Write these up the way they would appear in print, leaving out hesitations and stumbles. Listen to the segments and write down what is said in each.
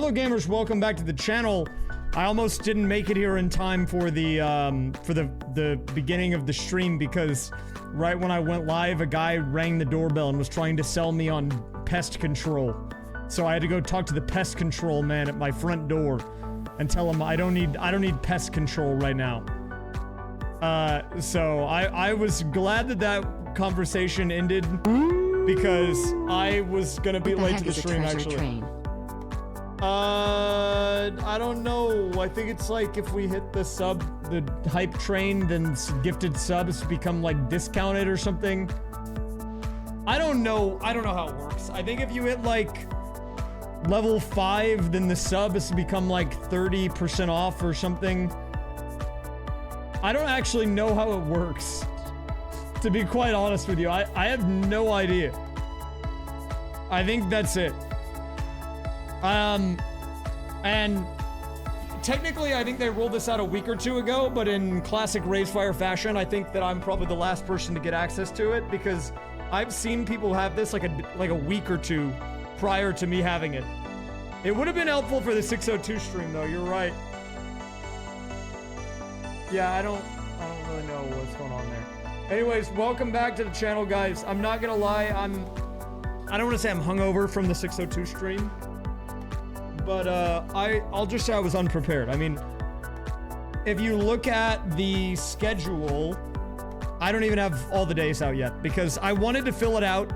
fellow gamers, welcome back to the channel. I almost didn't make it here in time for the beginning of the stream because right when I went live, a guy rang the doorbell and was trying to sell me on pest control. So I had to go talk to the pest control man at my front door and tell him I don't need pest control right now. So I was glad that that conversation ended because I was gonna be late to the stream actually. Train? I don't know. I think it's like if we hit the hype train, then gifted subs become like discounted or something. I don't know how it works. I think if you hit like level 5, then the subs become like 30% off or something. I don't actually know how it works. To be quite honest with you, I have no idea. I think that's it. And technically I think they rolled this out a week or two ago, but in classic raysfire fashion, I think that I'm probably the last person to get access to it because I've seen people have this like a week or two prior to me having it. It would have been helpful for the 602 stream though, you're right. Yeah, I don't really know what's going on there. Anyways, welcome back to the channel, guys. I'm not gonna lie, I don't want to say I'm hungover from the 602 stream, but I'll just say I was unprepared. I mean, if you look at the schedule, I don't even have all the days out yet because I wanted to fill it out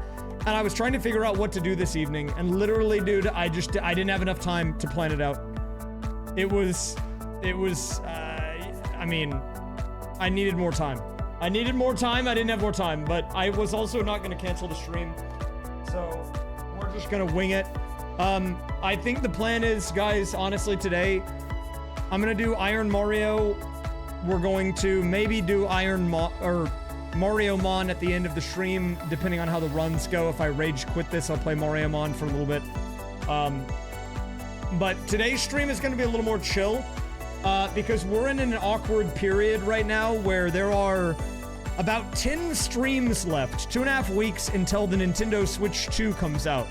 and I was trying to figure out what to do this evening, and literally, dude, I didn't have enough time to plan it out. It was I mean, I needed more time. I needed more time, I didn't have more time, but I was also not going to cancel the stream. So, we're just going to wing it. I think the plan is, guys, honestly, today, I'm going to do Iron Mario. We're going to maybe do Mario Mon at the end of the stream, depending on how the runs go. If I rage quit this, I'll play Mario Mon for a little bit. But today's stream is going to be a little more chill. Because we're in an awkward period right now where there are about 10 streams left, 2.5 weeks until the Nintendo Switch 2 comes out.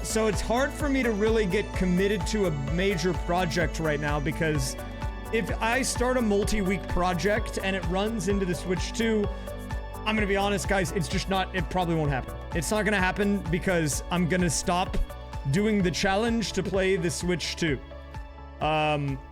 So it's hard for me to really get committed to a major project right now because if I start a multi-week project and it runs into the Switch 2, I'm gonna be honest, guys, it's just not, it probably won't happen. It's not gonna happen because I'm gonna stop doing the challenge to play the Switch 2.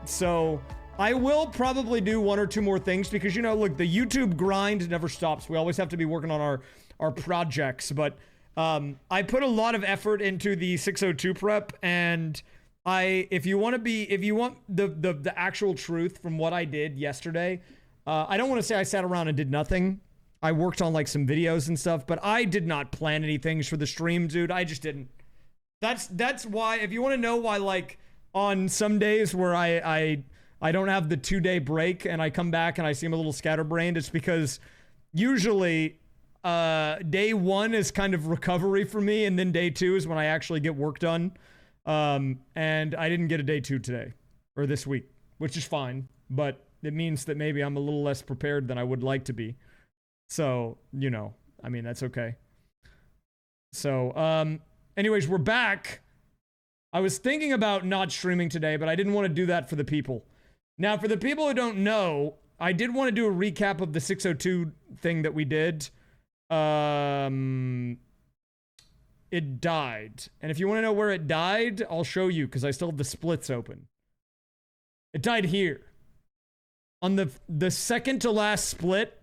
So I will probably do 1 or 2 more things because, you know, look, the YouTube grind never stops. We always have to be working on our projects, but, I put a lot of effort into the 602 prep, and if you want the actual truth from what I did yesterday, I don't want to say I sat around and did nothing. I worked on like some videos and stuff, but I did not plan any things for the stream, dude. I just didn't. That's why, if you want to know why, like, on some days where I don't have the 2-day break and I come back and I seem a little scatterbrained, it's because usually day 1 is kind of recovery for me, and then day 2 is when I actually get work done. And I didn't get a day 2 today or this week, which is fine, but it means that maybe I'm a little less prepared than I would like to be. So, you know, I mean, that's okay. So, anyways, we're back. I was thinking about not streaming today, but I didn't want to do that for the people. Now, for the people who don't know, I did want to do a recap of the 602 thing that we did. It died. And if you want to know where it died, I'll show you, because I still have the splits open. It died here. On the second to last split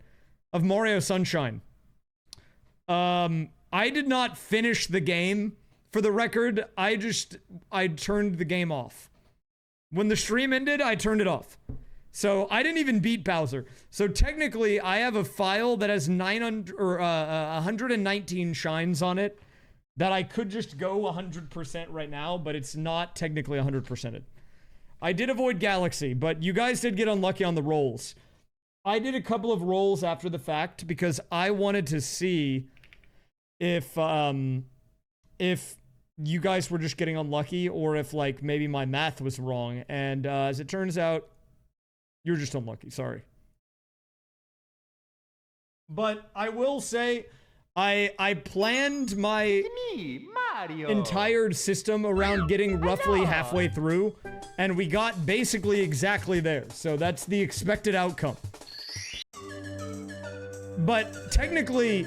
of Mario Sunshine. I did not finish the game. For the record, I turned the game off. When the stream ended, I turned it off. So I didn't even beat Bowser. So technically, I have a file that has 119 shines on it that I could just go 100% right now, but it's not technically 100%ed. I did avoid Galaxy, but you guys did get unlucky on the rolls. I did a couple of rolls after the fact because I wanted to see if you guys were just getting unlucky or if, like, maybe my math was wrong. And as it turns out, you're just unlucky. Sorry. But I will say, I planned my... Me, entire system around getting roughly halfway through, and we got basically exactly there. So that's the expected outcome. But technically,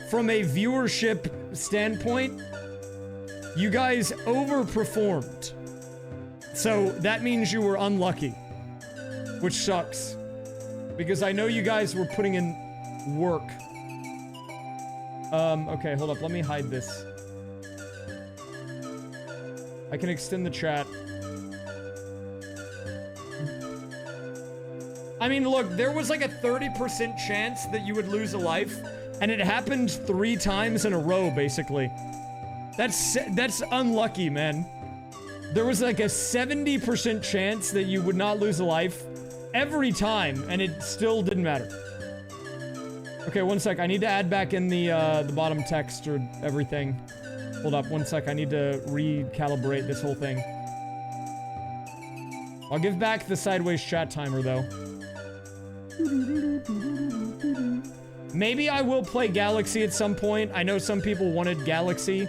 from a viewership standpoint, you guys overperformed. So that means you were unlucky, which sucks. Because I know you guys were putting in work. Okay, hold up. Let me hide this. I can extend the chat. I mean, look, there was like a 30% chance that you would lose a life, and it happened 3 times in a row, basically. That's unlucky, man. There was like a 70% chance that you would not lose a life every time, and it still didn't matter. Okay, one sec. I need to add back in the bottom text or everything. Hold up, one sec. I need to recalibrate this whole thing. I'll give back the sideways chat timer, though. Maybe I will play Galaxy at some point. I know some people wanted Galaxy,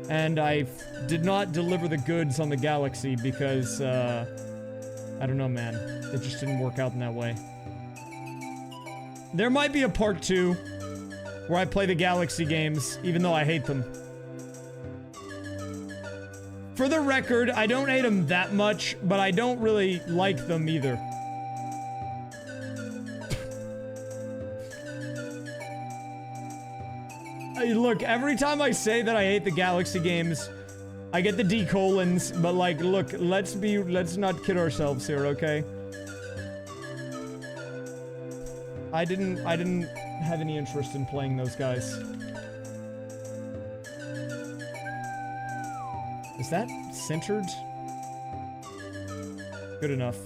and I did not deliver the goods on the Galaxy because, I don't know, man. It just didn't work out in that way. There might be a part 2 where I play the Galaxy games, even though I hate them. For the record, I don't hate them that much, but I don't really like them either. Look, every time I say that I hate the Galaxy games, I get the D-colons, but like, look, let's not kid ourselves here, okay? I didn't have any interest in playing those guys. Is that centered? Good enough.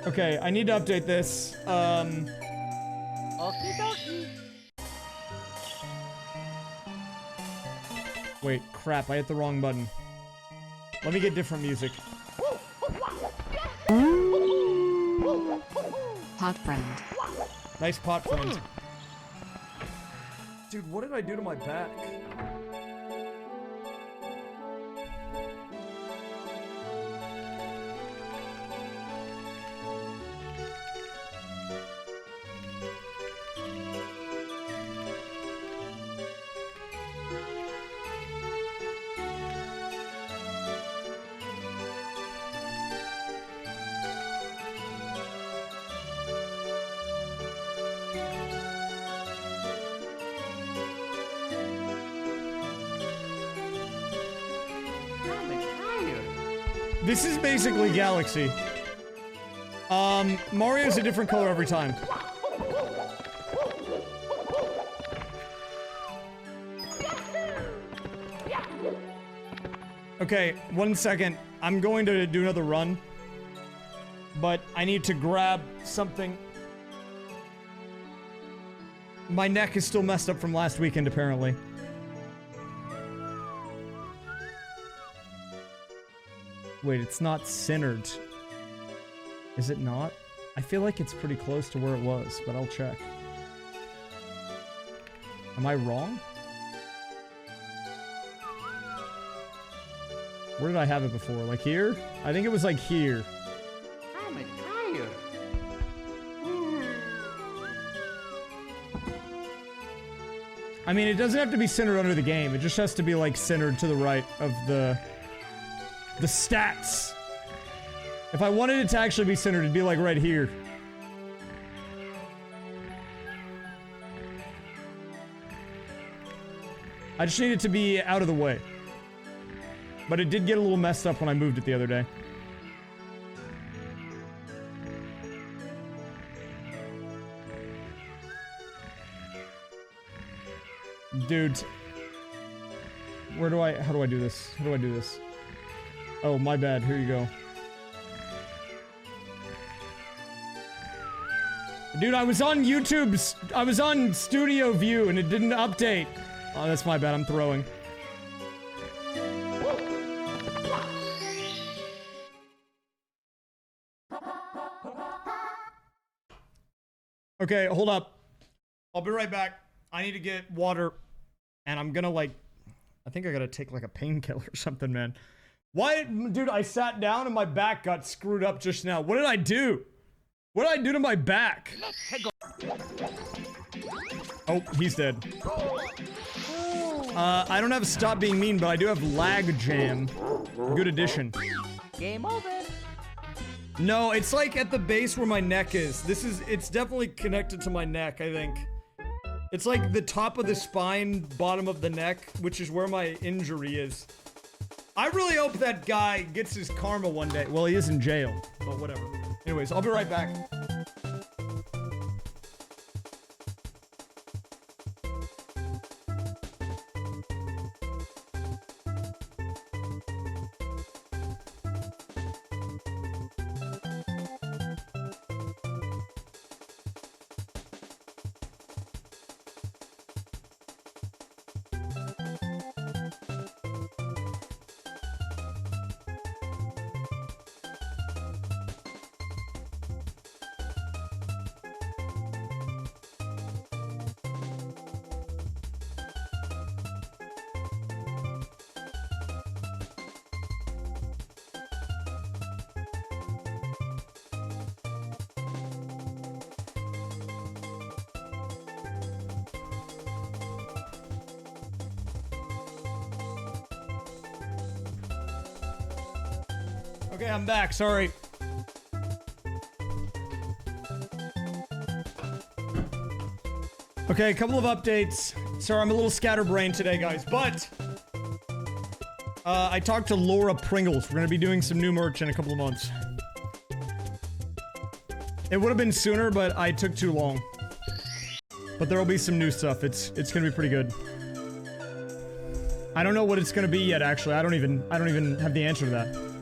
Okay, I need to update this. Okie dokie. Wait, crap, I hit the wrong button. Let me get different music. Pot friend. Nice pot friend. Dude, what did I do to my back? This is basically Galaxy. Mario's a different color every time. Okay, 1 second. I'm going to do another run. But I need to grab something. My neck is still messed up from last weekend, apparently. Wait, it's not centered. Is it not? I feel like it's pretty close to where it was, but I'll check. Am I wrong? Where did I have it before? Like here? I think it was like here. I'm tired. I mean, it doesn't have to be centered under the game. It just has to be like centered to the right of the stats. If I wanted it to actually be centered, it'd be like right here. I just need it to be out of the way. But it did get a little messed up when I moved it the other day. Dude. How do I do this? How do I do this? Oh, my bad. Here you go. Dude, I was on YouTube's... I was on Studio View and it didn't update. Oh, that's my bad. I'm throwing. Okay, hold up. I'll be right back. I need to get water. And I'm gonna like... I think I gotta take like a painkiller or something, man. Why, dude, I sat down and my back got screwed up just now. What did I do? What did I do to my back? Oh, he's dead. I don't have Stop Being Mean, but I do have Lag Jam. Good addition. Game over. No, it's like at the base where my neck is. It's definitely connected to my neck, I think. It's like the top of the spine, bottom of the neck, which is where my injury is. I really hope that guy gets his karma one day. Well, he is in jail, but whatever. Anyways, I'll be right back. Okay, I'm back. Sorry. Okay, a couple of updates. Sorry, I'm a little scatterbrained today, guys, but I talked to Laura Pringles. We're gonna be doing some new merch in a couple of months. It would have been sooner, but I took too long. But there will be some new stuff. It's gonna be pretty good. I don't know what it's gonna be yet, actually. I don't even have the answer to that.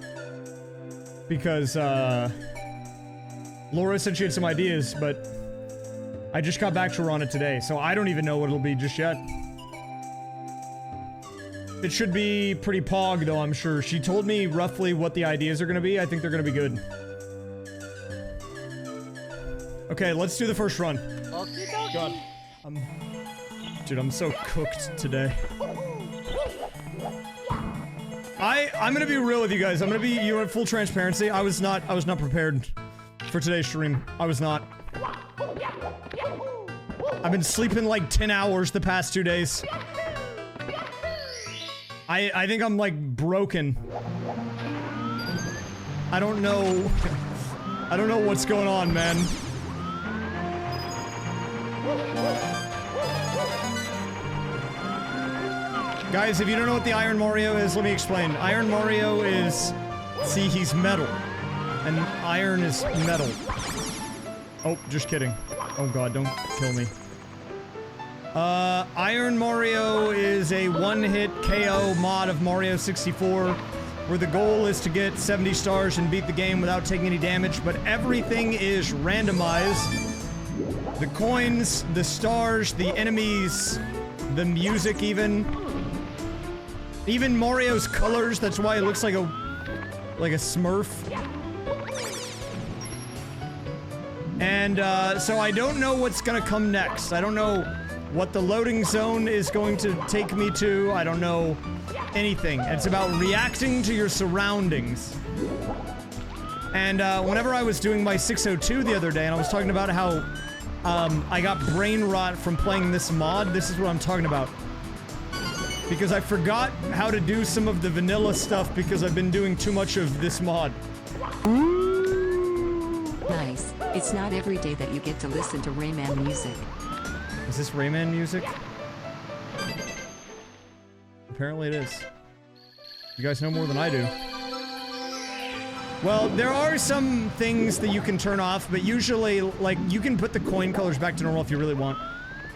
Because, Laura said she had some ideas, but I just got back to her on it today, so I don't even know what it'll be just yet. It should be pretty pog, though, I'm sure. She told me roughly what the ideas are gonna be. I think they're gonna be good. Okay, let's do the first run. God. Dude, I'm so cooked today. I'm gonna be real with you guys. I'm gonna be, you know, full transparency. I was not prepared for today's stream. I was not. I've been sleeping like 10 hours the past 2 days. I think I'm like broken. I don't know. I don't know what's going on, man. Guys, if you don't know what the Iron Mario is, let me explain. Iron Mario is... See, he's metal. And iron is metal. Oh, just kidding. Oh god, don't kill me. Iron Mario is a one-hit KO mod of Mario 64, where the goal is to get 70 stars and beat the game without taking any damage, but everything is randomized. The coins, the stars, the enemies, the music even. Even Mario's colors, that's why it looks like a Smurf. And, so I don't know what's gonna come next. I don't know what the loading zone is going to take me to. I don't know anything. It's about reacting to your surroundings. And, whenever I was doing my 602 the other day, and I was talking about how, I got brain rot from playing this mod, this is what I'm talking about. Because I forgot how to do some of the vanilla stuff because I've been doing too much of this mod. Nice. It's not every day that you get to listen to Rayman music. Is this Rayman music? Apparently it is. You guys know more than I do. Well, there are some things that you can turn off, but usually, like, you can put the coin colors back to normal if you really want.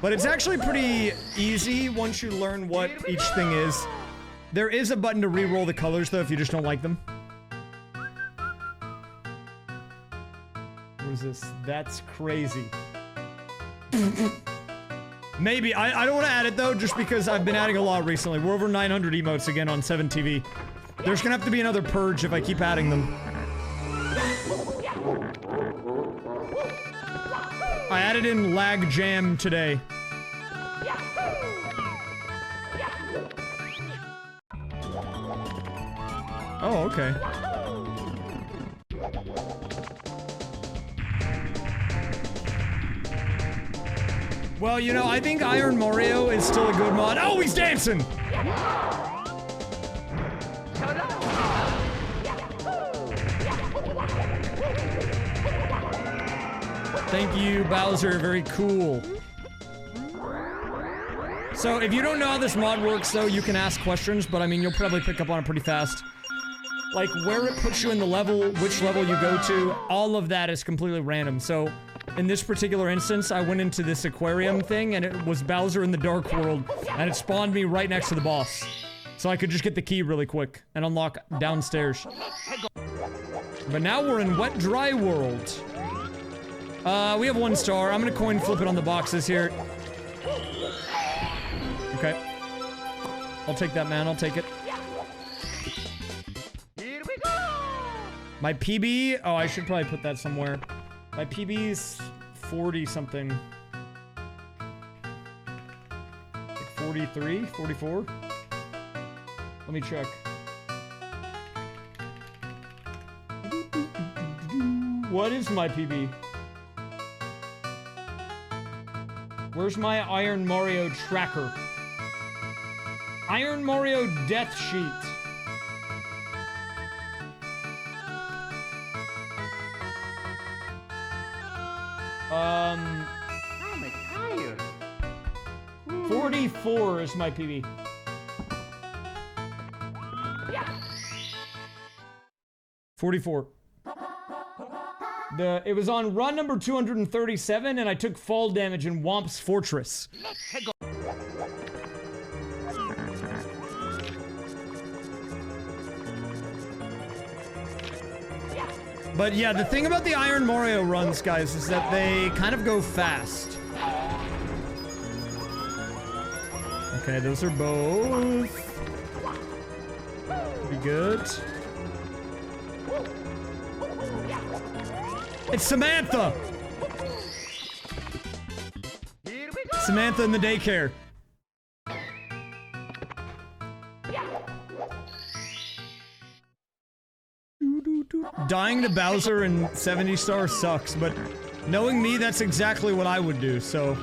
But it's actually pretty easy once you learn what each thing is. There is a button to re-roll the colors, though, if you just don't like them. What is this? That's crazy. Maybe. I don't want to add it, though, just because I've been adding a lot recently. We're over 900 emotes again on 7TV. There's gonna have to be another purge if I keep adding them. I added in lag jam today. Oh, okay. Well, you know, I think Iron Mario is still a good mod. Oh, he's dancing! Thank you, Bowser. Very cool. So, if you don't know how this mod works, though, you can ask questions, but I mean, you'll probably pick up on it pretty fast. Like, where it puts you in the level, which level you go to, all of that is completely random. So, in this particular instance, I went into this aquarium thing, and it was Bowser in the Dark World, and it spawned me right next to the boss. So I could just get the key really quick and unlock downstairs. But now we're in Wet Dry World. We have 1 star. I'm gonna coin flip it on the boxes here. Okay. I'll take that, man. I'll take it. Here we go! My PB? Oh, I should probably put that somewhere. My PB's 40 something. Like 43? 44? Let me check. What is my PB? Where's my Iron Mario tracker? Iron Mario death sheet. I'm tired. 44 is my PB. Yeah. 44. It was on run number 237, and I took fall damage in Womp's Fortress. Let's go. But yeah, the thing about the Iron Mario runs, guys, is that they kind of go fast. Okay, those are both pretty good. It's Samantha! Here we go. Samantha in the daycare. Dying to Bowser in 70 stars sucks, but knowing me, that's exactly what I would do, so...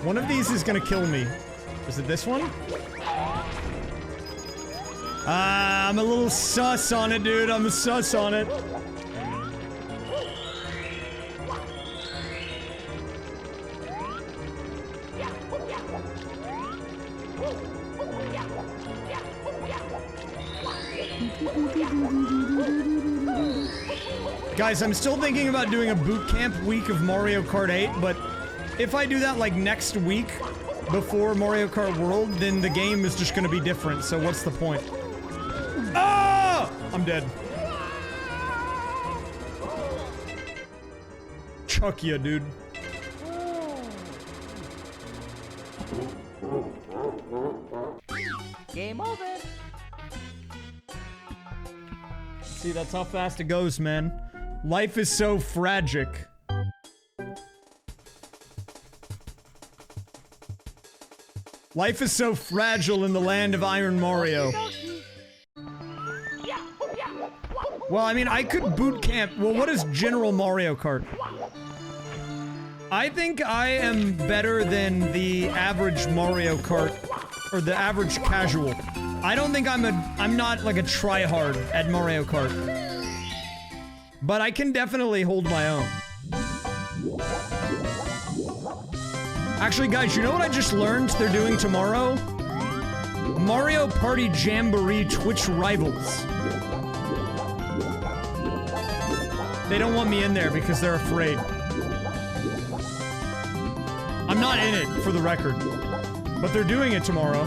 One of these is gonna kill me. Is it this one? I'm a little sus on it, dude. I'm a sus on it. Guys, I'm still thinking about doing a boot camp week of Mario Kart 8, but if I do that like next week before Mario Kart World, then the game is just gonna be different, so what's the point? Ah! I'm dead. Chuck ya, dude. Game over. See, that's how fast it goes, man. Life is so tragic. Life is so fragile in the land of Iron Mario. Well, I mean, I could boot camp. Well, what is General Mario Kart? I think I am better than the average Mario Kart, or the average casual. I don't think I'm not like a tryhard at Mario Kart. But I can definitely hold my own. Actually, guys, you know what I just learned they're doing tomorrow? Mario Party Jamboree Twitch Rivals. They don't want me in there because they're afraid. I'm not in it, for the record. But they're doing it tomorrow.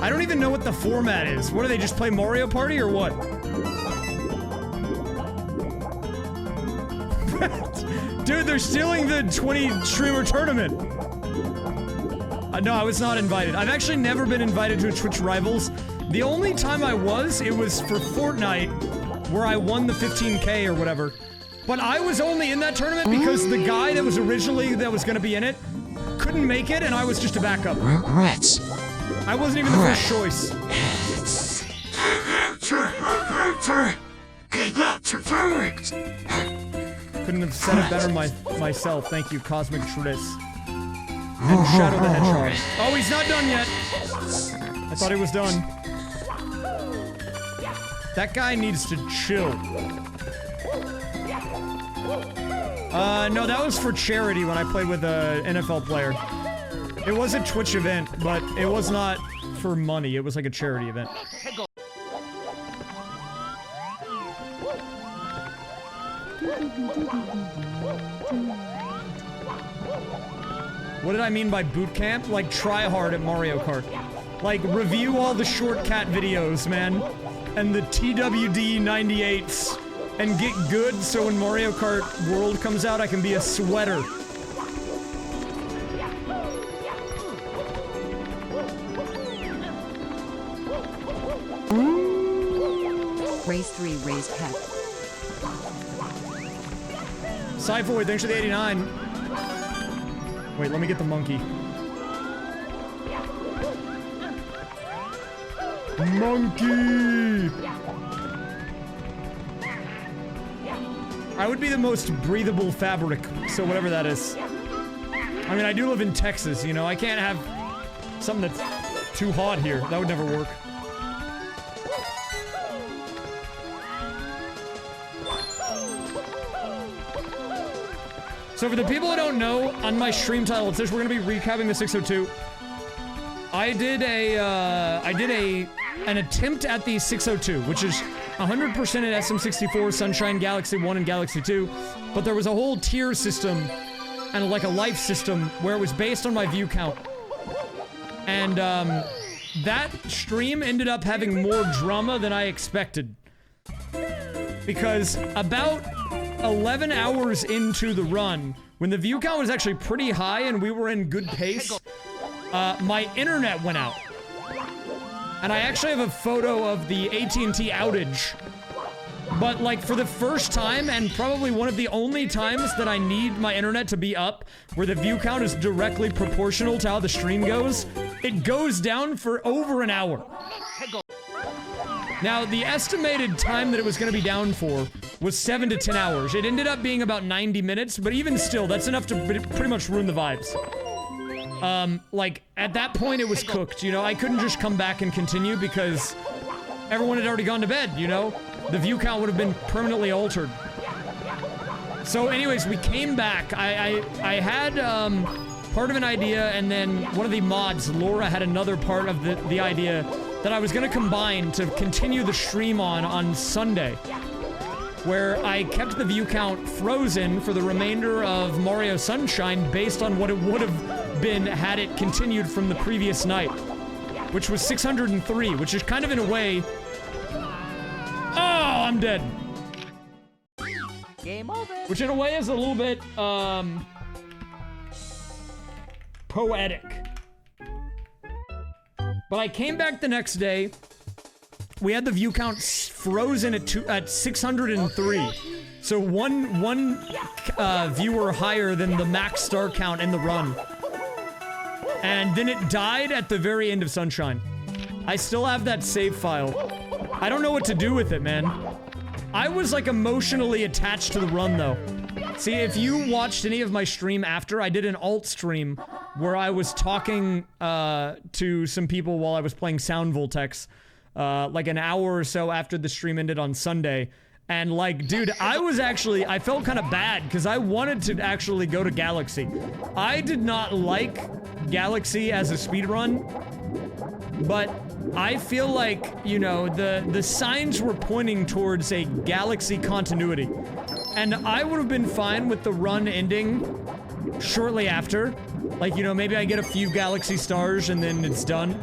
I don't even know what the format is. What do they just play Mario Party or what? they're stealing the 20 streamer tournament. No, I was not invited. I've actually never been invited to a Twitch Rivals. The only time I was, it was for Fortnite, where I won the 15K or whatever. But I was only in that tournament because the guy that was originally that was gonna be in it couldn't make it, and I was just a backup. Regrets. I wasn't even the first choice. Couldn't have said it better myself. Thank you, Cosmic Triss. And Shadow the Hedgehog. Oh, he's not done yet. I thought he was done. That guy needs to chill. No, that was for charity when I played with an NFL player. It was a Twitch event, but it was not for money. It was like a charity event. What did I mean by boot camp? Like try hard at Mario Kart. Like review all the short cat videos, man. And the TWD 98s. And get good so when Mario Kart World comes out, I can be a sweater. Raise 3, raise pet. Cyphoid, thanks for the 89. Wait, let me get the monkey. Monkey! I would be the most breathable fabric, so whatever that is. I mean, I do live in Texas, you know, I can't have something that's too hot here. That would never work. So for the people who don't know, on my stream title it says we're gonna be recapping the 602. I did an attempt at the 602, which is 100% at SM64, Sunshine, Galaxy 1, and Galaxy 2, but there was a whole tier system and like a life system where it was based on my view count. And that stream ended up having more drama than I expected. Because about 11 hours into the run, when the view count was actually pretty high and we were in good pace, my internet went out. And I actually have a photo of the AT&T outage. But like for the first time, and probably one of the only times that I need my internet to be up, where the view count is directly proportional to how the stream goes, it goes down for over an hour. Now, the estimated time that it was going to be down for was 7 to 10 hours. It ended up being about 90 minutes, but even still, that's enough to pretty much ruin the vibes. Like, at that point, it was cooked, you know? I couldn't just come back and continue because everyone had already gone to bed, you know? The view count would have been permanently altered. So anyways, we came back. I had, part of an idea, and then one of the mods, Laura, had another part of the idea that I was gonna combine to continue the stream on Sunday, where I kept the view count frozen for the remainder of Mario Sunshine based on what it would have been had it continued from the previous night, which was 603, which is kind of in a way... Oh, I'm dead. Game over. Which in a way is a little bit, poetic. But I came back the next day. We had the view count frozen at 603. So one viewer higher than the max star count in the run. And then it died at the very end of Sunshine. I still have that save file. I don't know what to do with it, man. I was like emotionally attached to the run though. See, if you watched any of my stream after, I did an alt stream where I was talking to some people while I was playing Sound Voltex, like an hour or so after the stream ended on Sunday. And like, dude, I felt kind of bad because I wanted to actually go to Galaxy. I did not like Galaxy as a speedrun, but I feel like, you know, the signs were pointing towards a Galaxy continuity. And I would have been fine with the run ending shortly after. Like, you know, maybe I get a few Galaxy stars and then it's done.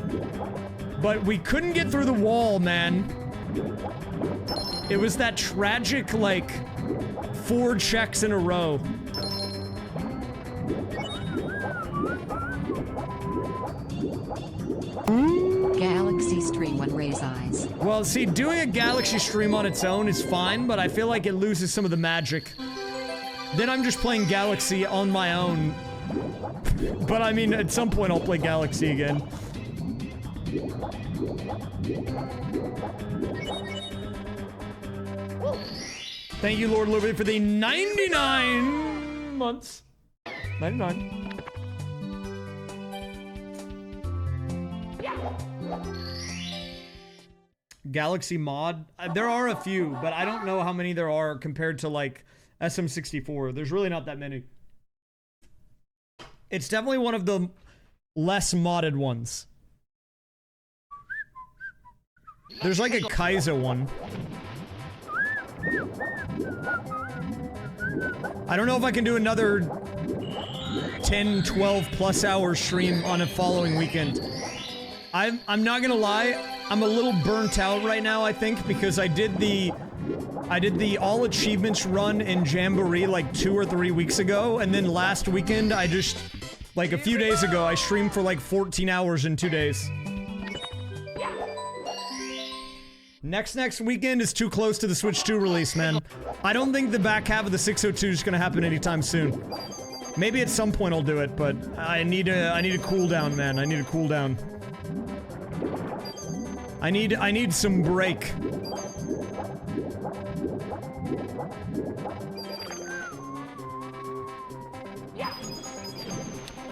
But we couldn't get through the wall, man. It was that tragic, like, 4 checks in a row. Galaxy stream on Ray's eyes. Well, see, doing a Galaxy stream on its own is fine, but I feel like it loses some of the magic. Then I'm just playing Galaxy on my own. But I mean, at some point I'll play Galaxy again. Thank you, Lord Liberty, for the 99 months. 99. Galaxy mod? There are a few, but I don't know how many there are compared to, like, SM64. There's really not that many. It's definitely one of the less modded ones. There's like a Kaizo one. I don't know if I can do another 10, 12 plus hour stream on a following weekend. I'm not gonna lie, I'm a little burnt out right now, I think, because I did the all achievements run in Jamboree like 2 or 3 weeks ago, and then last weekend I just, like a few days ago, I streamed for like 14 hours in 2 days. Next weekend is too close to the Switch 2 release, man. I don't think the back half of the 602 is gonna happen anytime soon. Maybe at some point I'll do it, but I need a cool down, man. I need a cool down. I need some break.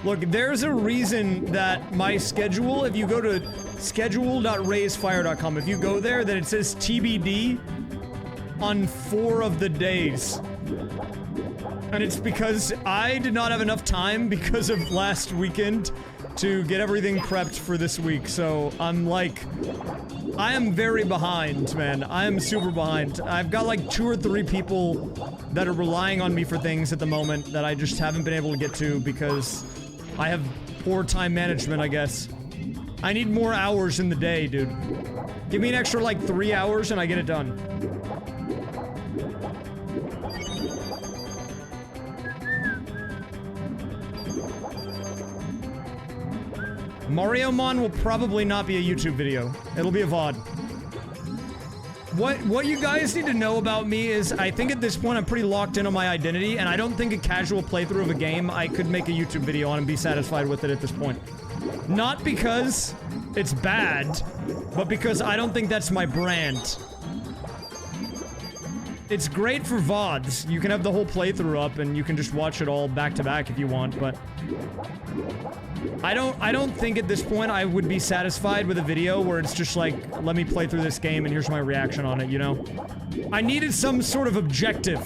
Look, there's a reason that my schedule, if you go to schedule.raysfire.com, if you go there, that it says TBD on 4 of the days. And it's because I did not have enough time because of last weekend to get everything prepped for this week. So I'm like, I am very behind, man. I am super behind. I've got like 2 or 3 people that are relying on me for things at the moment that I just haven't been able to get to because I have poor time management, I guess. I need more hours in the day, dude. Give me an extra like 3 hours and I get it done. Mario Mon will probably not be a YouTube video. It'll be a VOD. What you guys need to know about me is I think at this point I'm pretty locked in on my identity, and I don't think a casual playthrough of a game I could make a YouTube video on and be satisfied with it at this point. Not because it's bad, but because I don't think that's my brand. It's great for VODs. You can have the whole playthrough up and you can just watch it all back to back if you want, but I don't think at this point I would be satisfied with a video where it's just like, let me play through this game and here's my reaction on it, you know? I needed some sort of objective.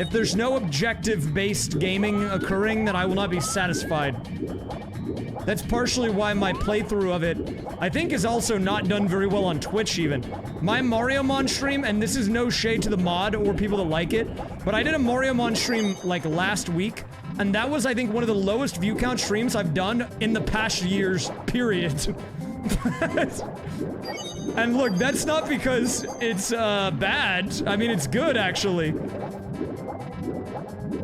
If there's no objective-based gaming occurring, then I will not be satisfied. That's partially why my playthrough of it, I think, is also not done very well on Twitch, even. My Mario Mon stream, and this is no shade to the mod or people that like it, but I did a Mario Mon stream, like, last week, and that was, I think, one of the lowest view count streams I've done in the past years, period. And look, that's not because it's, bad. I mean, it's good, actually.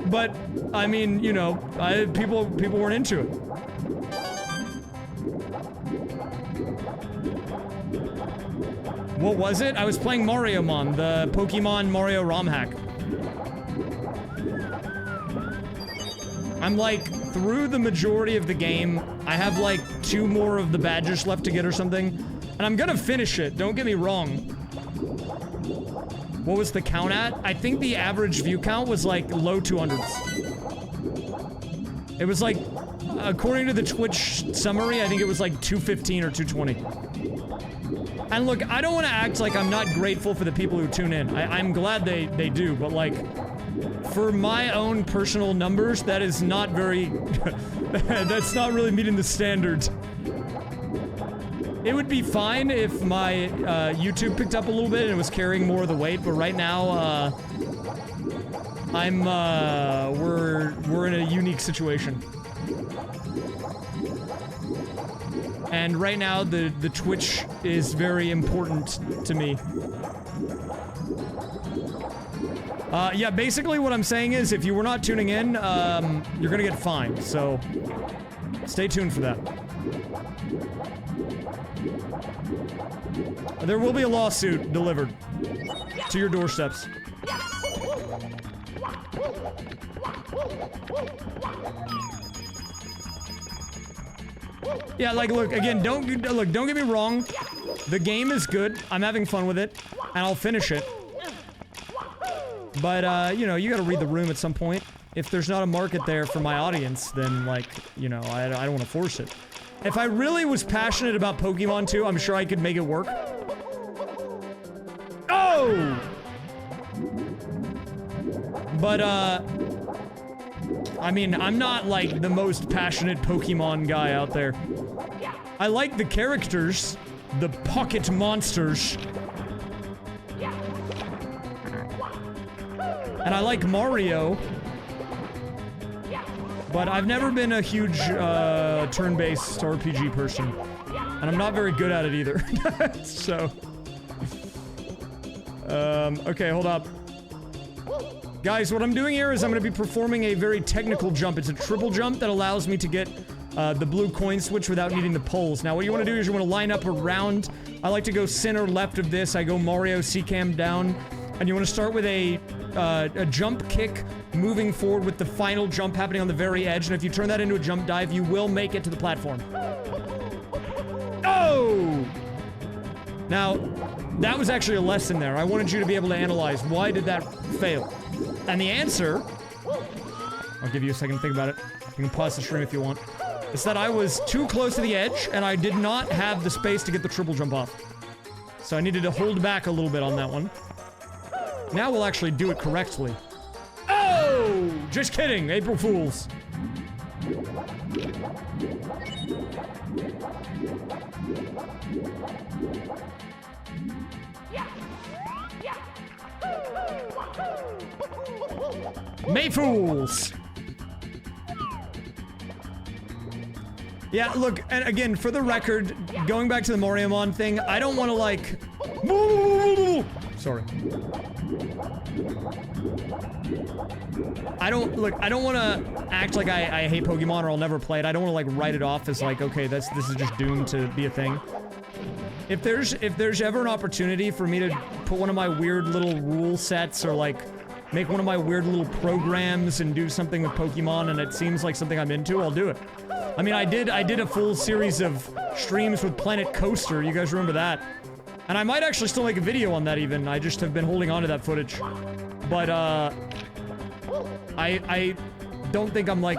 But, I mean, you know, people weren't into it. What was it? I was playing Mario Mon, the Pokemon Mario ROM hack. I'm like through the majority of the game. I have like 2 more of the badges left to get or something. And I'm gonna finish it, don't get me wrong. What was the count at? I think the average view count was like low 200s. It was like, according to the Twitch summary, I think it was like 215 or 220. And look, I don't want to act like I'm not grateful for the people who tune in. I'm glad they do, but like, for my own personal numbers, that is not very... that's not really meeting the standard. It would be fine if my YouTube picked up a little bit and it was carrying more of the weight, but right now, we're in a unique situation. And right now, the Twitch is very important to me. Yeah, basically what I'm saying is, if you were not tuning in, you're gonna get fined, so stay tuned for that. There will be a lawsuit delivered to your doorsteps. Yeah, like, look, again, don't get me wrong. The game is good. I'm having fun with it, and I'll finish it. But, you know, you gotta read the room at some point. If there's not a market there for my audience, then, like, you know, I don't want to force it. If I really was passionate about Pokemon 2, I'm sure I could make it work. Oh! But, I mean, I'm not, like, the most passionate Pokemon guy out there. I like the characters, the pocket monsters. And I like Mario. But I've never been a huge, turn-based RPG person. And I'm not very good at it either. So... okay, hold up. Guys, what I'm doing here is I'm going to be performing a very technical jump. It's a triple jump that allows me to get the blue coin switch without needing the poles. Now, what you want to do is you want to line up around. I like to go center left of this. I go Mario C-cam down. And you want to start with a jump kick moving forward with the final jump happening on the very edge. And if you turn that into a jump dive, you will make it to the platform. Oh! Now, that was actually a lesson there. I wanted you to be able to analyze why did that fail. And the answer, I'll give you a second to think about it. You can pause the stream if you want. It's that I was too close to the edge and I did not have the space to get the triple jump off. So I needed to hold back a little bit on that one. Now we'll actually do it correctly. Oh! Just kidding, April Fools. May Fools! Yeah, look, and again, for the record, going back to the Moriamon thing, I don't want to, like... Sorry. I don't want to act like I hate Pokemon or I'll never play it. I don't want to, like, write it off as, like, okay, this is just doomed to be a thing. If there's ever an opportunity for me to put one of my weird little rule sets or, like, make one of my weird little programs and do something with Pokemon and it seems like something I'm into, I'll do it. I mean, I did a full series of streams with Planet Coaster, you guys remember that? And I might actually still make a video on that even, I just have been holding on to that footage. But, I don't think I'm like...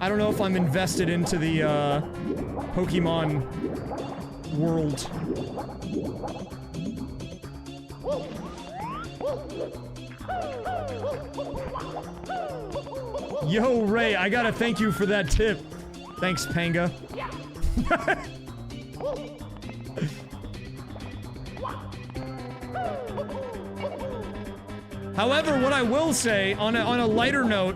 I don't know if I'm invested into the, Pokemon world. Yo, Ray, I gotta thank you for that tip. Thanks, Panga. However, what I will say, on a lighter note,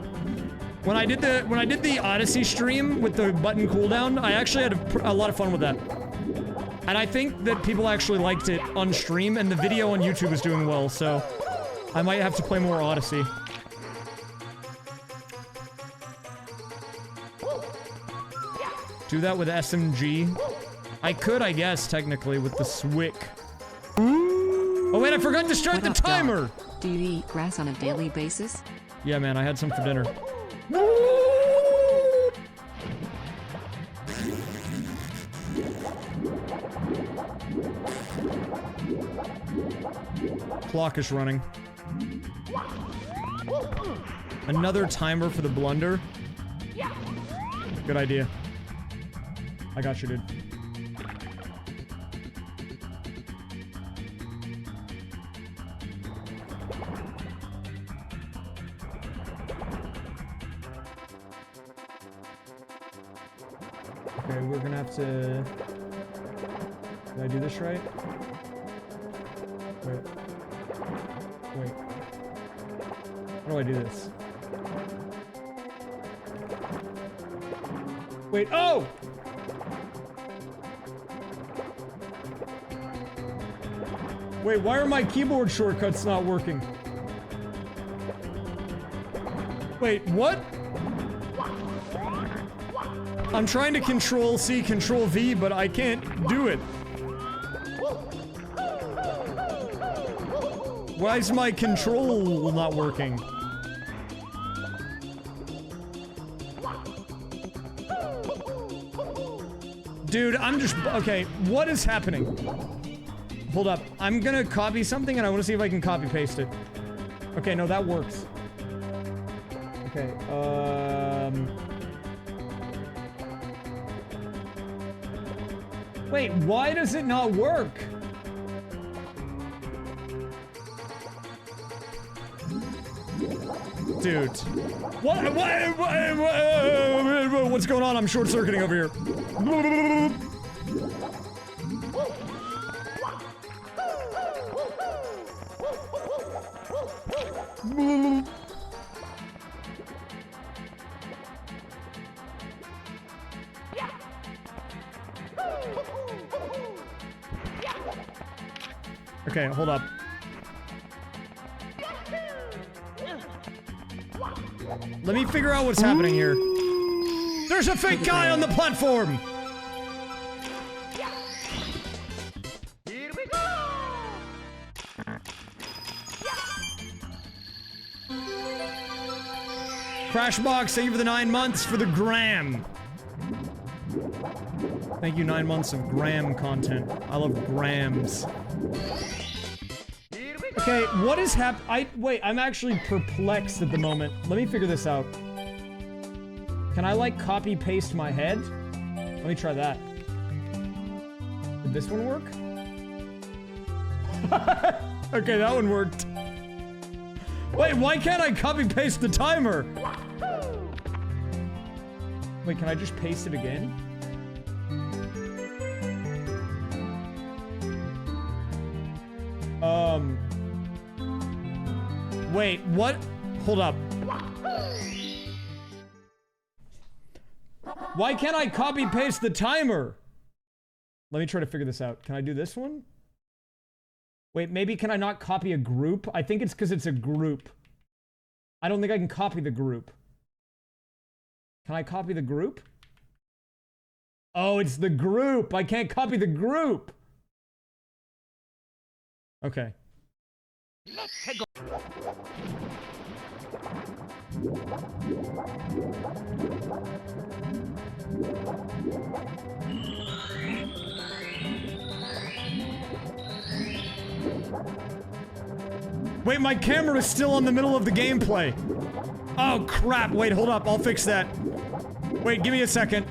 when I did the Odyssey stream with the button cooldown, I actually had a lot of fun with that. And I think that people actually liked it on stream, and the video on YouTube is doing well, so I might have to play more Odyssey. Do that with SMG? I could, I guess, technically, with the Swick. Oh wait, I forgot to start the timer! Do you eat grass on a daily basis? Yeah, man, I had some for dinner. Clock is running. Another timer for the blunder? Good idea. I got you, dude. Okay, we're gonna have to... Did I do this right? Wait. Wait. How do I do this? Wait, oh! Wait, why are my keyboard shortcuts not working? Wait, what? I'm trying to control C, control V, but I can't do it. Why is my control not working? Dude, I'm just... Okay, what is happening? Hold up. I'm gonna copy something and I want to see if I can copy paste it. Okay, no, that works. Okay, Wait, why does it not work? Dude. What's going on? I'm short-circuiting over here. Okay, hold up. Let me figure out what's happening here. There's a fake guy on the platform! Here we go! Crashbox, thank you for the 9 months for the gram. Thank you, 9 months of gram content. I love grams. Okay, what is wait, I'm actually perplexed at the moment. Let me figure this out. Can I, like, copy-paste my head? Let me try that. Did this one work? Okay, that one worked. Wait, why can't I copy-paste the timer? Wait, can I just paste it again? Wait, what? Hold up. Why can't I copy paste the timer? Let me try to figure this out. Can I do this one? Wait, maybe can I not copy a group? I think it's because it's a group. I don't think I can copy the group. Can I copy the group? Oh, it's the group. I can't copy the group. Okay. Let's go. Wait, my camera is still in the middle of the gameplay. Oh, crap. Wait, hold up. I'll fix that. Wait, give me a second.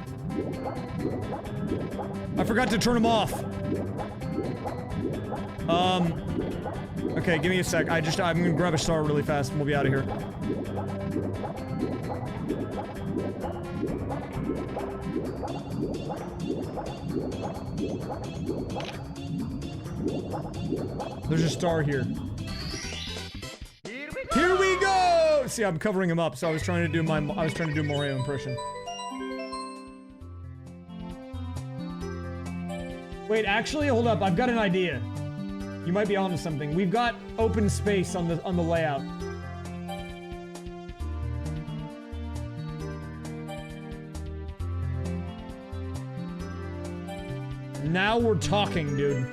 I forgot to turn them off. Okay, give me a sec. I'm gonna grab a star really fast and we'll be out of here. There's a star here. Here we go! See, I'm covering him up, so I was trying to do Mario impression. Wait, actually, hold up. I've got an idea. You might be onto something. We've got open space on the layout. Now we're talking, dude.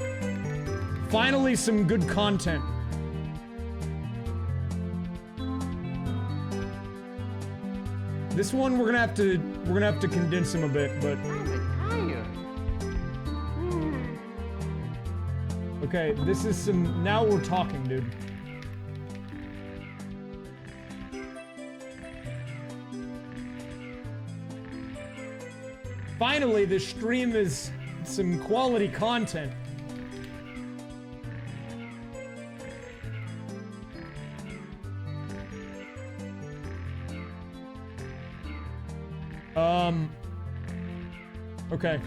Finally, some good content. This one we're gonna have to condense him a bit, but okay, this is some... Now we're talking, dude. Finally, this stream is some quality content. Okay.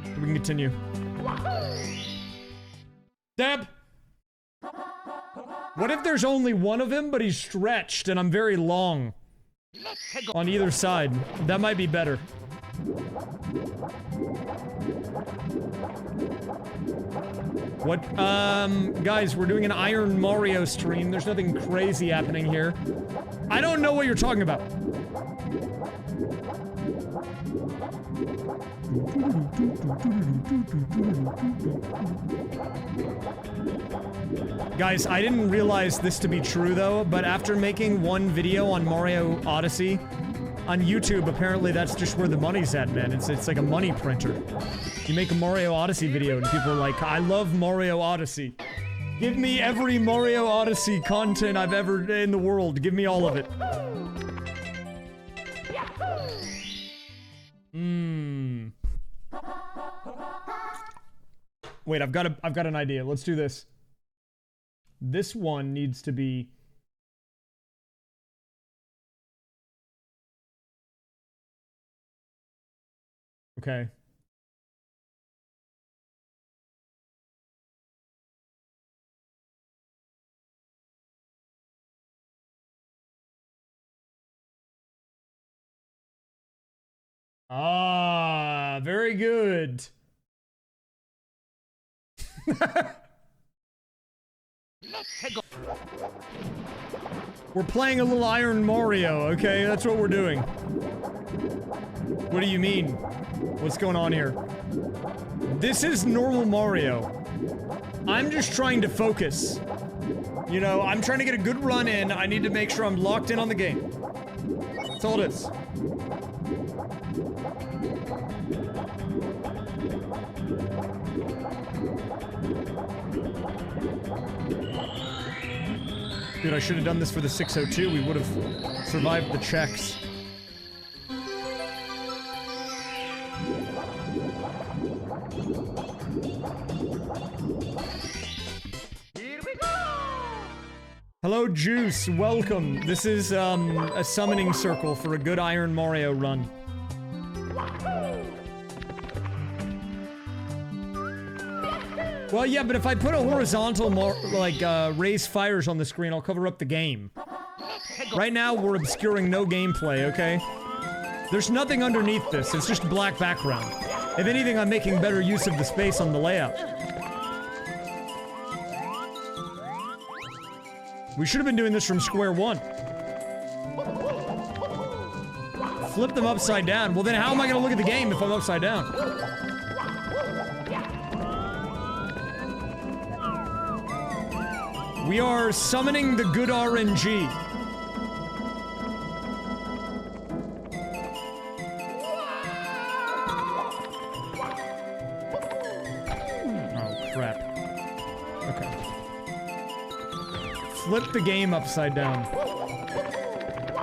We can continue. Deb! What if there's only one of him, but he's stretched and I'm very long? On either side. That might be better. What? Guys, we're doing an Iron Mario stream. There's nothing crazy happening here. I don't know what you're talking about. Guys, I didn't realize this to be true though, but after making one video on Mario Odyssey on YouTube, apparently that's just where the money's at, man. It's like a money printer. You make a Mario Odyssey video and people are like, I love Mario Odyssey. Give me every Mario Odyssey content I've ever in the world. Give me all of it. Wait, I've got an idea. Let's do this. This one needs to be... Okay. Ah, very good. We're playing a little Iron Mario, okay? That's what we're doing. What do you mean? What's going on here? This is normal Mario. I'm just trying to focus. You know, I'm trying to get a good run in. I need to make sure I'm locked in on the game. That's all it is. Dude, I should have done this for the 602. We would have survived the checks. Here we go! Hello, Juice. Welcome. This is, a summoning circle for a good Iron Mario run. Well, yeah, but if I put a horizontal, raise fires on the screen, I'll cover up the game. Right now, we're obscuring no gameplay, okay? There's nothing underneath this, it's just black background. If anything, I'm making better use of the space on the layout. We should have been doing this from square one. Flip them upside down. Well, then how am I gonna look at the game if I'm upside down? We are summoning the good RNG. Oh, crap. Okay. Flip the game upside down.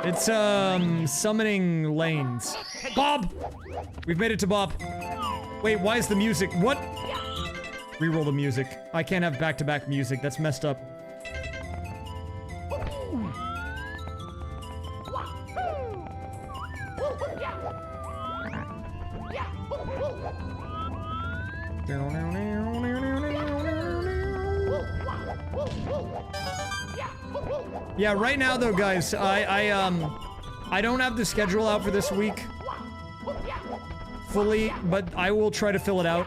It's, summoning lanes. Bob! We've made it to Bob. Wait, why is the music? What? Reroll the music. I can't have back-to-back music. That's messed up. Yeah, right now though, guys, I don't have the schedule out for this week fully, but I will try to fill it out.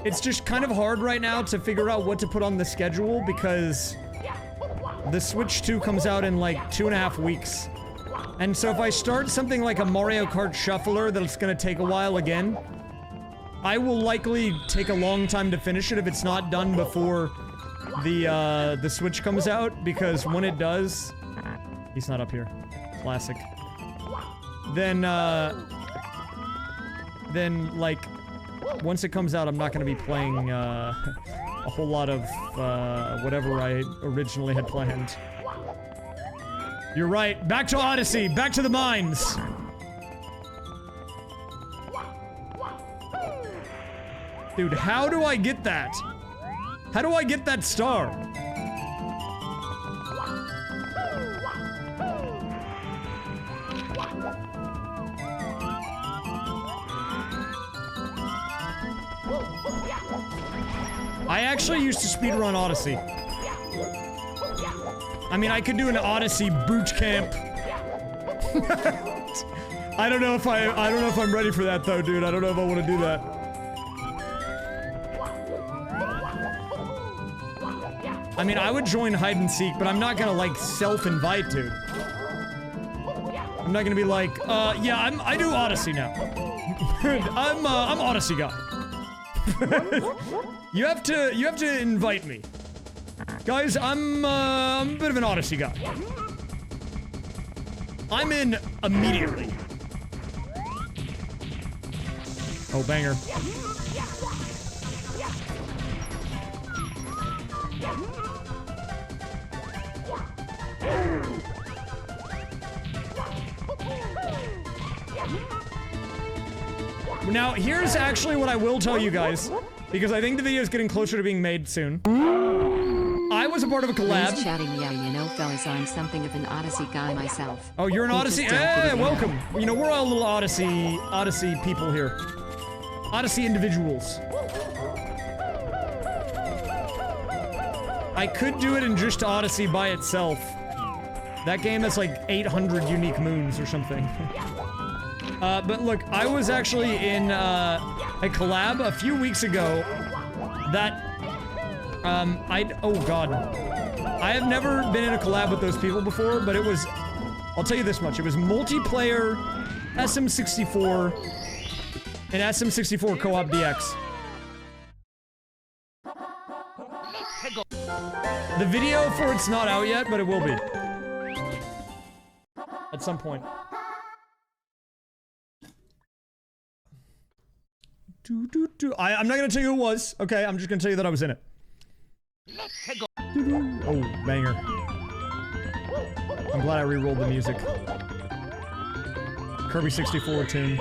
It's just kind of hard right now to figure out what to put on the schedule because the Switch 2 comes out in like 2.5 weeks. And so if I start something like a Mario Kart Shuffler that's gonna take a while again, I will likely take a long time to finish it if it's not done before the Switch comes out, because when it does... He's not up here. Classic. Then, like, once it comes out, I'm not gonna be playing, a whole lot of, whatever I originally had planned. You're right. Back to Odyssey! Back to the mines! Dude, how do I get that? How do I get that star? I actually used to speedrun Odyssey. I mean, I could do an Odyssey boot camp. I don't know if I'm ready for that though, dude. I don't know if I want to do that. I mean, I would join hide and seek, but I'm not gonna, like, self-invite, dude. I'm not gonna be like, yeah, I do Odyssey now. I'm Odyssey guy. you have to invite me. Guys, I'm a bit of an Odyssey guy. I'm in immediately. Oh, banger. Now, here's actually what I will tell you guys, because I think the video is getting closer to being made soon. I was a part of a collab. Rays chatting, yeah, you know, fellas, I'm something of an Odyssey guy myself. Oh, you're an Odyssey? Hey, welcome. You know, we're all little Odyssey people here. Odyssey individuals. I could do it in just Odyssey by itself. That game has like 800 unique moons or something. But look, I was actually in a collab a few weeks ago that, oh god. I have never been in a collab with those people before, but it was, I'll tell you this much, it was multiplayer SM64 and SM64 Co-op DX. The video for it's not out yet, but it will be. At some point. I'm not gonna tell you who it was, okay? I'm just gonna tell you that I was in it. Oh, banger. I'm glad I re-rolled the music. Kirby 64 tune.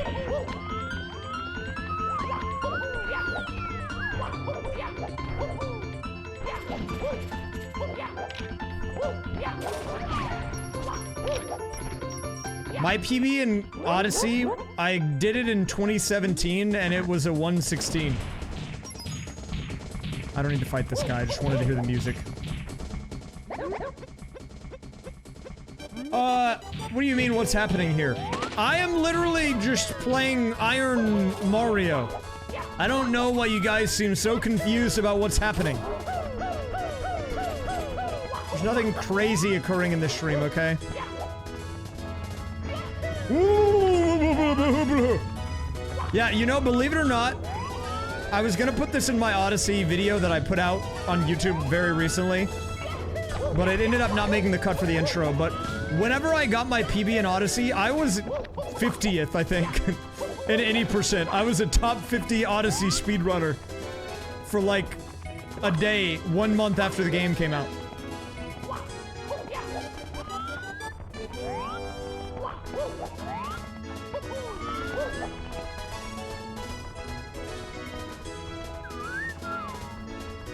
My PB in Odyssey, I did it in 2017 and it was a 116. I don't need to fight this guy, I just wanted to hear the music. What do you mean what's happening here? I am literally just playing Iron Mario. I don't know why you guys seem so confused about what's happening. There's nothing crazy occurring in this stream, okay? Yeah, you know, believe it or not, I was gonna put this in my Odyssey video that I put out on YouTube very recently, but it ended up not making the cut for the intro. But whenever I got my PB in Odyssey, I was 50th, I think, in any percent. I was a top 50 Odyssey speedrunner for like a day, 1 month after the game came out.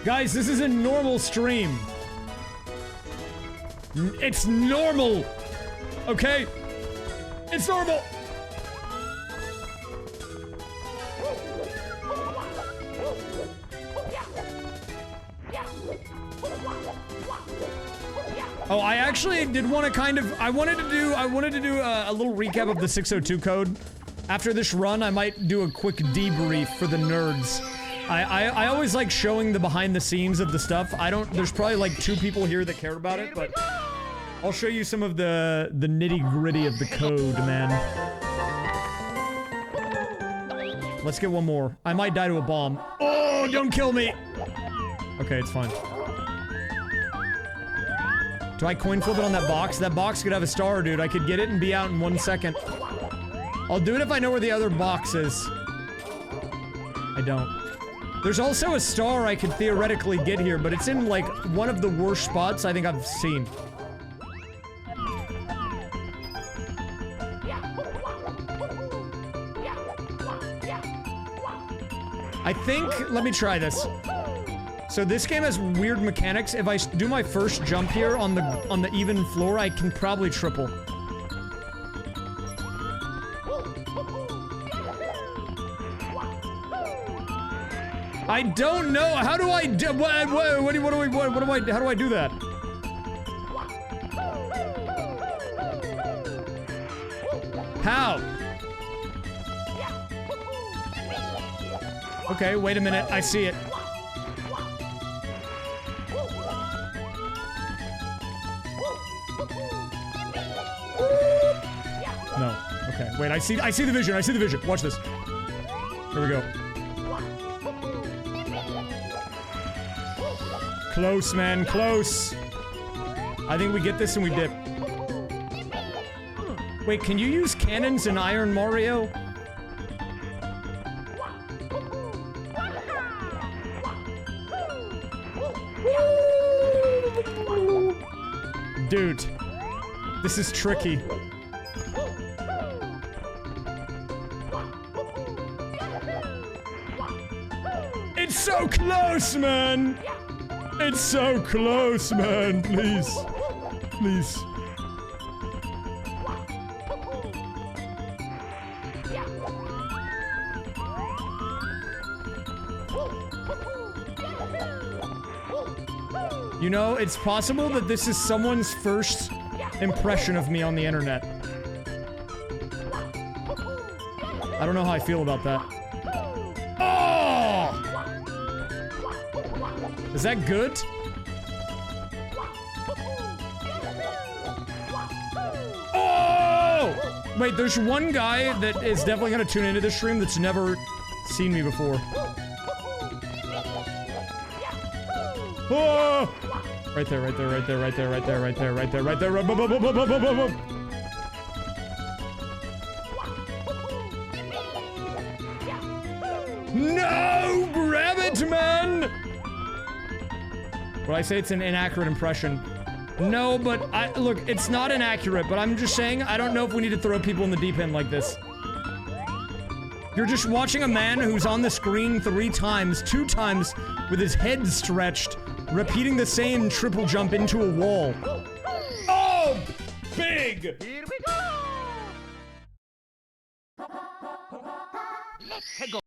Guys, this is a normal stream. It's normal. Okay? It's normal. Oh, I actually did want to kind of, I wanted to do a little recap of the 602 code. After this run, I might do a quick debrief for the nerds. I always like showing the behind the scenes of the stuff. There's probably like 2 people here that care about it, but I'll show you some of the nitty gritty of the code, man. Let's get one more. I might die to a bomb. Oh, don't kill me. Okay, it's fine. Do I coin flip it on that box? That box could have a star, dude. I could get it and be out in 1 second. I'll do it if I know where the other box is. I don't. There's also a star I could theoretically get here, but it's in, like, one of the worst spots I think I've seen. I think, let me try this. So this game has weird mechanics. If I do my first jump here on the even floor, I can probably triple. I don't know. How do I do? How do I do that? How? Okay, wait a minute. I see it. Wait, I see the vision, I see the vision. Watch this. Here we go. Close, man, close. I think we get this and we dip. Wait, can you use cannons in Iron Mario? Dude, this is tricky. It's so close, man! It's so close, man! Please. Please. You know, it's possible that this is someone's first impression of me on the internet. I don't know how I feel about that. Oh! Is that good? Oh! Wait, there's one guy that is definitely gonna tune into this stream that's never seen me before. Oh! Right there, right there, right there, right there, right there, right there, right there, right there. No! Grab it, man! Would I say it's an inaccurate impression? No, but look, it's not inaccurate, but I'm just saying I don't know if we need to throw people in the deep end like this. You're just watching a man who's on the screen 3 times, 2 times, with his head stretched, repeating the same triple jump into a wall. Oh! Big! Here we go! Let's go!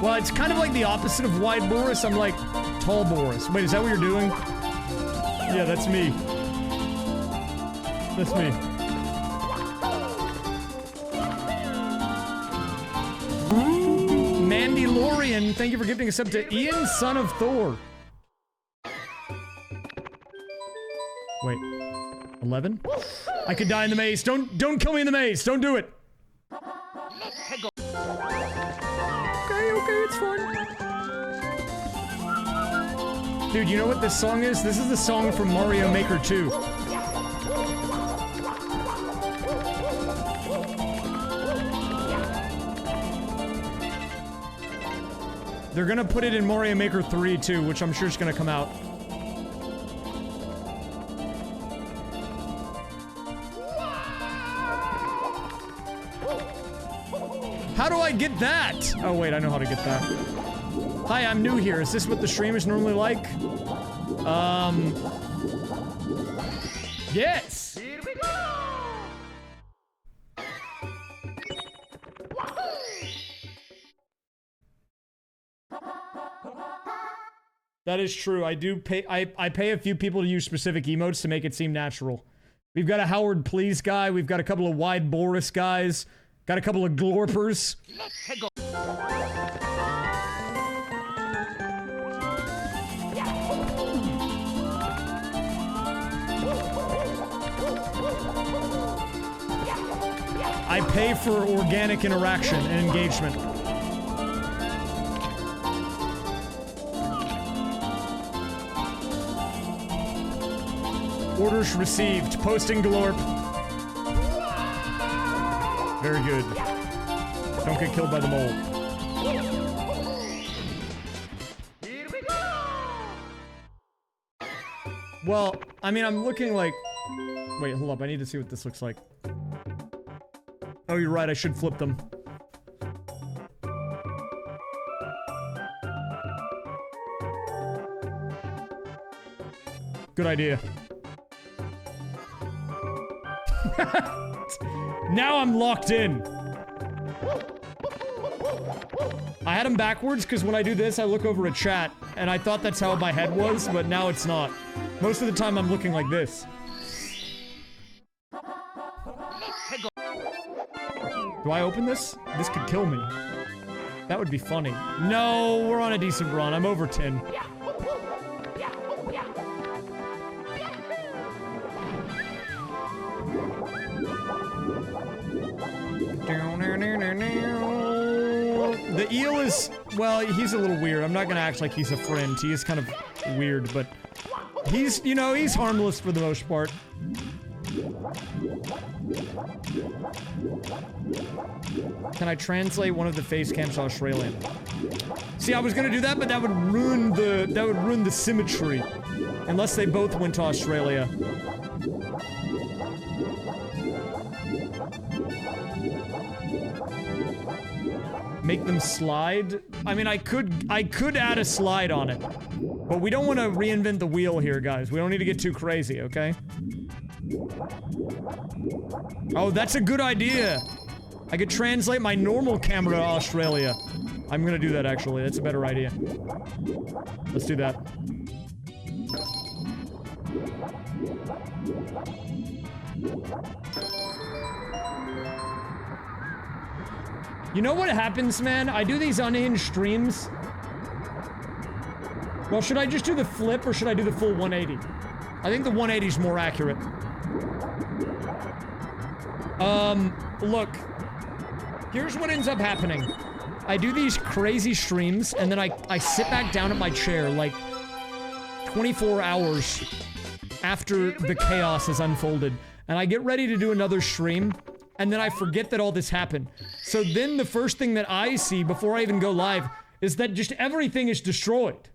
Well, it's kind of like the opposite of wide Boris. I'm like tall Boris. Wait, is that what you're doing? Yeah, that's me. That's me. Mandalorian, thank you for gifting us up to Ian, son of Thor. Wait, 11? I could die in the maze. Don't kill me in the maze. Don't do it. Okay, it's fine. Dude, you know what this song is? This is the song from Mario Maker 2. They're gonna put it in Mario Maker 3 too, which I'm sure is gonna come out. How do I get that? Oh wait, I know how to get that. Hi, I'm new here. Is this what the stream is normally like? Yes! Here we go! That is true. I do pay. I pay a few people to use specific emotes to make it seem natural. We've got a Howard Please guy. We've got a couple of Wide Boris guys. Got a couple of glorpers. Let's go! I pay for organic interaction and engagement. Orders received. Posting glorp. Very good. Don't get killed by the mole. Here we go! Well, I mean, I'm looking like... Wait, hold up. I need to see what this looks like. Oh, you're right. I should flip them. Good idea. Now I'm locked in. I had them backwards because when I do this, I look over a chat, and I thought that's how my head was, but now it's not. Most of the time, I'm looking like this. Do I open this? This could kill me. That would be funny. No, we're on a decent run. I'm over 10. The eel is, well, he's a little weird. I'm not gonna act like he's a friend. He is kind of weird, but he's, you know, he's harmless for the most part. Can I translate one of the face cams to Australian? See, I was gonna do that, but that would ruin the symmetry. Unless they both went to Australia. Make them slide? I mean, I could add a slide on it. But we don't want to reinvent the wheel here, guys. We don't need to get too crazy, okay? Oh, that's a good idea. I could translate my normal camera to Australia. I'm gonna do that, actually. That's a better idea. Let's do that. You know what happens, man? I do these unhinged streams. Well, should I just do the flip or should I do the full 180? I think the 180 is more accurate. Look. Here's what ends up happening. I do these crazy streams, and then I sit back down at my chair, like, 24 hours after the chaos has unfolded. And I get ready to do another stream, and then I forget that all this happened. So then the first thing that I see before I even go live is that just everything is destroyed.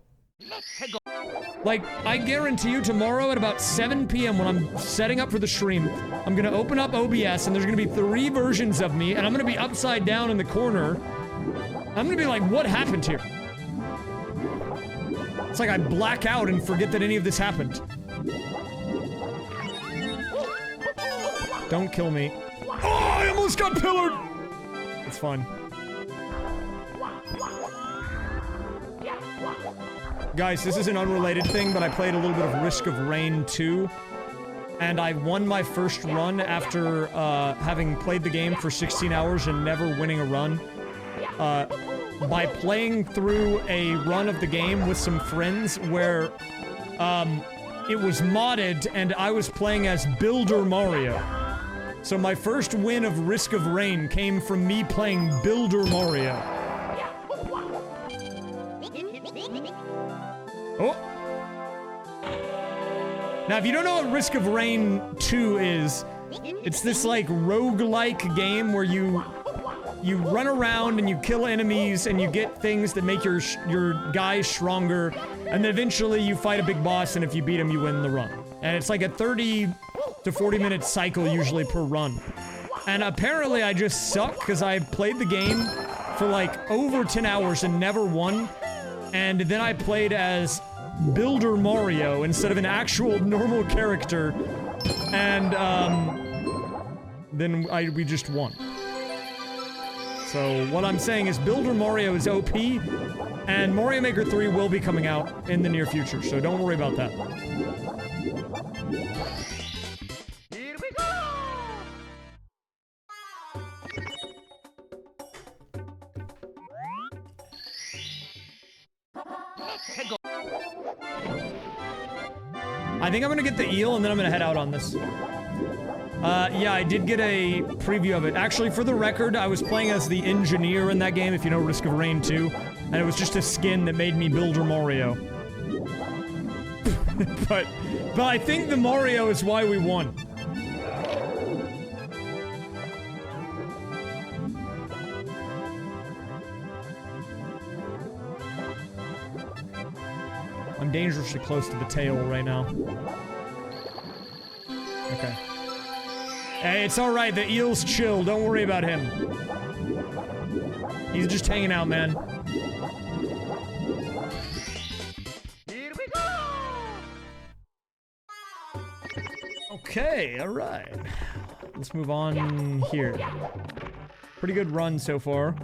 Like, I guarantee you tomorrow at about 7 p.m. when I'm setting up for the stream, I'm gonna open up OBS and there's gonna be 3 versions of me and I'm gonna be upside down in the corner. I'm gonna be like, what happened here? It's like I black out and forget that any of this happened. Don't kill me. Oh, I almost got pillared! It's fun. Guys, this is an unrelated thing, but I played a little bit of Risk of Rain 2. And I won my first run after, having played the game for 16 hours and never winning a run. By playing through a run of the game with some friends where, it was modded and I was playing as Builder Mario. So my first win of Risk of Rain came from me playing Builder Mario. Oh! Now, if you don't know what Risk of Rain 2 is, it's this, like, roguelike game where you run around and you kill enemies and you get things that make your guys stronger, and then eventually you fight a big boss, and if you beat him, you win the run. And it's like a 30 to 40 minute cycle usually per run. And apparently I just suck because I played the game for like over 10 hours and never won. And then I played as Builder Mario instead of an actual normal character. And then we just won. So what I'm saying is Builder Mario is OP, and Mario Maker 3 will be coming out in the near future, so don't worry about that. Here we go! I think I'm gonna get the eel and then I'm gonna head out on this. Yeah, I did get a preview of it. Actually, for the record, I was playing as the engineer in that game, if you know Risk of Rain 2, and it was just a skin that made me Builder Mario. but I think the Mario is why we won. I'm dangerously close to the tail right now. Okay. Hey, it's alright, the eel's chill, don't worry about him. He's just hanging out, man. Here we go! Okay, alright. Let's move on here. Pretty good run so far.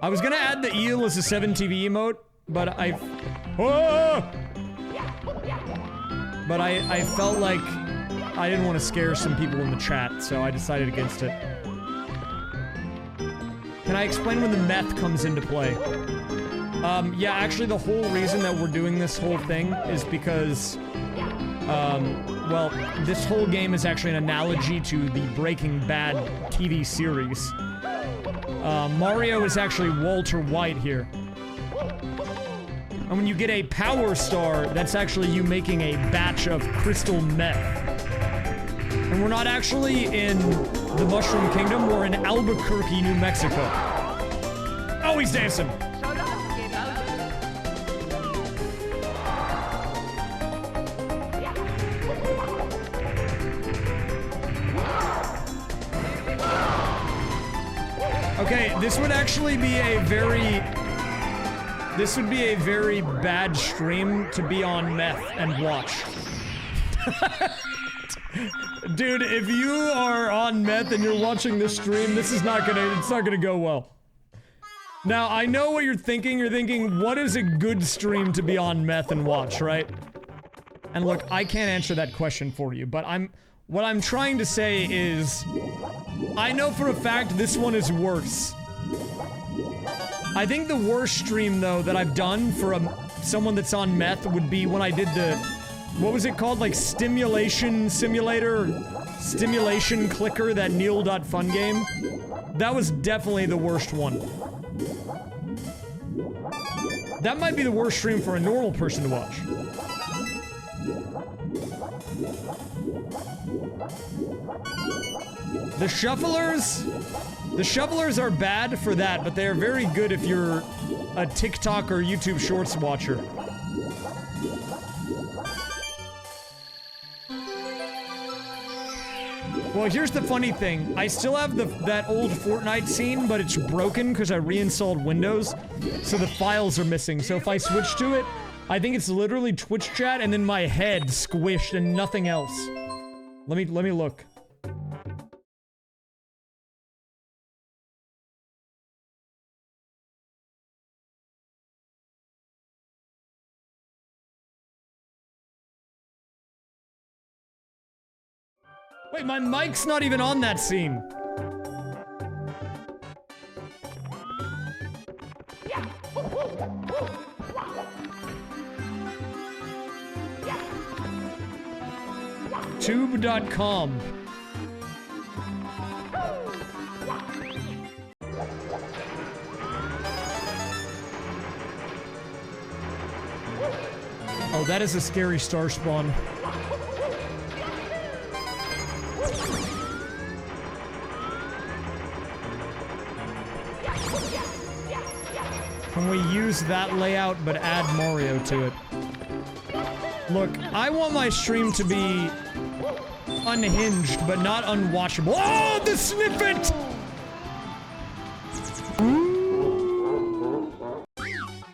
I was gonna add the eel as a 7TV emote, but I... Oh! But I felt like I didn't want to scare some people in the chat, so I decided against it. Can I explain when the meth comes into play? Yeah, actually the whole reason that we're doing this whole thing is because, well, this whole game is actually an analogy to the Breaking Bad TV series. Mario is actually Walter White here. And when you get a power star, that's actually you making a batch of crystal meth. And we're not actually in the Mushroom Kingdom, we're in Albuquerque, New Mexico. Oh, he's dancing. Okay, this would actually be a very... This would be a very bad stream to be on meth and watch. Dude, if you are on meth and you're watching this stream, this is not gonna, it's not gonna go well. Now, I know what you're thinking. You're thinking, what is a good stream to be on meth and watch, right? And look, I can't answer that question for you, but what I'm trying to say is, I know for a fact this one is worse. I think the worst stream, though, that I've done for someone that's on meth would be when I did the, what was it called? Like, stimulation simulator? Stimulation clicker, that Neil.fun game? That was definitely the worst one. That might be the worst stream for a normal person to watch. The shufflers are bad for that, but they are very good if you're a TikTok or YouTube Shorts watcher. Well, here's the funny thing. I still have that old Fortnite scene, but it's broken because I reinstalled Windows, so the files are missing. So if I switch to it, I think it's literally Twitch chat and then my head squished and nothing else. Let me look. Wait, my mic's not even on that scene. Tube.com. Oh, that is a scary star spawn. Can we use that layout but add Mario to it? Look, I want my stream to be unhinged but not unwatchable. Oh, the snippet!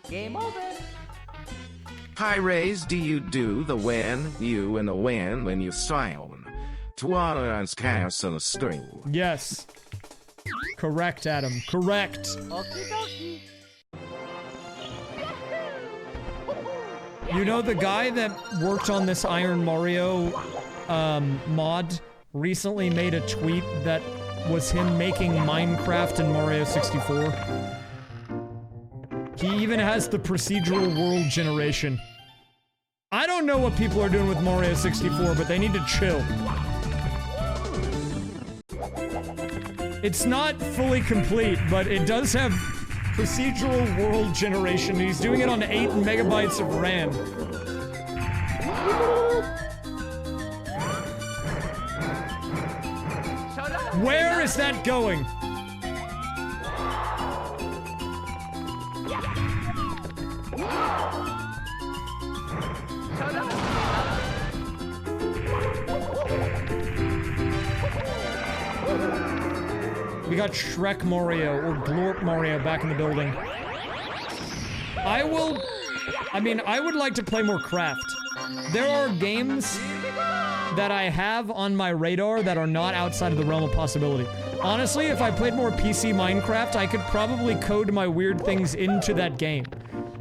Game over. Hi Rays, do you do the when you and the when you sound? Twana and scarce on the string. Yes. Correct, Adam. Correct. Okie dokie. You know, the guy that worked on this Iron Mario mod recently made a tweet that was him making Minecraft in Mario 64. He even has the procedural world generation. I don't know what people are doing with Mario 64, but they need to chill. It's not fully complete, but it does have procedural world generation. He's doing it on 8 megabytes of RAM. Where is that going? We got Shrek Mario, or Glorp Mario back in the building. I would like to play more Craft. There are games that I have on my radar that are not outside of the realm of possibility. Honestly, if I played more PC Minecraft, I could probably code my weird things into that game.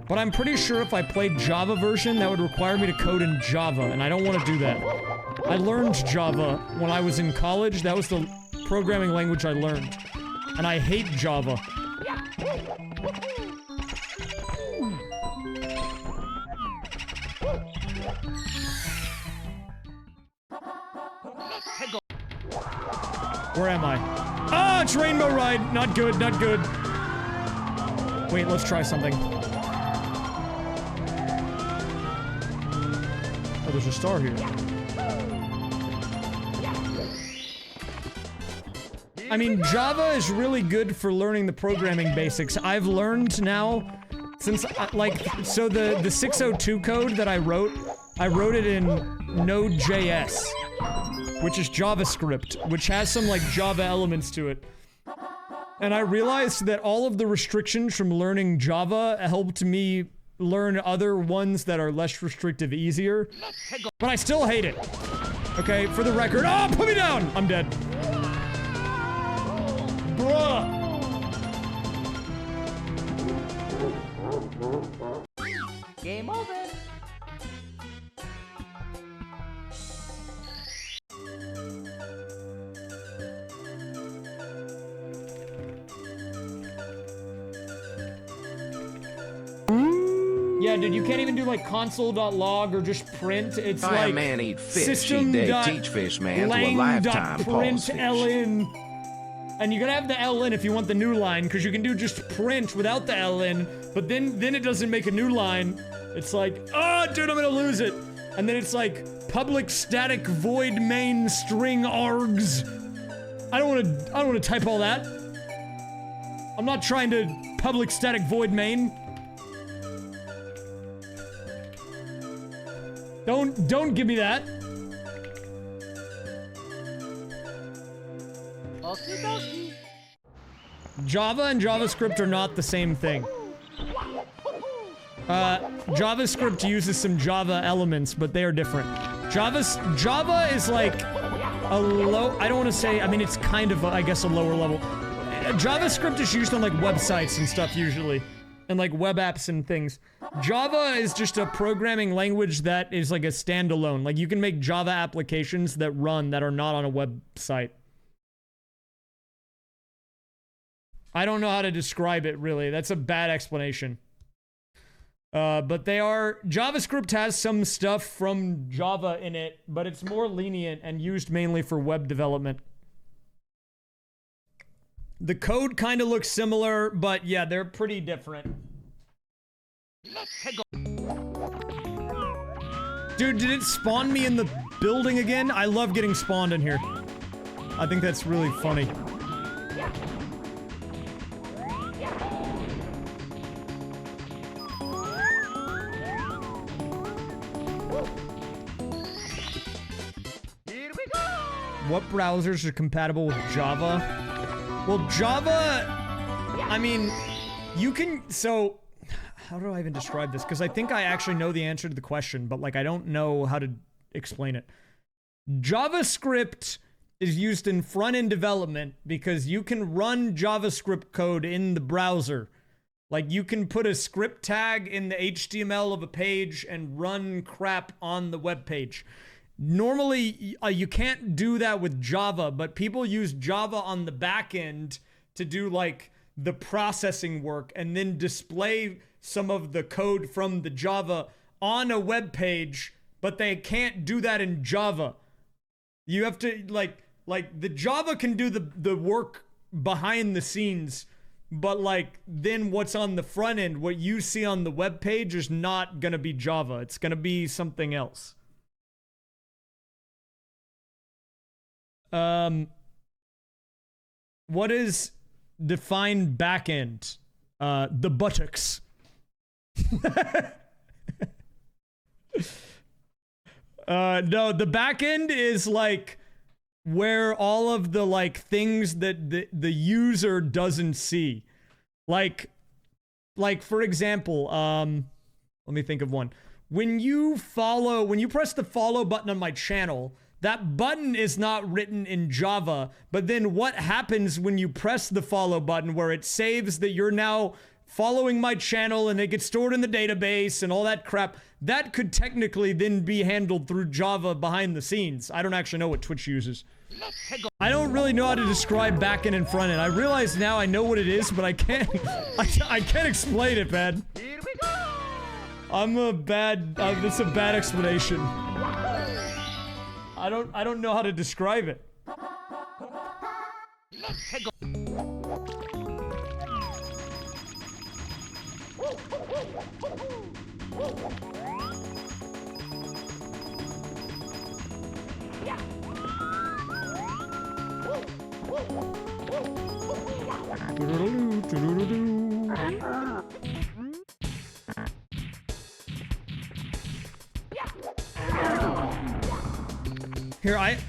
But I'm pretty sure if I played Java version, that would require me to code in Java, and I don't want to do that. I learned Java when I was in college. That was the programming language I learned. And I hate Java. Where am I? Ah, it's Rainbow Ride. Not good, not good. Wait, let's try something. Oh, there's a star here. I mean, Java is really good for learning the programming basics. I've learned now, since, so the 602 code that I wrote it in Node.js, which is JavaScript, which has some, like, Java elements to it. And I realized that all of the restrictions from learning Java helped me learn other ones that are less restrictive easier. But I still hate it. Okay, for the record. Oh, put me down! I'm dead. Bruh! Game over. Yeah, dude, you can't even do like console.log or just print. It's I like man eat fish, system eat dot teach fish man to a lang lifetime dot pause print fish. ln. And you gotta have the ln if you want the new line, because you can do just print without the ln, but then it doesn't make a new line. It's like, oh, dude, I'm gonna lose it. And then it's like public static void main string args. I don't wanna type all that. I'm not trying to public static void main. Don't give me that. Okie dokie. Java and JavaScript are not the same thing. JavaScript uses some Java elements, but they are different. Java is like a low, I don't want to say, I mean, it's kind of, I guess, a lower level. JavaScript is used on like websites and stuff usually, and like web apps and things. Java is just a programming language that is like a standalone. Like you can make Java applications that run that are not on a website. I don't know how to describe it really. That's a bad explanation. But they are, JavaScript has some stuff from Java in it, but it's more lenient and used mainly for web development. The code kind of looks similar, but yeah, they're pretty different. Dude, did it spawn me in the building again? I love getting spawned in here. I think that's really funny. What browsers are compatible with Java? Well, Java, I mean, you can, so, how do I even describe this? Because I think I actually know the answer to the question, but like I don't know how to explain it. JavaScript is used in front-end development because you can run JavaScript code in the browser. Like you can put a script tag in the HTML of a page and run crap on the web page. Normally, you can't do that with Java, but people use Java on the back end to do like the processing work and then display some of the code from the Java on a web page, but they can't do that in Java. You have to like the Java can do the work behind the scenes, but like then what's on the front end, what you see on the web page is not gonna be Java. It's gonna be something else. What is define backend? The buttocks. No, the backend is like where all of the like things that the user doesn't see. Like for example, let me think of one. When you press the follow button on my channel, that button is not written in Java, but then what happens when you press the follow button where it saves that you're now following my channel and it gets stored in the database and all that crap, that could technically then be handled through Java behind the scenes. I don't actually know what Twitch uses. I don't really know how to describe backend and frontend. I realize now I know what it is, but I can't explain it, man. That's a bad explanation. I don't know how to describe it.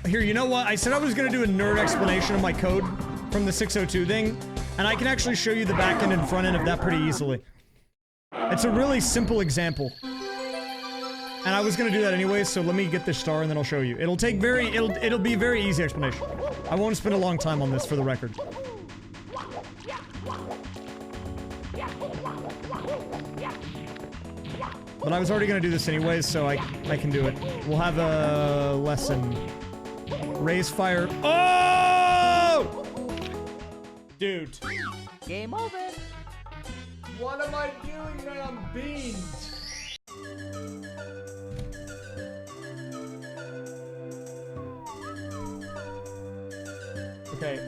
Here, you know what? I said I was gonna do a nerd explanation of my code from the 602 thing, and I can actually show you the back end and front end of that pretty easily. It's a really simple example. And I was gonna do that anyways, so let me get this star and then I'll show you. It'll be a very easy explanation. I won't spend a long time on this for the record. But I was already gonna do this anyways, so I can do it. We'll have a lesson. Raysfire. Oh! Dude. Game over. What am I doing, man? I'm beans. Okay,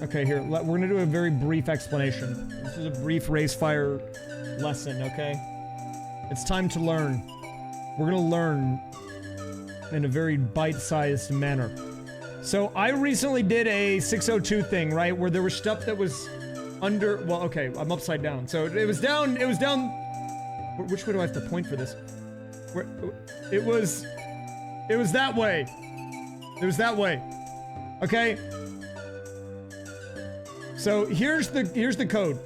okay, here, we're gonna do a very brief explanation. This is a brief raysfire lesson, okay? It's time to learn. We're gonna learn in a very bite-sized manner. So, I recently did a 602 thing, right? Where there was stuff that was under, well, okay, I'm upside down. So, it was down, which way do I have to point for this? Where, it was that way. It was that way. Okay? So here's the code.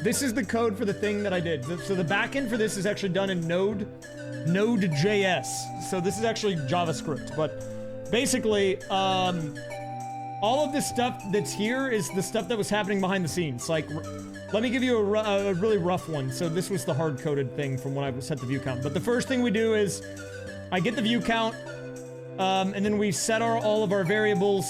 This is the code for the thing that I did. So the backend for this is actually done in Node.js. So this is actually JavaScript, but basically, all of this stuff that's here is the stuff that was happening behind the scenes. Like, let me give you a really rough one. So this was the hard-coded thing from when I set the view count. But the first thing we do is, I get the view count, and then we set all of our variables,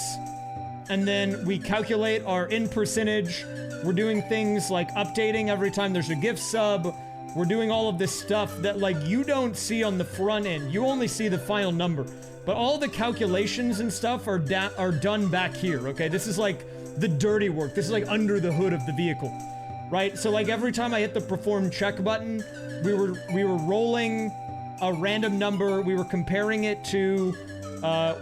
and then we calculate our in percentage. We're doing things like updating every time there's a gift sub. We're doing all of this stuff that, like, you don't see on the front end. You only see the final number. But all the calculations and stuff are done back here, okay? This is like the dirty work. This is like under the hood of the vehicle, right? So like every time I hit the perform check button, we were rolling a random number. We were comparing it to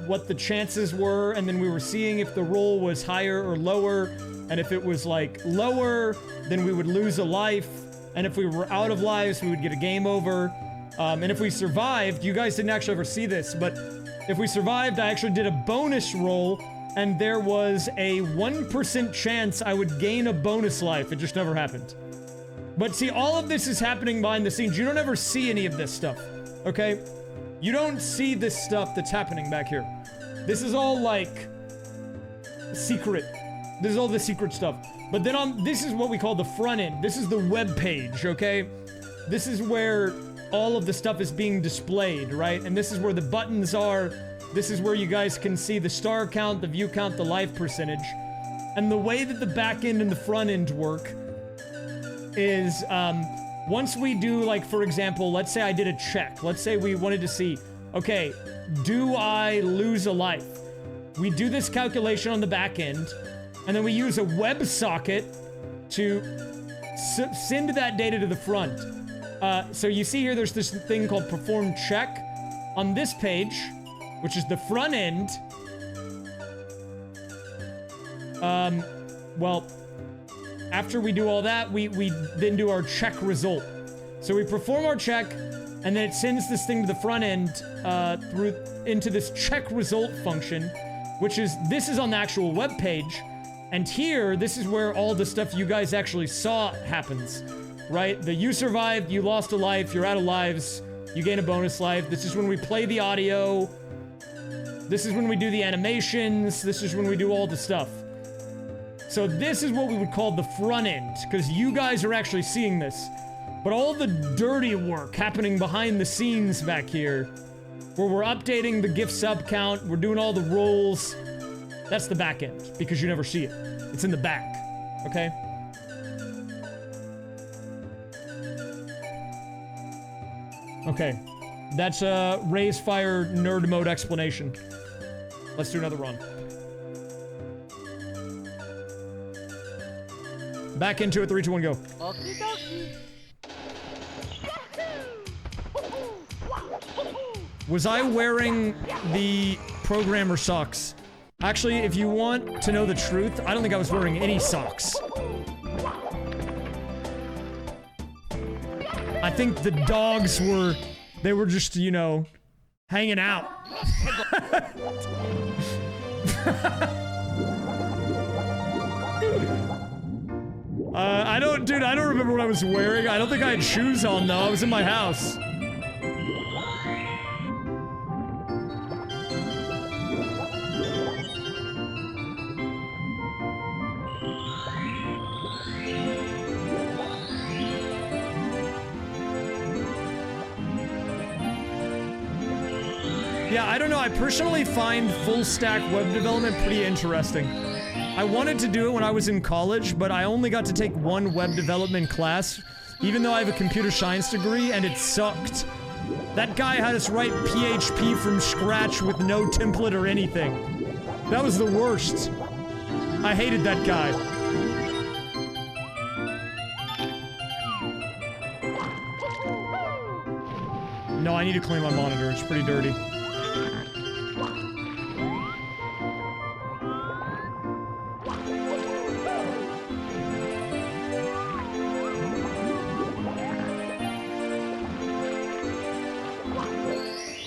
what the chances were, and then we were seeing if the roll was higher or lower, and if it was like lower, then we would lose a life, and if we were out of lives, we would get a game over, and if we survived, you guys didn't actually ever see this, but if we survived, I actually did a bonus roll, and there was a 1% chance I would gain a bonus life. It just never happened. But see, all of this is happening behind the scenes. You don't ever see any of this stuff, okay? You don't see this stuff that's happening back here. This is all, like, secret. This is all the secret stuff. But then this is what we call the front end. This is the web page, okay? This is where all of the stuff is being displayed, right? And this is where the buttons are. This is where you guys can see the star count, the view count, the life percentage. And the way that the back end and the front end work is, once we do, like, for example, let's say I did a check. Let's say we wanted to see, okay, do I lose a life? We do this calculation on the back end, and then we use a WebSocket to send that data to the front. So you see here, there's this thing called perform check on this page, which is the front end. Well, after we do all that, we then do our check result. So we perform our check, and then it sends this thing to the front end into this check result function, which is, this is on the actual web page. And here, this is where all the stuff you guys actually saw happens, right? You survived, you lost a life, you're out of lives, you gain a bonus life. This is when we play the audio. This is when we do the animations. This is when we do all the stuff. So this is what we would call the front end, because you guys are actually seeing this. But all the dirty work happening behind the scenes back here, where we're updating the gift sub count, we're doing all the rolls, that's the back end, because you never see it. It's in the back, okay? Okay, that's a raysfire nerd mode explanation. Let's do another run. Back into it, 3, 2, 1, go. Okie dokie. Was I wearing the programmer socks. Actually, if you want to know the truth, I don't think I was wearing any socks. I think the dogs were, they were just, you know, hanging out. Dude, I don't remember what I was wearing. I don't think I had shoes on though. I was in my house. Yeah, I don't know. I personally find full stack web development pretty interesting. I wanted to do it when I was in college, but I only got to take one web development class, even though I have a computer science degree, and it sucked. That guy had us write PHP from scratch with no template or anything. That was the worst. I hated that guy. No, I need to clean my monitor. It's pretty dirty.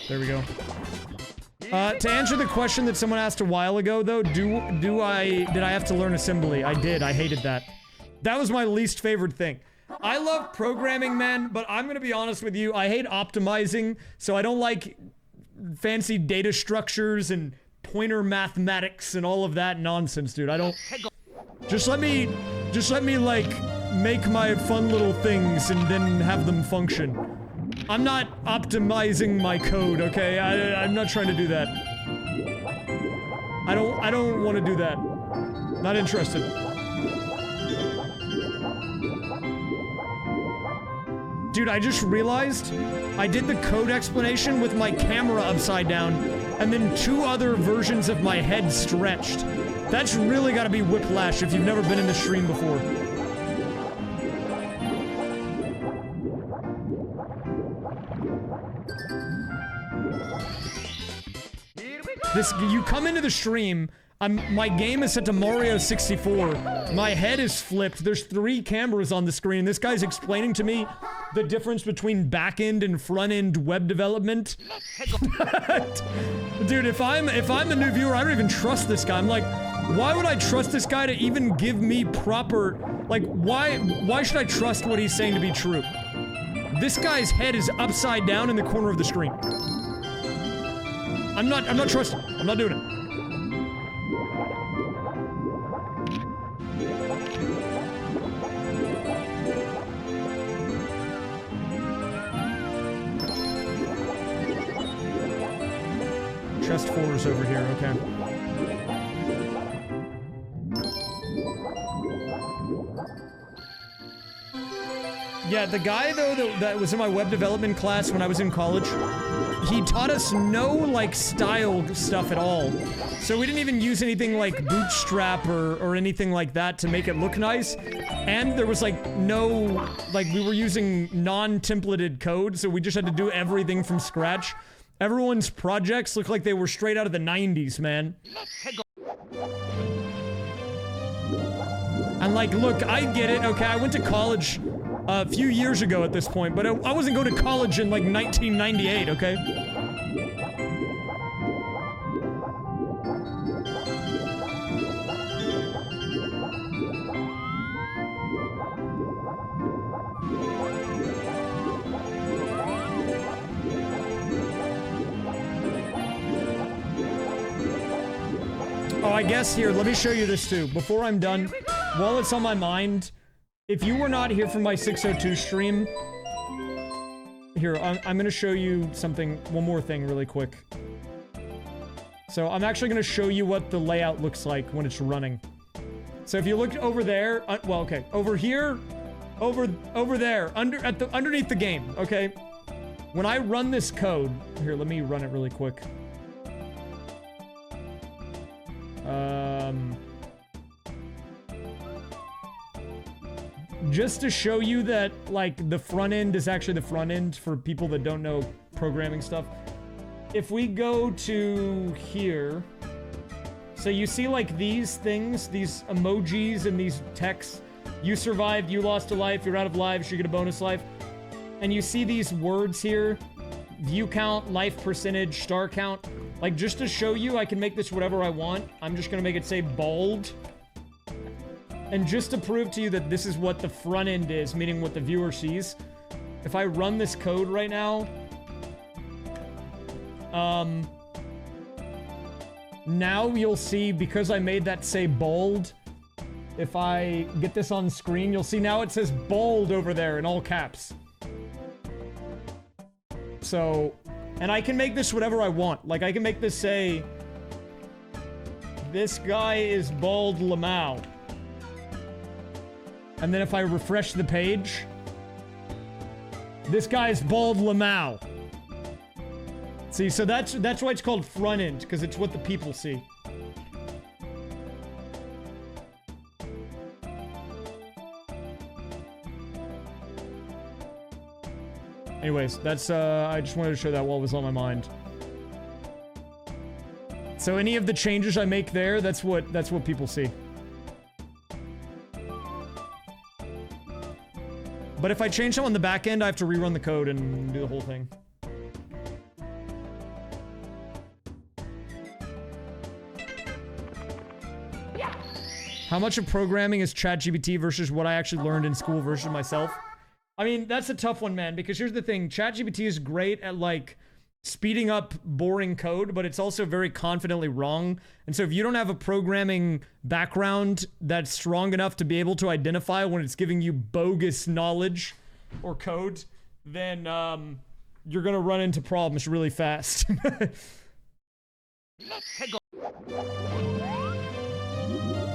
There we go. To answer the question that someone asked a while ago, though, did I have to learn assembly? I did. I hated that. That was my least favorite thing. I love programming, man, but I'm gonna be honest with you. I hate optimizing, so I don't like fancy data structures and pointer mathematics and all of that nonsense, dude. I don't. Just let me, like, make my fun little things and then have them function. I'm not optimizing my code, okay? I'm not trying to do that. I don't want to do that. Not interested. Dude, I just realized I did the code explanation with my camera upside down and then 2 other versions of my head stretched. That's really gotta be whiplash if you've never been in the stream before. You come into the stream, my game is set to Mario 64, my head is flipped, there's 3 cameras on the screen, this guy's explaining to me the difference between back-end and front-end web development. Dude, if I'm the new viewer, I don't even trust this guy. I'm like, why would I trust this guy to even give me proper, like, why should I trust what he's saying to be true? This guy's head is upside down in the corner of the screen. I'm not trusting. I'm not doing it. Chest 4 is over here, okay. Yeah, the guy, though, that was in my web development class when I was in college, he taught us no, like, style stuff at all. So we didn't even use anything like Bootstrap or anything like that to make it look nice. And there was, like, no, like, we were using non-templated code, so we just had to do everything from scratch. Everyone's projects look like they were straight out of the 90s, man. And, like, look, I get it, okay? I went to college a few years ago at this point, but I wasn't going to college in, like, 1998, okay? Oh, I guess here, let me show you this too. Before I'm done, while it's on my mind, if you were not here for my 602 stream, here, I'm gonna show you something, one more thing really quick. So I'm actually gonna show you what the layout looks like when it's running. So if you look over there, well, okay, over here, over there, underneath the game, okay? When I run this code, here, let me run it really quick. Just to show you that, like, the front end is actually the front end for people that don't know programming stuff. if we go to here, so you see like these things, these emojis and these texts. You survived, you lost a life, you're out of lives, you get a bonus life. And you see these words here, view count, life percentage, star count. Like, just to show you, I can make this whatever I want. I'm just gonna make it say bald. And just to prove to you that this is what the front end is, meaning what the viewer sees. If I run this code right now, now you'll see, because I made that say bold, if I get this on screen, you'll see now it says bold over there in all caps. So, and I can make this whatever I want. Like, I can make this say, this guy is bald Lamau. And then if I refresh the page, this guy is bald Lamau. See, so that's why it's called front end, because it's what the people see. Anyways, that's, I just wanted to show that while it was on my mind. So any of the changes I make there, that's what people see. But if I change them on the back end, I have to rerun the code and do the whole thing. How much of programming is ChatGPT versus what I actually learned in school versus myself? I mean, that's a tough one, man, because here's the thing. ChatGPT is great at, like, speeding up boring code, but it's also very confidently wrong. And so if you don't have a programming background that's strong enough to be able to identify when it's giving you bogus knowledge or code, then you're gonna run into problems really fast.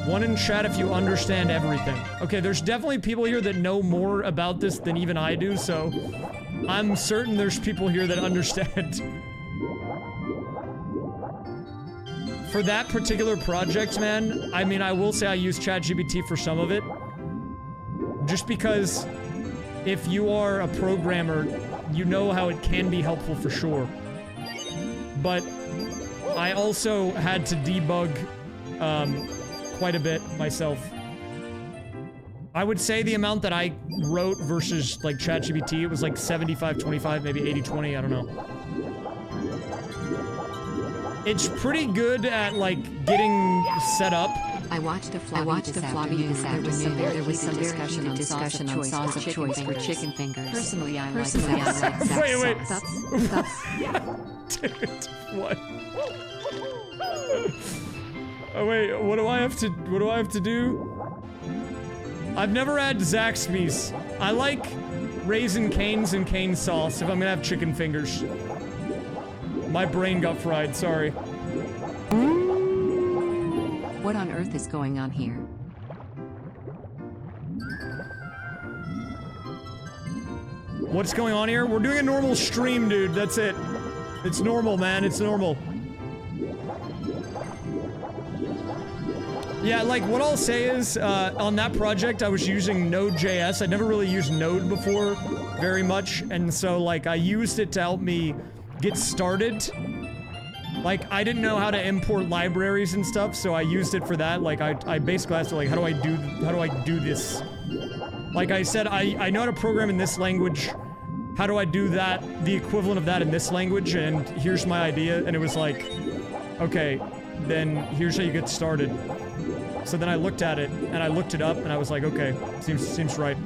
One in chat if you understand everything. Okay, there's definitely people here that know more about this than even I do, so I'm certain there's people here that understand. For that particular project, man, I mean, I will say I use ChatGPT for some of it. Just because if you are a programmer, you know how it can be helpful for sure. But I also had to debug quite a bit myself. I would say the amount that I wrote versus like ChatGPT, it was like 75-25, maybe 80-20, I don't know. It's pretty good at like getting set up. I watched a floppy this afternoon. There was some discussion on sauce of choice for chicken fingers. Personally, I like Zach sauce. Dude, what? Oh wait, what do I have to do? I've never had Zaxby's. I like Raisin Cane's and cane sauce if I'm gonna have chicken fingers. My brain got fried, sorry. What on earth is going on here? What's going on here? We're doing a normal stream, dude. That's it. It's normal, man. It's normal. Yeah, like, what I'll say is, on that project, I was using Node.js. I'd never really used Node before very much, and so, like, I used it to help me get started. Like, I didn't know how to import libraries and stuff, so I used it for that. Like, I basically asked it, like, how do I do this? Like I said, I know how to program in this language. How do I do that, the equivalent of that in this language? And here's my idea, and it was like, okay, then here's how you get started. So then I looked at it, and I looked it up, and I was like, okay, seems right.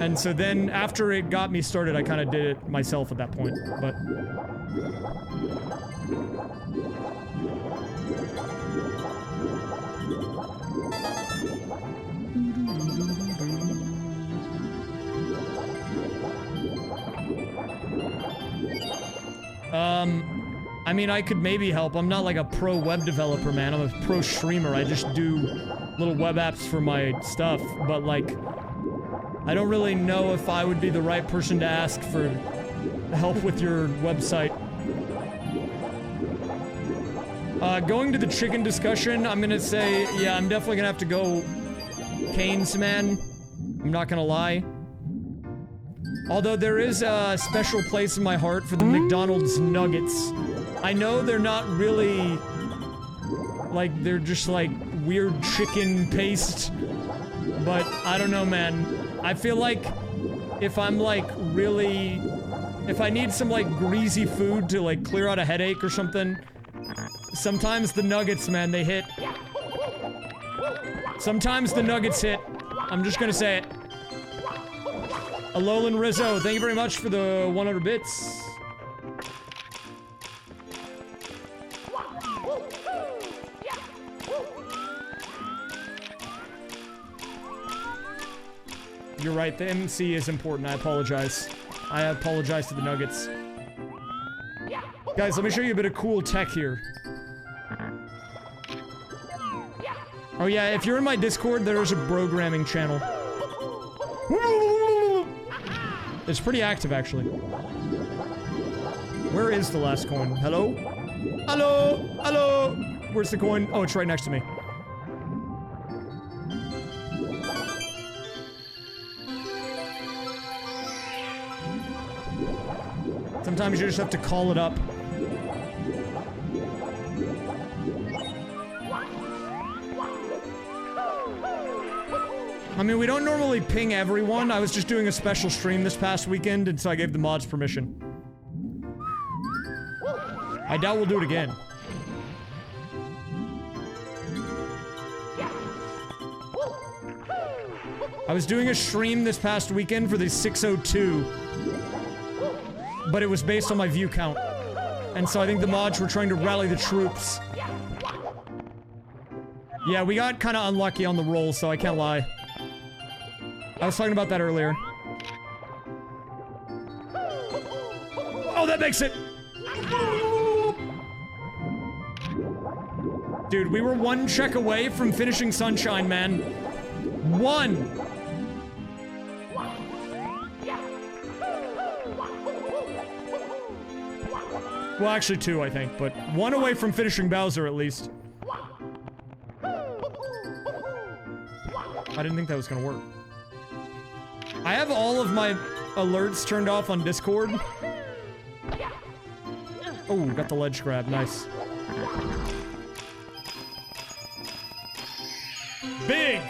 And so then, after it got me started, I kind of did it myself at that point, but... I mean, I could maybe help. I'm not like a pro web developer, man. I'm a pro streamer. I just do little web apps for my stuff, but like, I don't really know if I would be the right person to ask for help with your website. Going to the chicken discussion, I'm gonna say, yeah, I'm definitely gonna have to go Cane's, man. I'm not gonna lie. Although there is a special place in my heart for the McDonald's nuggets. I know they're not really... like, they're just like weird chicken paste. But I don't know, man. I feel like if I'm like really... if I need some like greasy food to like clear out a headache or something, sometimes the nuggets, man, they hit. Sometimes the nuggets hit. I'm just gonna say it. Alolan Rizzo, thank you very much for the 100 bits. You're right, the MC is important. I apologize. I apologize to the nuggets. Guys, let me show you a bit of cool tech here. Oh yeah, if you're in my Discord, there is a programming channel. It's pretty active, actually. Where is the last coin? Hello? Hello? Hello? Where's the coin? Oh, it's right next to me. Sometimes you just have to call it up. I mean, we don't normally ping everyone. I was just doing a special stream this past weekend, and so I gave the mods permission. I doubt we'll do it again. I was doing a stream this past weekend for the 602, but it was based on my view count. And so I think the mods were trying to rally the troops. Yeah, we got kind of unlucky on the roll, so I can't lie. I was talking about that earlier. Oh, that makes it! Dude, we were one check away from finishing Sunshine, man. One! Well, actually two, I think, but one away from finishing Bowser, at least. I didn't think that was gonna work. I have all of my alerts turned off on Discord. Oh, got the ledge grab. Nice. Big!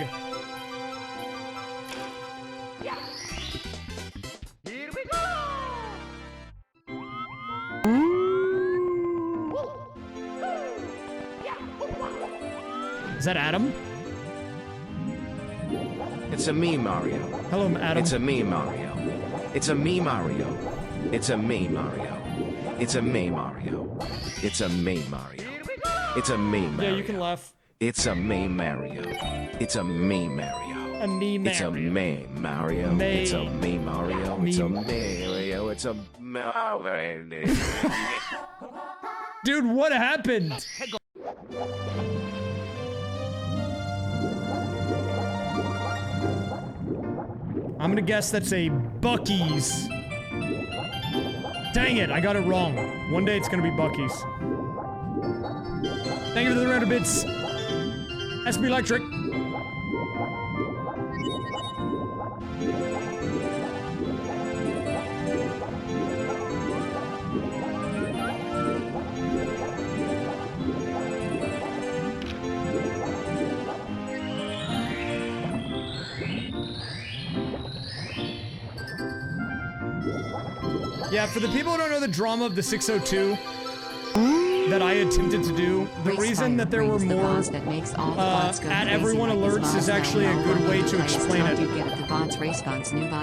Here we go! Is that Adam? It's a me, Mario. Hello, Adam. It's a me, Mario. It's a me, Mario. It's a me, Mario. It's a me, Mario. It's a me, Mario. It's a me, Mario. Yeah, you can laugh. It's a me, Mario. It's a me, Mario. A me, Mario. It's a me, Mario. May. It's a me, Mario. Me. It's a Mario. It's a Mario. Dude, what happened? I'm gonna guess that's a Buc-ee's. Dang it, I got it wrong. One day it's gonna be Buc-ee's. Thank you for the round of bits. SB Electric. Yeah, for the people who don't know the drama of the 602 that I attempted to do, the reason that there were more at everyone alerts is actually a good way to explain it.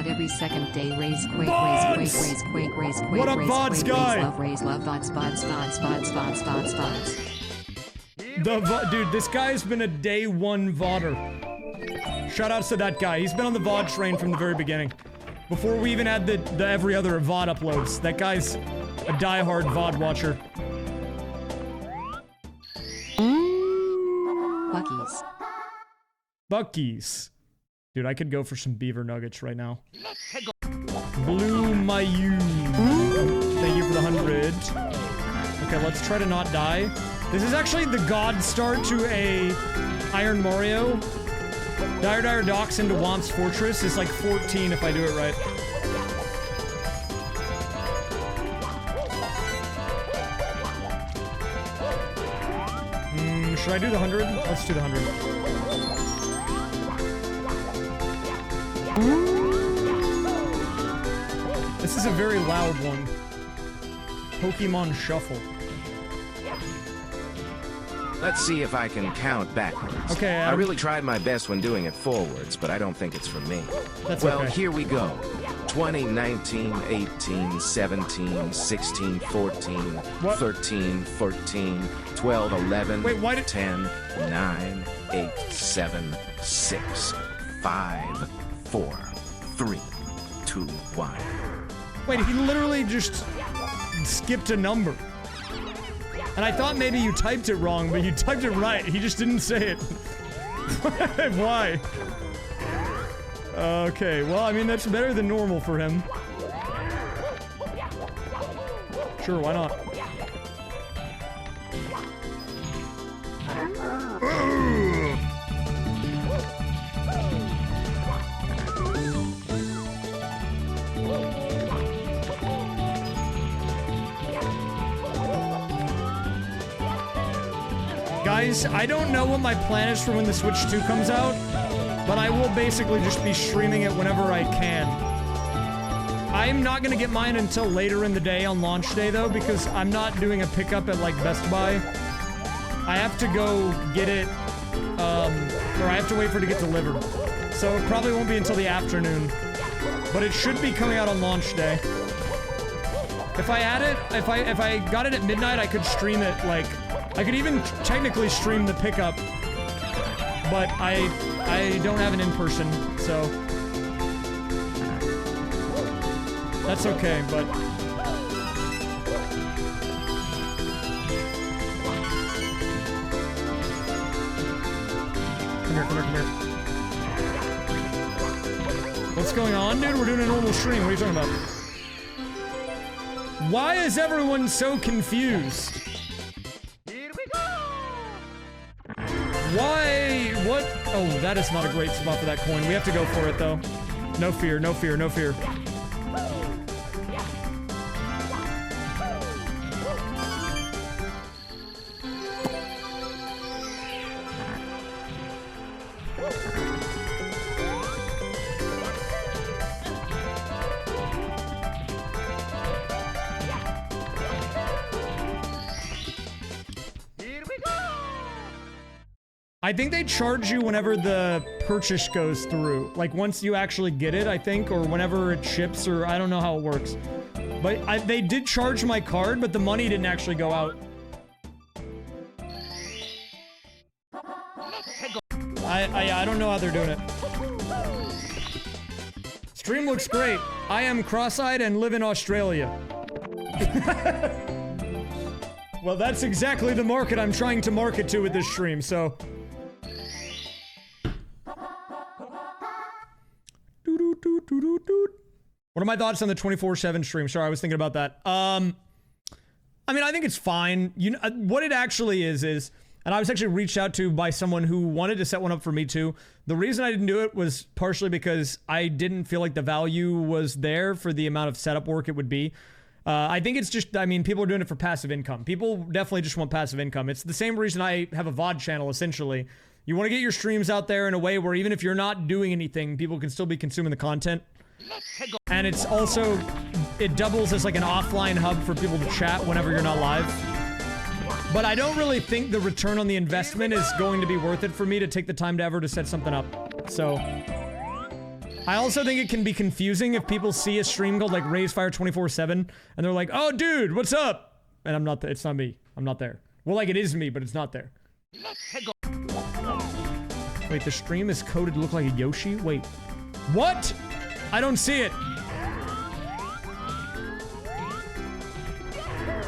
Every second day, raise, quake, VODs! raise, quake, raise, quake, raise, quake, What up, raise, VODs quake, guy? raise, love, VODs, VODs, VODs, VODs, VODs, VODs, VODs. Dude, this guy's been a day one VODer. Shoutouts to that guy. He's been on the VOD train from the very beginning. Before we even had the every other VOD uploads. That guy's a diehard VOD watcher. Buc-ee's. Buc-ee's. Dude, I could go for some beaver nuggets right now. Blue Mayu. Thank you for the 100. Okay, let's try to not die. This is actually the god start to a Iron Mario. Dire Docks into Womp's Fortress is like 14 if I do it right. Should I do the 100? Let's do the 100. This is a very loud one. Pokemon Shuffle. Let's see if I can count backwards. Okay, I really tried my best when doing it forwards, but I don't think it's for me. That's well, okay. Here we go. 20, 19, 18, 17, 16, 14, What? 13, 14, 12, 11, Wait, why did- 10, 9, 8, 7, 6, 5, 4, 3, 2, 1. Wait, he literally just skipped a number. And I thought maybe you typed it wrong, but you typed it right. He just didn't say it. Why? Okay, well, I mean, that's better than normal for him. Sure, why not? Guys, I don't know what my plan is for when the Switch 2 comes out, but I will basically just be streaming it whenever I can. I'm not gonna get mine until later in the day on launch day though, because I'm not doing a pickup at like Best Buy. I have to go get it, or I have to wait for it to get delivered. So it probably won't be until the afternoon, but it should be coming out on launch day. If I had it, if I got it at midnight, I could stream it like, I could even technically stream the pickup, but I don't have an in-person, so that's okay, but come here. What's going on, dude? We're doing a normal stream. What are you talking about? Why is everyone so confused? Why? What? Oh, that is not a great spot for that coin. We have to go for it, though. No fear, no fear, no fear. I think they charge you whenever the purchase goes through. Like, once you actually get it, I think, or whenever it ships, or I don't know how it works. But they did charge my card, but the money didn't actually go out. I don't know how they're doing it. Stream looks great. I am cross-eyed and live in Australia. Well, that's exactly the market I'm trying to market to with this stream, so... What are my thoughts on the 24/7 stream? Sorry, I was thinking about that. I mean, I think it's fine. You know, what it actually is, and I was actually reached out to by someone who wanted to set one up for me too. The reason I didn't do it was partially because I didn't feel like the value was there for the amount of setup work it would be. I think it's just, I mean, people are doing it for passive income. People definitely just want passive income. It's the same reason I have a VOD channel, essentially. You want to get your streams out there in a way where even if you're not doing anything, people can still be consuming the content. And it's also, it doubles as like an offline hub for people to chat whenever you're not live. But I don't really think the return on the investment is going to be worth it for me to take the time to ever to set something up. So, I also think it can be confusing if people see a stream called like raysfire 24/7 and they're like, oh dude, what's up? And I'm not, it's not me. I'm not there. Well, like it is me, but it's not there. Wait, the stream is coded to look like a Yoshi? Wait, what? I don't see it.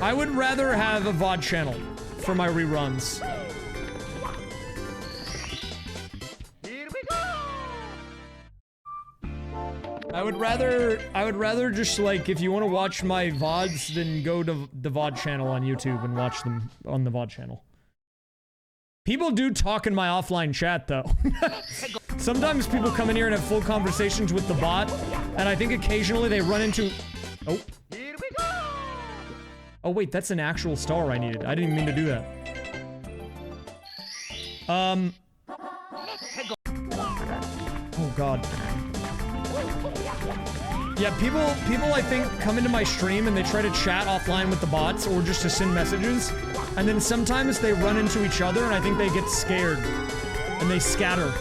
I would rather have a VOD channel for my reruns. I would rather just like, if you want to watch my VODs, then go to the VOD channel on YouTube and watch them on the VOD channel. People do talk in my offline chat, though. Sometimes people come in here and have full conversations with the bot, and I think occasionally they run into... Oh. Oh, wait, that's an actual star I needed. I didn't even mean to do that. Oh god. Yeah, people I think come into my stream and they try to chat offline with the bots or just to send messages, and then sometimes they run into each other and I think they get scared and they scatter.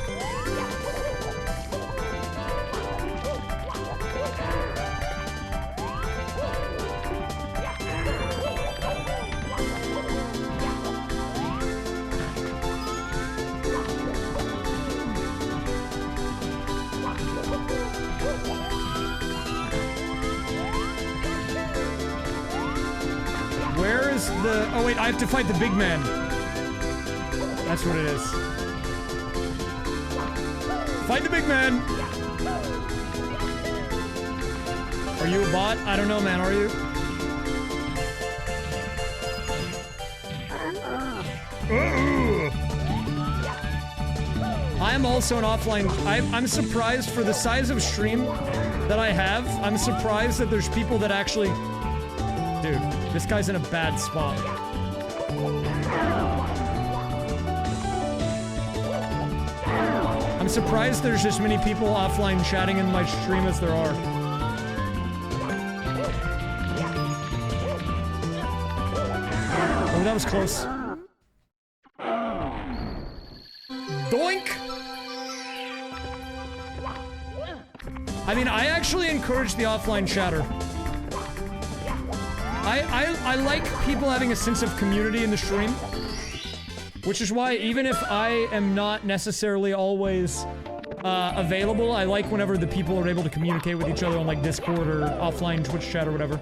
Where is the... Oh wait, I have to fight the big man. That's what it is. Fight the big man! Are you a bot? I don't know, man, are you? I am also an offline... I'm surprised for the size of stream that I have. I'm surprised that there's people that actually... Dude, this guy's in a bad spot. I'm surprised there's as many people offline chatting in my stream as there are. Oh, that was close. Doink! I mean, I actually encourage the offline chatter. I like people having a sense of community in the stream, which is why even if I am not necessarily always available, I like whenever the people are able to communicate with each other on like Discord or offline Twitch chat or whatever.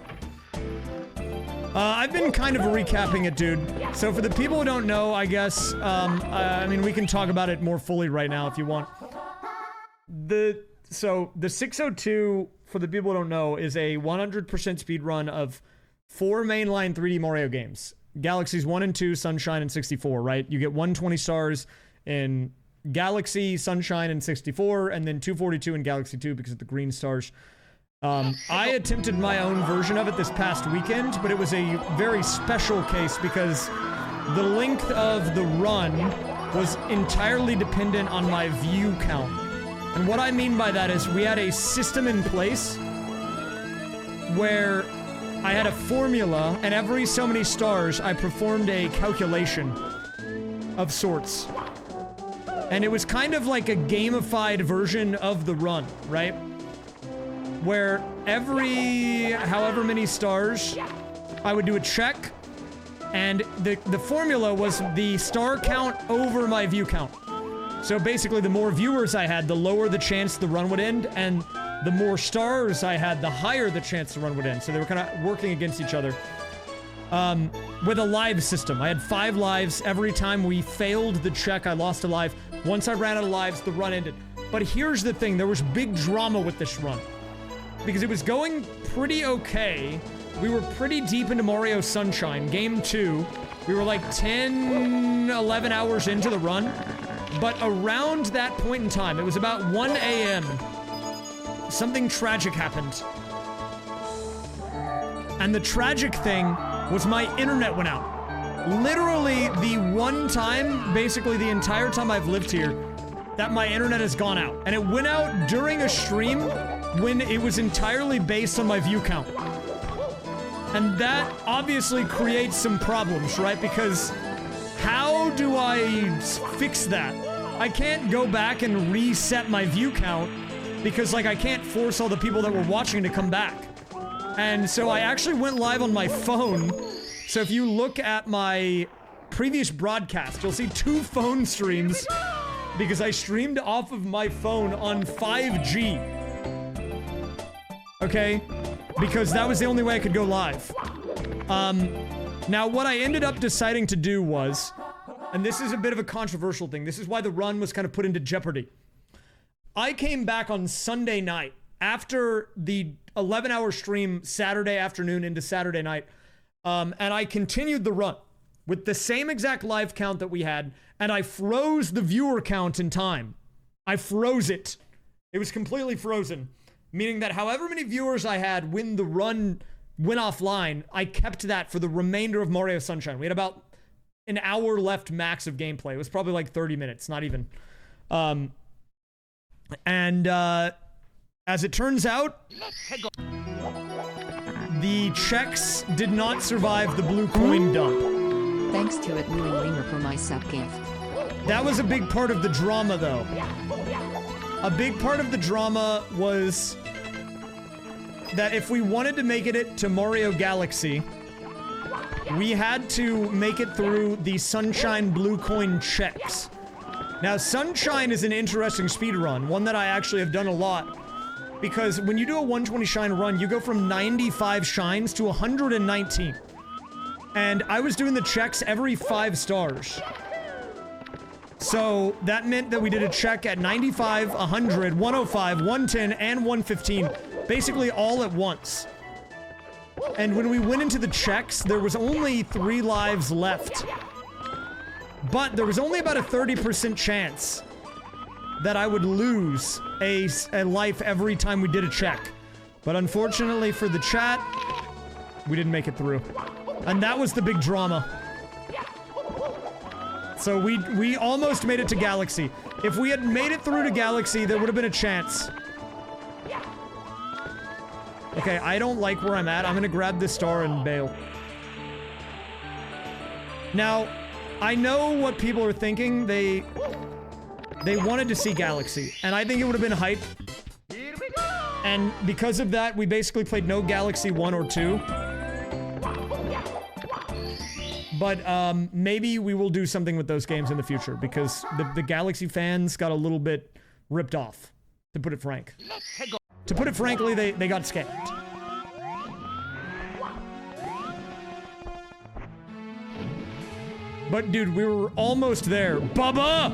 I've been kind of recapping it, dude. So for the people who don't know, I guess, I mean, we can talk about it more fully right now if you want. So the 602, for the people who don't know, is a 100% speed run of 4 mainline 3D Mario games. Galaxies 1 and 2, Sunshine, and 64, right? You get 120 stars in Galaxy, Sunshine, and 64, and then 242 in Galaxy 2 because of the green stars. I attempted my own version of it this past weekend, but it was a very special case because the length of the run was entirely dependent on my view count. And what I mean by that is we had a system in place where I had a formula, and every so many stars, I performed a calculation of sorts. And it was kind of like a gamified version of the run, right? Where every however many stars, I would do a check, and the formula was the star count over my view count. So basically, the more viewers I had, the lower the chance the run would end, and the more stars I had, the higher the chance the run would end. So they were kind of working against each other. With a live system. I had 5 lives. Every time we failed the check, I lost a life. Once I ran out of lives, the run ended. But here's the thing. There was big drama with this run. Because it was going pretty okay. We were pretty deep into Mario Sunshine. Game 2. We were like 10, 11 hours into the run. But around that point in time, it was about 1 a.m., something tragic happened. And the tragic thing was my internet went out. Literally the one time, basically the entire time I've lived here, that my internet has gone out. And it went out during a stream when it was entirely based on my view count. And that obviously creates some problems, right? Because how do I fix that? I can't go back and reset my view count because, like, I can't force all the people that were watching to come back. And so I actually went live on my phone. So if you look at my previous broadcast, you'll see 2 phone streams because I streamed off of my phone on 5G. Okay? Because that was the only way I could go live. Now what I ended up deciding to do was, and this is a bit of a controversial thing, this is why the run was kind of put into jeopardy. I came back on Sunday night after the 11-hour stream Saturday afternoon into Saturday night, and I continued the run with the same exact live count that we had, and I froze the viewer count in time. I froze it. It was completely frozen, meaning that however many viewers I had when the run went offline, I kept that for the remainder of Mario Sunshine. We had about an hour left max of gameplay. It was probably like 30 minutes, not even. As it turns out, the checks did not survive the blue coin dump. Thanks to it, Louie Reamer for my sub gift. That was a big part of the drama, though. A big part of the drama was that if we wanted to make it to Mario Galaxy, we had to make it through the Sunshine Blue Coin checks. Now, Sunshine is an interesting speedrun, one that I actually have done a lot, because when you do a 120 shine run, you go from 95 shines to 119. And I was doing the checks every 5 stars. So that meant that we did a check at 95, 100, 105, 110, and 115, basically all at once. And when we went into the checks, there was only 3 lives left. But there was only about a 30% chance that I would lose a life every time we did a check. But unfortunately for the chat, we didn't make it through. And that was the big drama. So we almost made it to Galaxy. If we had made it through to Galaxy, there would have been a chance. Okay, I don't like where I'm at. I'm gonna grab this star and bail. Now, I know what people are thinking. They wanted to see Galaxy, and I think it would have been hype. And because of that, we basically played no Galaxy 1 or 2. But maybe we will do something with those games in the future, because the Galaxy fans got a little bit ripped off, to put it frank. To put it frankly, they got scammed. But dude, we were almost there. Bubba!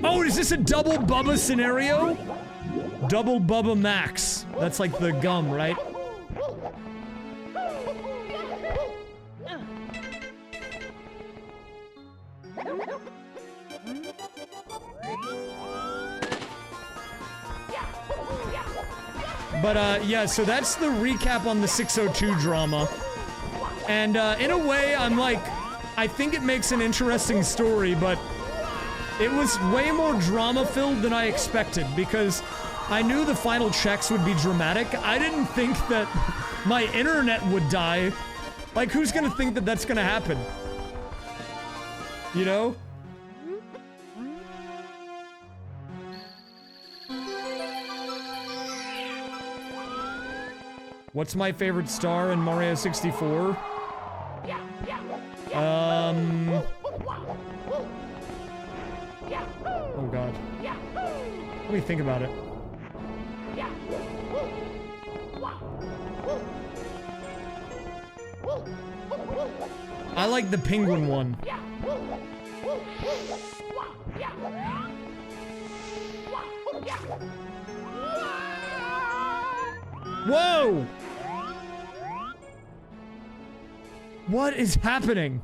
Oh, is this a double Bubba scenario? Double Bubba Max. That's like the gum, right? But yeah, so that's the recap on the 602 drama. And in a way, I'm like, I think it makes an interesting story, but it was way more drama-filled than I expected, because I knew the final checks would be dramatic. I didn't think that my internet would die. Like, who's gonna think that that's gonna happen? You know? What's my favorite star in Mario 64? Oh god. Let me think about it. I like the penguin one. Whoa! What is happening?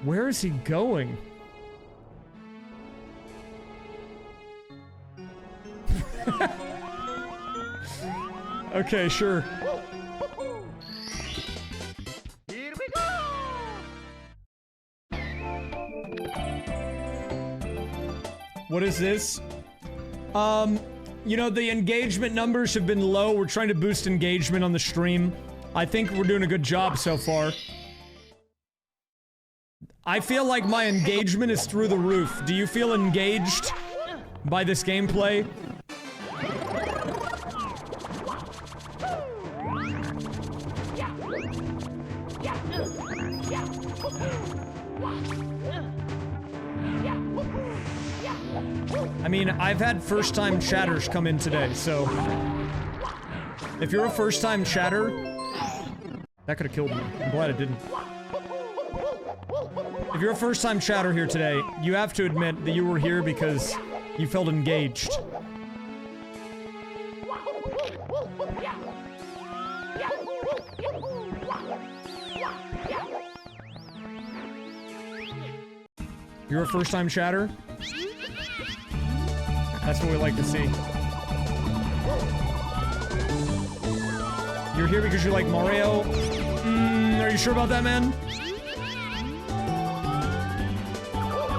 Where is he going? Okay, sure. Here we go! What is this? You know, the engagement numbers have been low. We're trying to boost engagement on the stream. I think we're doing a good job so far. I feel like my engagement is through the roof. Do you feel engaged by this gameplay? I mean, I've had first-time chatters come in today, so if you're a first-time chatter, that could have killed me. I'm glad it didn't. If you're a first-time chatter here today, you have to admit that you were here because you felt engaged. You're a first-time chatter? That's what we like to see. You're here because you like Mario? Are you sure about that, man?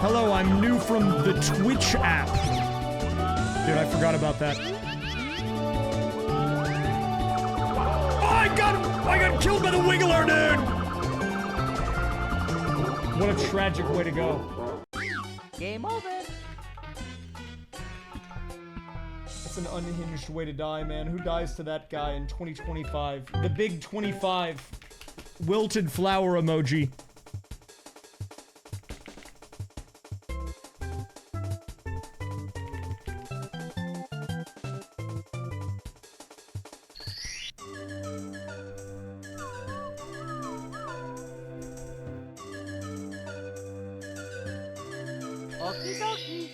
Hello, I'm new from the Twitch app. Dude, I forgot about that. Oh, I got killed by the Wiggler, dude! What a tragic way to go. Game over. That's an unhinged way to die, man. Who dies to that guy in 2025? The big 25. Wilted flower emoji. Okie dokie.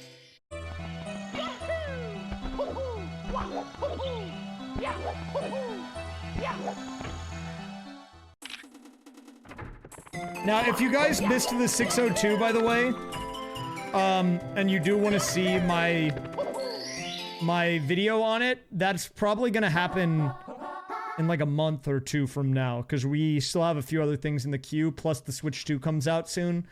Now, if you guys missed the 602, by the way, and you do want to see my video on it, that's probably gonna happen in like a month or two from now, because we still have a few other things in the queue, plus the Switch 2 comes out soon.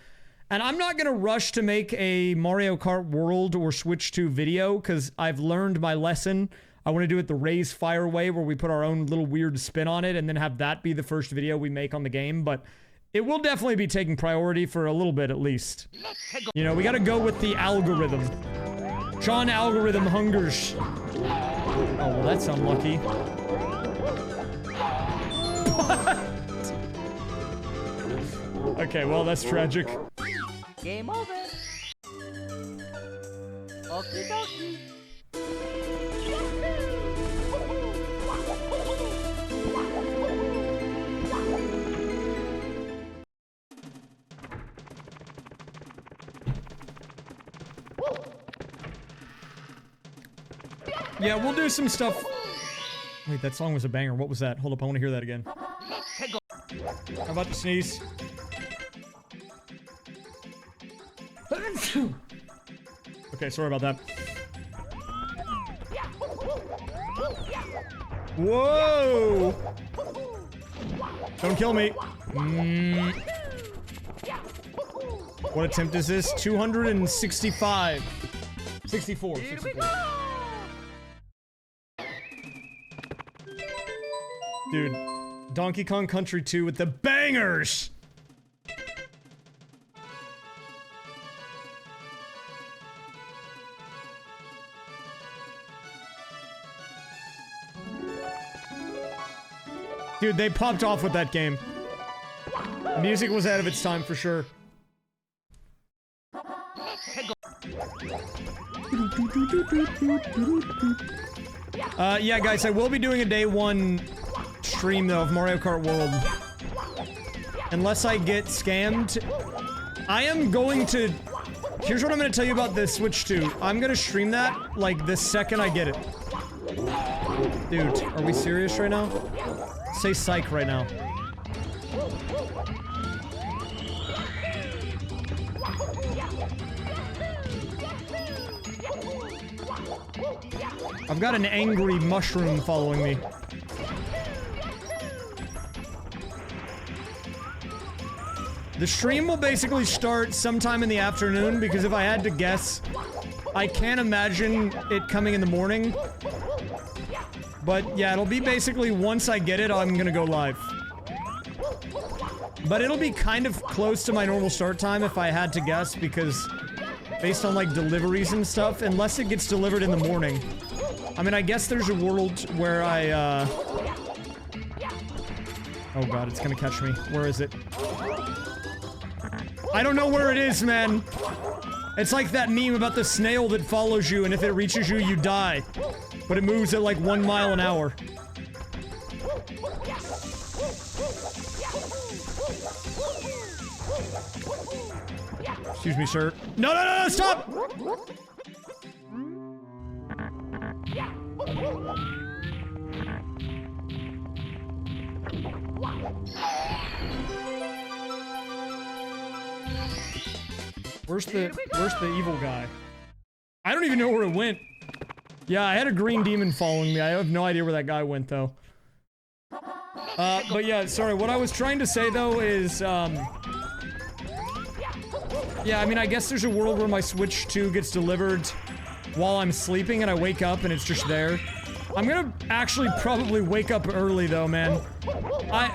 And I'm not gonna rush to make a Mario Kart World or Switch 2 video, because I've learned my lesson. I want to do it the raysfire way, where we put our own little weird spin on it, and then have that be the first video we make on the game, but it will definitely be taking priority for a little bit, at least. You know, we gotta go with the algorithm. John Algorithm hungers. Oh, well, that's unlucky. What? Okay, well, that's tragic. Game over. Okie dokie. Yeah, we'll do some stuff. Wait, that song was a banger. What was that? Hold up, I want to hear that again. How about the sneeze? Okay, sorry about that. Whoa! Don't kill me. What attempt is this? 265. 64. 64. Dude, Donkey Kong Country 2 with the bangers! Dude, they popped off with that game. The music was ahead of its time for sure. Yeah, guys, I will be doing a day one stream, though, of Mario Kart World. Unless I get scammed. I am going to... Here's what I'm going to tell you about the Switch 2. I'm going to stream that, like, the second I get it. Dude, are we serious right now? Say psych right now. I've got an angry mushroom following me. The stream will basically start sometime in the afternoon, because if I had to guess, I can't imagine it coming in the morning. But yeah, it'll be basically once I get it, I'm gonna go live. But it'll be kind of close to my normal start time if I had to guess, because based on like deliveries and stuff, unless it gets delivered in the morning. I mean, I guess there's a world where I, oh god, it's gonna catch me. Where is it? I don't know where it is, man. It's like that meme about the snail that follows you, and if it reaches you, you die. But it moves at like 1 mile an hour. Excuse me, sir. No, no, no, no, stop! Where's the evil guy? I don't even know where it went. Yeah, I had a green demon following me. I have no idea where that guy went, though. But yeah, sorry, what I was trying to say, though, is, yeah, I mean, I guess there's a world where my Switch 2 gets delivered while I'm sleeping and I wake up and it's just there. I'm gonna actually probably wake up early, though, man.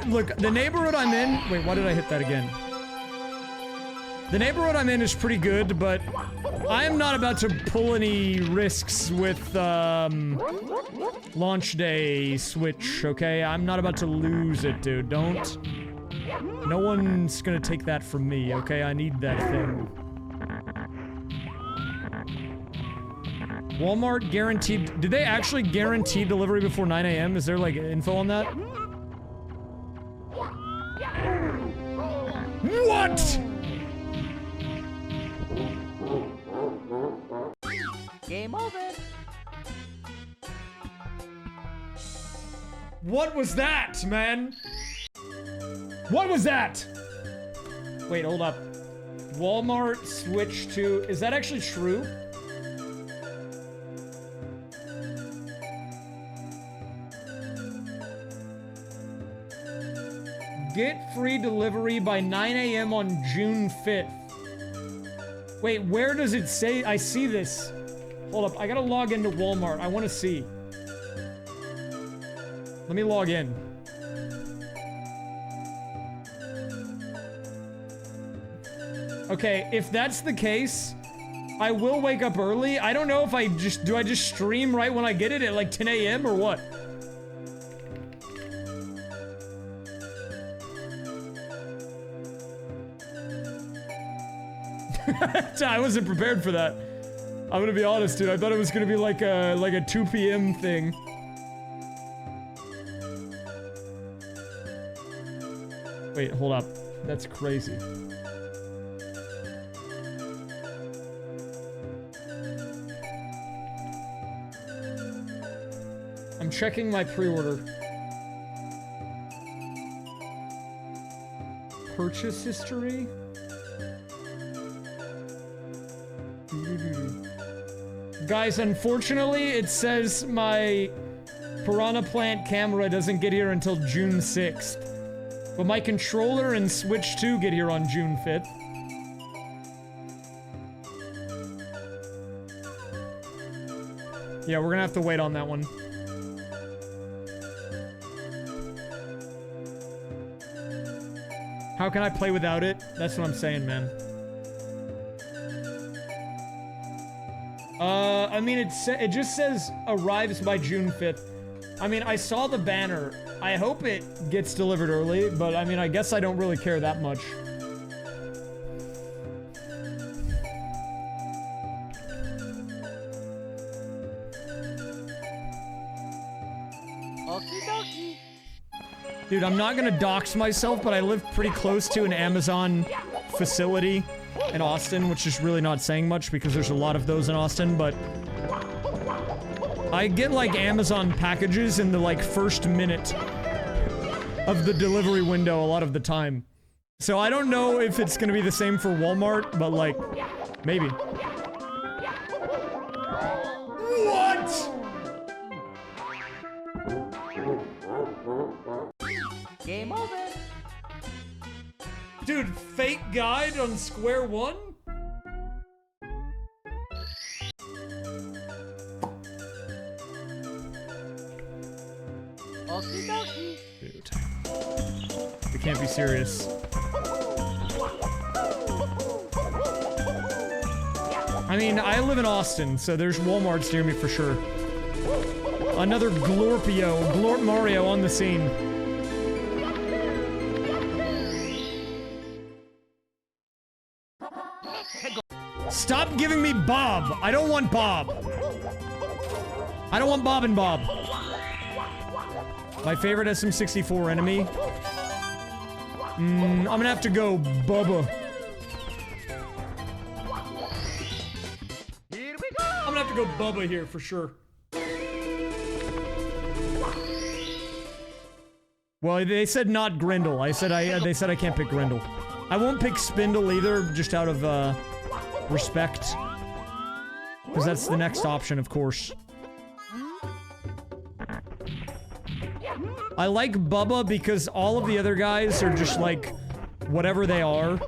Look, the neighborhood I'm in... Wait, why did I hit that again? The neighborhood I'm in is pretty good, but I am not about to pull any risks with, launch day Switch, okay? I'm not about to lose it, dude. Don't. No one's gonna take that from me, okay? I need that thing. Walmart guaranteed... Did they actually guarantee delivery before 9 a.m.? Is there, like, info on that? What?! Game over. What was that, man? What was that? Wait, hold up. Walmart Switch 2. Is that actually true? Get free delivery by 9 a.m. on June 5th. Wait, where does it say? I see this. Hold up, I gotta log into Walmart. I wanna see. Let me log in. Okay, if that's the case, I will wake up early. I don't know if do I just stream right when I get it at like 10 a.m. or what? I wasn't prepared for that. I'm gonna be honest, dude. I thought it was gonna be like a 2 p.m. thing. Wait, hold up. That's crazy. I'm checking my pre-order. Purchase history? Guys, unfortunately, it says my Piranha Plant camera doesn't get here until June 6th. But my controller and Switch 2 get here on June 5th. Yeah, we're gonna have to wait on that one. How can I play without it? That's what I'm saying, man. I mean, it just says arrives by June 5th. I mean, I saw the banner. I hope it gets delivered early, but I mean, I guess I don't really care that much. Okie dokie. Dude, I'm not gonna dox myself, but I live pretty close to an Amazon facility in Austin, which is really not saying much because there's a lot of those in Austin, but I get like Amazon packages in the like first minute of the delivery window a lot of the time. So I don't know if it's gonna be the same for Walmart, but like, maybe. What? Game over. Dude, fake guide on Square One? Okie dokie. Dude. We can't be serious. I mean, I live in Austin, so there's Walmarts near me for sure. Another Glorp Mario on the scene. Stop giving me Bob! I don't want Bob! I don't want Bob and Bob. My favorite SM64 enemy? I'm gonna have to go Bubba. Here we go. I'm gonna have to go Bubba here for sure. Well, they said not Grindle. They said I can't pick Grindle. I won't pick Spindle either, just out of respect. Because that's the next option, of course. I like Bubba because all of the other guys are just like, whatever they are.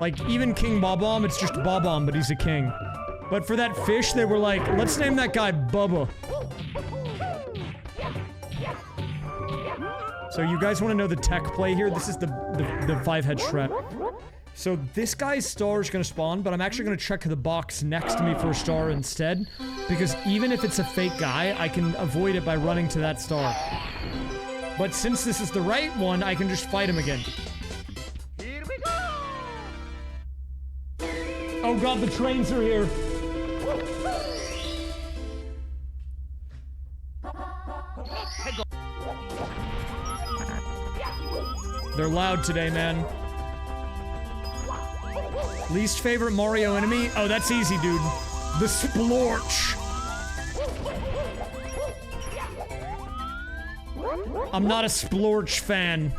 Like, even King Bob-omb, it's just Bob-omb, but he's a king. But for that fish, they were like, let's name that guy Bubba. So you guys want to know the tech play here? This is the 5-head Shrek. So this guy's star is going to spawn, but I'm actually going to check the box next to me for a star instead. Because even if it's a fake guy, I can avoid it by running to that star. But since this is the right one, I can just fight him again. Here we go! Oh god, the trains are here. They're loud today, man. Least favorite Mario enemy? Oh, that's easy, dude. The Splorch. I'm not a Splorch fan.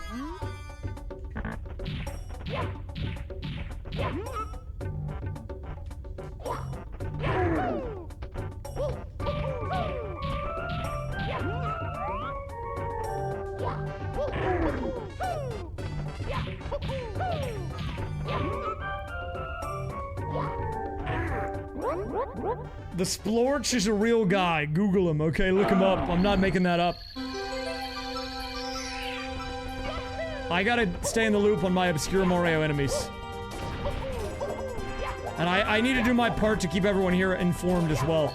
The Splorch is a real guy. Google him, okay? Look him up. I'm not making that up. I gotta stay in the loop on my obscure Mario enemies. And I need to do my part to keep everyone here informed as well.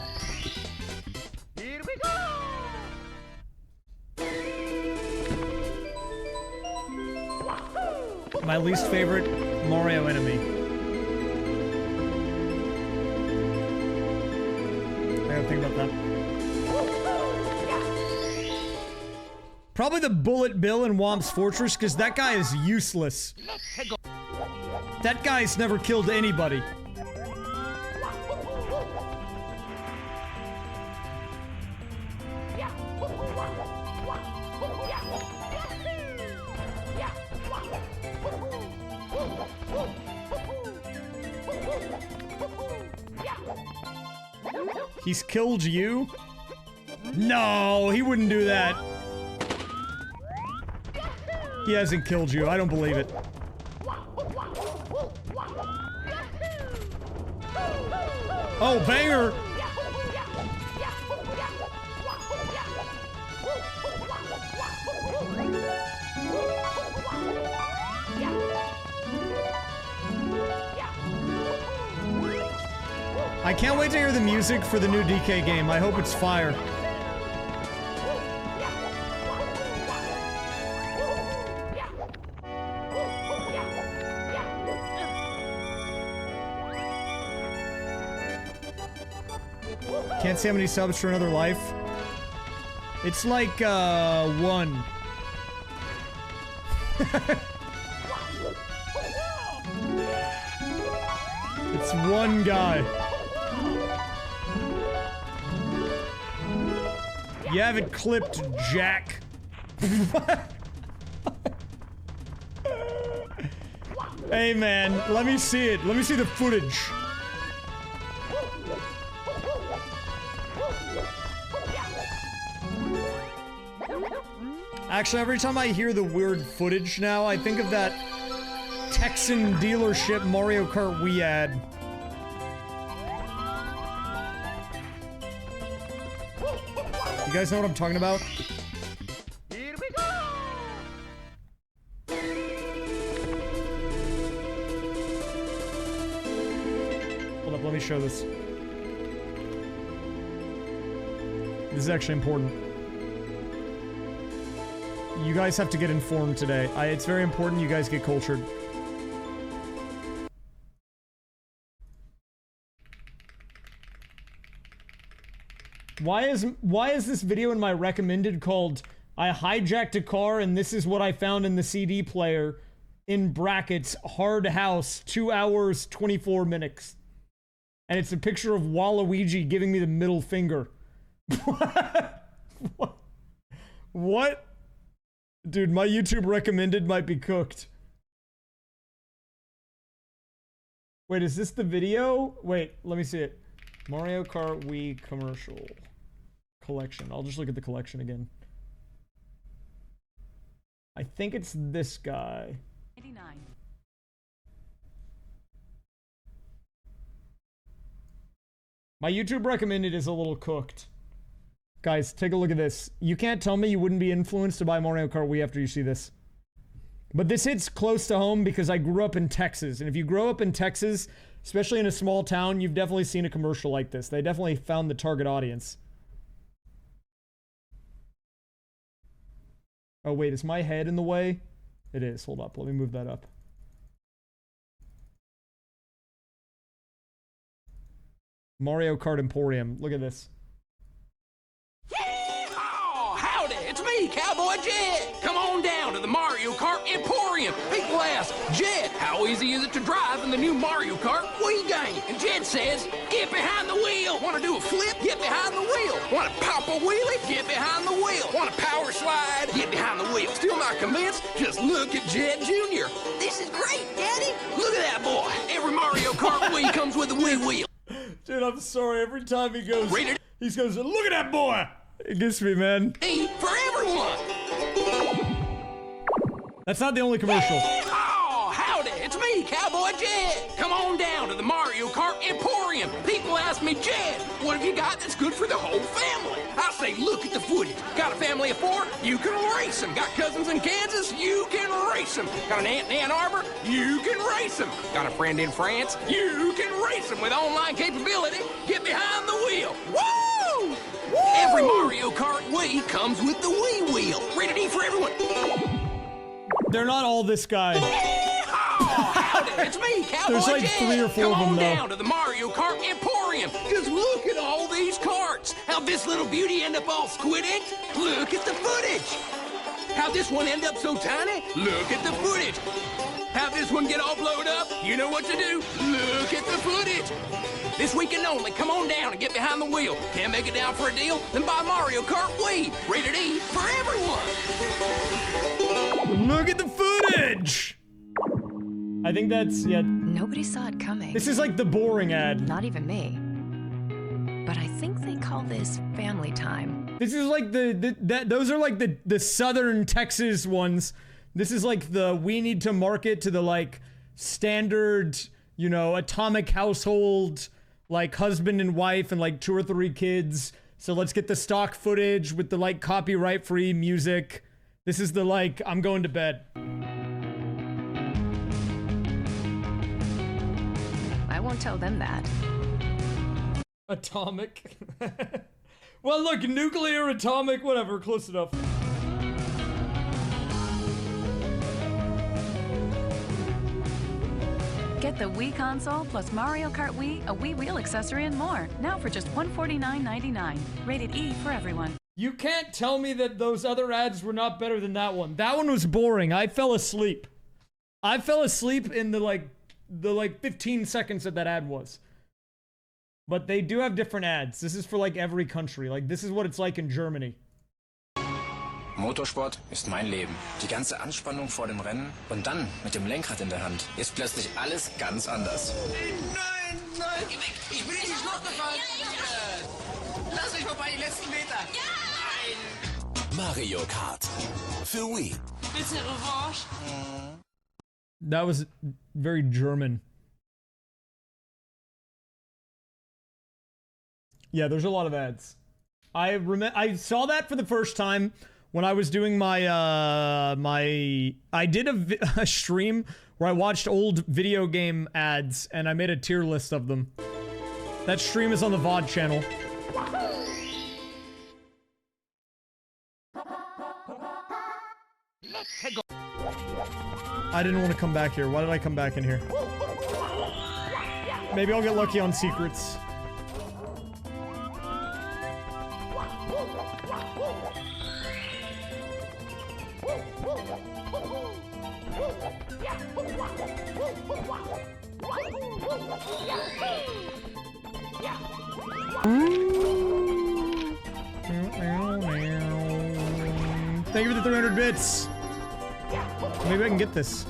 Here we go! My least favorite Mario enemy. I gotta think about that. Probably the Bullet Bill in Womp's Fortress, because that guy is useless. That guy's never killed anybody. He's killed you? No, he wouldn't do that. He hasn't killed you. I don't believe it. Oh, banger! I can't wait to hear the music for the new DK game. I hope it's fire. Can't see how many subs for another life. It's like, 1. It's one guy. You haven't clipped, Jack. Hey man, let me see it. Let me see the footage. Actually, every time I hear the weird footage now, I think of that Texan dealership Mario Kart Wii ad. You guys know what I'm talking about? Here we go! Hold up, let me show this. This is actually important. You guys have to get informed today. It's very important you guys get cultured. Why is this video in my recommended called I hijacked a car and this is what I found in the CD player, in brackets, hard house, 2 hours, 24 minutes. And it's a picture of Waluigi giving me the middle finger. What? What? Dude, my YouTube recommended might be cooked. Wait, is this the video? Wait, let me see it. Mario Kart Wii commercial. Collection. I'll just look at the collection again. I think it's this guy. 89. My YouTube recommended is a little cooked. Guys, take a look at this. You can't tell me you wouldn't be influenced to buy Mario Kart Wii after you see this. But this hits close to home because I grew up in Texas. And if you grow up in Texas, especially in a small town, you've definitely seen a commercial like this. They definitely found the target audience. Oh, wait, is my head in the way? It is. Hold up. Let me move that up. Mario Kart Emporium. Look at this. Oh, howdy, it's me, Cowboy Jed. Come on down to the Mario Kart Emporium. People ask, Jed, how easy is it to drive in the new Mario Kart Wii game? And Jed says, get behind the wheel. Want to do a flip? Get behind the wheel. Want to pop a wheelie? Get behind the wheel. Want to power slide? Get behind the wheel. Still not convinced? Just look at Jed Jr. This is great, Daddy. Look at that boy. Every Mario Kart Wii comes with a Wii wheel. Dude, I'm sorry. Every time he goes, look at that boy. It gets me, man. For everyone. That's not the only commercial. Oh, howdy, it's me, Cowboy Jed. Come on down to the Mario Kart Emporium. People ask me, Jed, what have you got that's good for the whole family? I say, look at the footage. Got a family of 4? You can race them. Got cousins in Kansas? You can race them. Got an aunt in Ann Arbor? You can race them. Got a friend in France? You can race them with online capability. Get behind the wheel. Woo! Woo! Every Mario Kart Wii comes with the Wii wheel. Rated E for everyone. They're not all this guy. Oh, howdy, it's me, Cowboy There's like Jed. 3 or 4 of them, Come on though. down to the Mario Kart Emporium. Just look at all these carts. How'd this little beauty end up all squid-inked? Look at the footage. How'd this one end up so tiny? Look at the footage. How'd this one get all blowed up? You know what to do. Look at the footage. This weekend only, come on down and get behind the wheel. Can't make it down for a deal? Then buy Mario Kart Wii. Rated E for everyone. Look at the footage! I think that's, yeah. Nobody saw it coming. This is like the boring ad. Not even me. But I think they call this family time. This is like those are like the southern Texas ones. This is like the we need to market to the like standard, you know, atomic household, like husband and wife and like 2 or 3 kids. So let's get the stock footage with the like copyright free music. This is the like, I'm going to bed. I won't tell them that. Atomic. Well, look, nuclear, atomic, whatever, close enough. Get the Wii console plus Mario Kart Wii, a Wii wheel accessory, and more. Now for just $149.99. Rated E for everyone. You can't tell me that those other ads were not better than that one. That one was boring. I fell asleep. I fell asleep in the 15 seconds that ad was. But they do have different ads. This is for like every country. Like this is what it's like in Germany. Motorsport ist mein Leben. Die ganze Anspannung vor dem Rennen und dann mit dem Lenkrad in der Hand ist plötzlich alles ganz anders. Nein, nein, ich bin in die Schlucht gefallen. Lass mich vorbei, die letzten Meter. Nein. Mario Kart für Wii. Bitte Revanche. That was very German. Yeah, there's a lot of ads. I saw that for the first time when I was doing my I did a stream where I watched old video game ads and I made a tier list of them. That stream is on the VOD channel. I didn't want to come back here. Why did I come back in here? Maybe I'll get lucky on secrets. Thank you for the 300 bits. Maybe I can get this.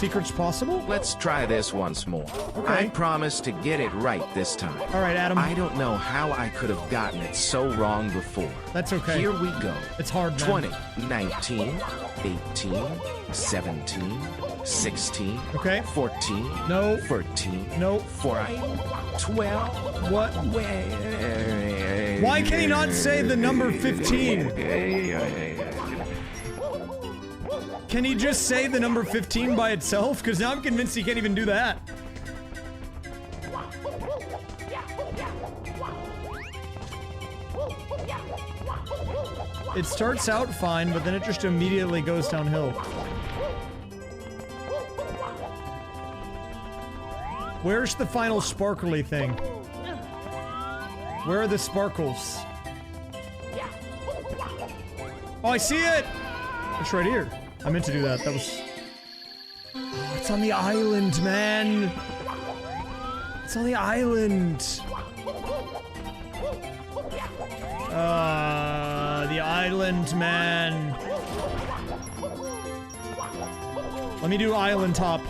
secrets possible? Let's try this once more. Okay. I promise to get it right this time. All right, Adam. I don't know how I could have gotten it so wrong before. That's okay. Here we go. It's hard, man. 20, 19, 18, 17, 16, Okay. 14, No. 13, No. 12. What? Why can he not say the number 15? Can he just say the number 15 by itself? Because now I'm convinced he can't even do that. It starts out fine, but then it just immediately goes downhill. Where's the final sparkly thing? Where are the sparkles? Oh, I see it! It's right here. I meant to do that. That was... Oh, it's on the island, man! It's on the island! The island, man. Let me do island top.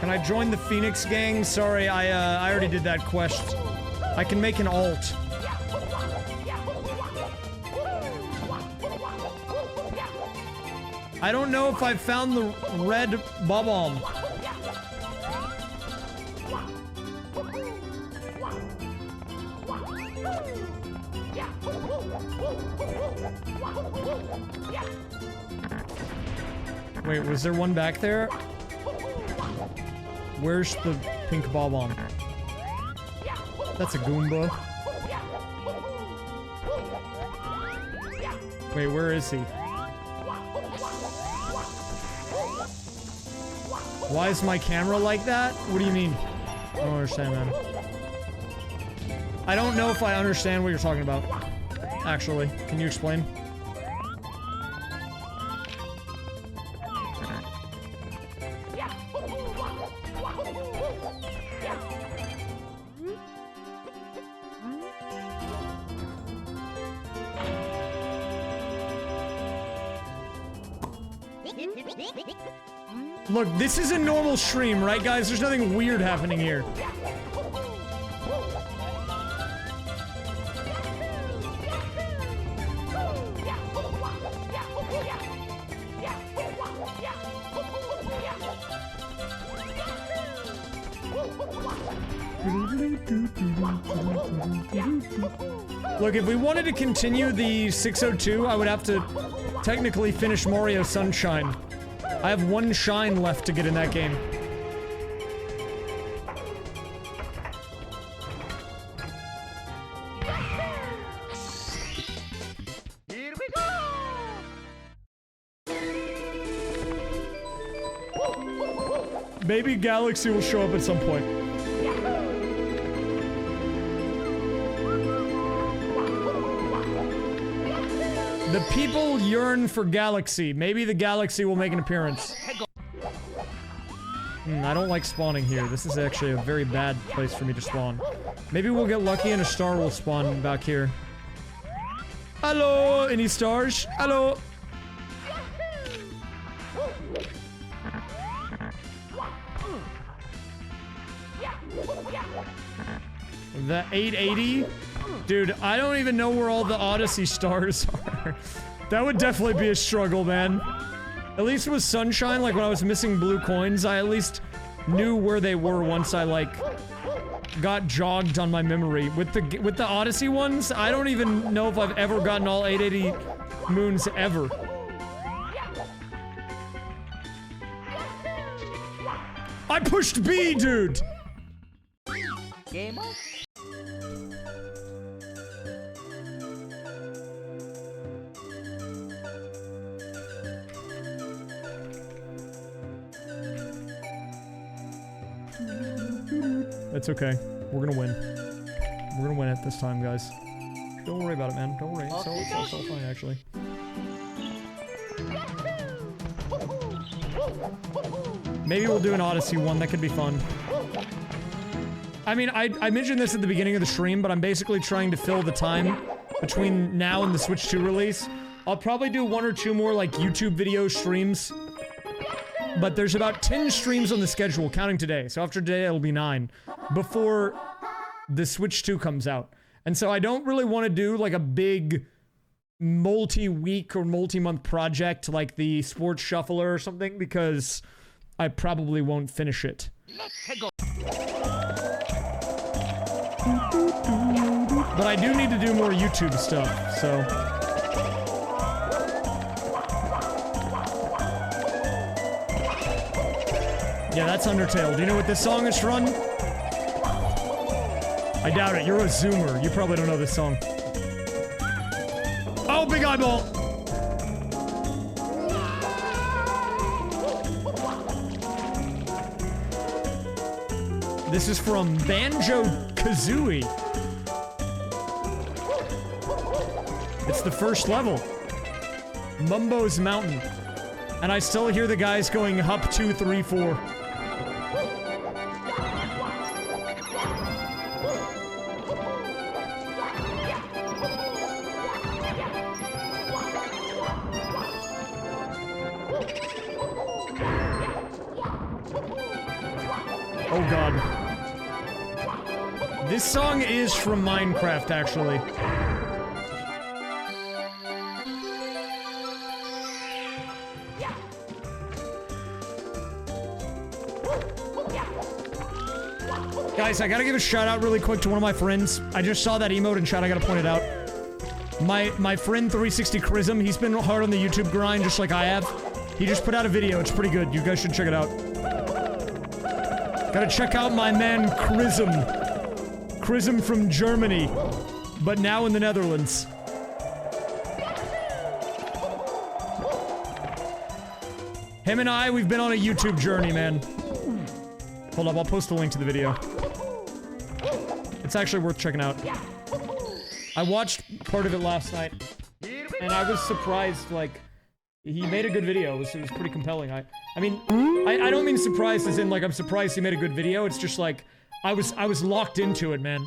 Can I join the Phoenix gang? Sorry, I already did that quest. I can make an alt. I don't know if I found the red bomb. Wait, was there one back there? Where's the pink bomb? That's a Goomba. Wait, where is he? Why is my camera like that? What do you mean? I don't understand, man. I don't know if I understand what you're talking about. Actually, can you explain? Look, this is a normal stream, right, guys? There's nothing weird happening here. Look, if we wanted to continue the 602, I would have to technically finish Mario Sunshine. I have one shine left to get in that game. Here we go! Maybe Galaxy will show up at some point. The people yearn for Galaxy. Maybe the Galaxy will make an appearance. I don't like spawning here. This is actually a very bad place for me to spawn. Maybe we'll get lucky and a star will spawn back here. Hello, any stars? Hello. The 880? Dude, I don't even know where all the Odyssey stars are. That would definitely be a struggle, man. At least with Sunshine, like when I was missing blue coins, I at least knew where they were once I, like, got jogged on my memory. With the Odyssey ones, I don't even know if I've ever gotten all 880 moons ever. I pushed B, dude! Game on. It's okay. We're gonna win. We're gonna win it this time, guys. Don't worry about it, man. Don't worry. It's all fine, actually. Maybe we'll do an Odyssey one. That could be fun. I mean, I mentioned this at the beginning of the stream, but I'm basically trying to fill the time between now and the Switch 2 release I'll probably do 1 or 2 more, like, YouTube video streams. But there's about 10 streams on the schedule, counting today. So after today, it'll be 9. Before the Switch 2 comes out. And so I don't really want to do, like, a big multi-week or multi-month project like the Sports Shuffler or something, because I probably won't finish it. But I do need to do more YouTube stuff, so... Yeah, that's Undertale. Do you know what this song is from? I doubt it. You're a Zoomer. You probably don't know this song. Oh, big eyeball! This is from Banjo-Kazooie. It's the first level. Mumbo's Mountain. And I still hear the guys going hup 2, 3, 4. Oh god. This song is from Minecraft, actually. Guys, I gotta give a shout out really quick to one of my friends. I just saw that emote in chat, I gotta point it out. My friend 360 Chrism, he's been hard on the YouTube grind just like I have. He just put out a video, it's pretty good. You guys should check it out. Gotta check out my man Chrism. Chrism from Germany, but now in the Netherlands. Him and I, we've been on a YouTube journey, man. Hold up, I'll post a link to the video. It's actually worth checking out. I watched part of it last night, and I was surprised, like, he made a good video. It was pretty compelling. I mean, I don't mean surprised as in, like, I'm surprised he made a good video. It's just, like, I was locked into it, man.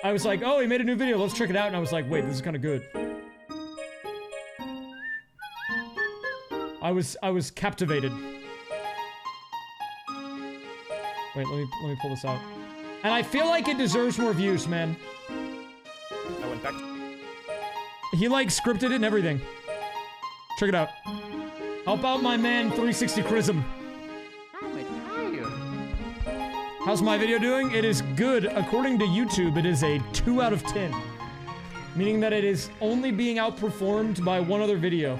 I was like, oh, he made a new video. Let's check it out. And I was like, wait, this is kind of good. I was captivated. Wait, let me pull this out. And I feel like it deserves more views, man. I went back. He, like, scripted it and everything. Check it out. Help out my man 360 Chrism. How's my video doing? It is good. According to YouTube, it is a 2 out of 10. Meaning that it is only being outperformed by one other video.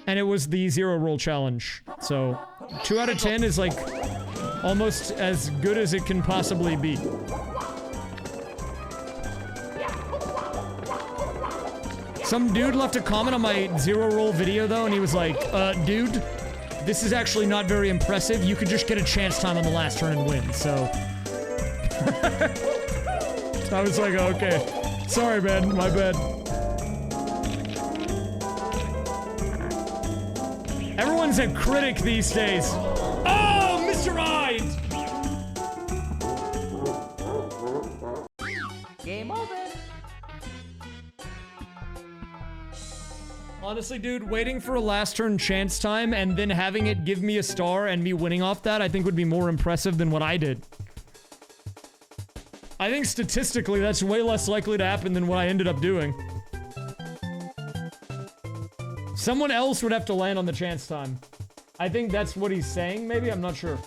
And it was the 0 roll challenge. So, 2 out of 10 is like almost as good as it can possibly be. Some dude left a comment on my 0 roll video though, and he was like, dude, this is actually not very impressive. You could just get a chance time on the last turn and win, so. I was like, okay. Sorry, man, my bad. Everyone's a critic these days. Oh, Mr. Hyde! Game over. Honestly, dude, waiting for a last turn chance time and then having it give me a star and me winning off that, I think would be more impressive than what I did. I think statistically, that's way less likely to happen than what I ended up doing. Someone else would have to land on the chance time. I think that's what he's saying, maybe? I'm not sure.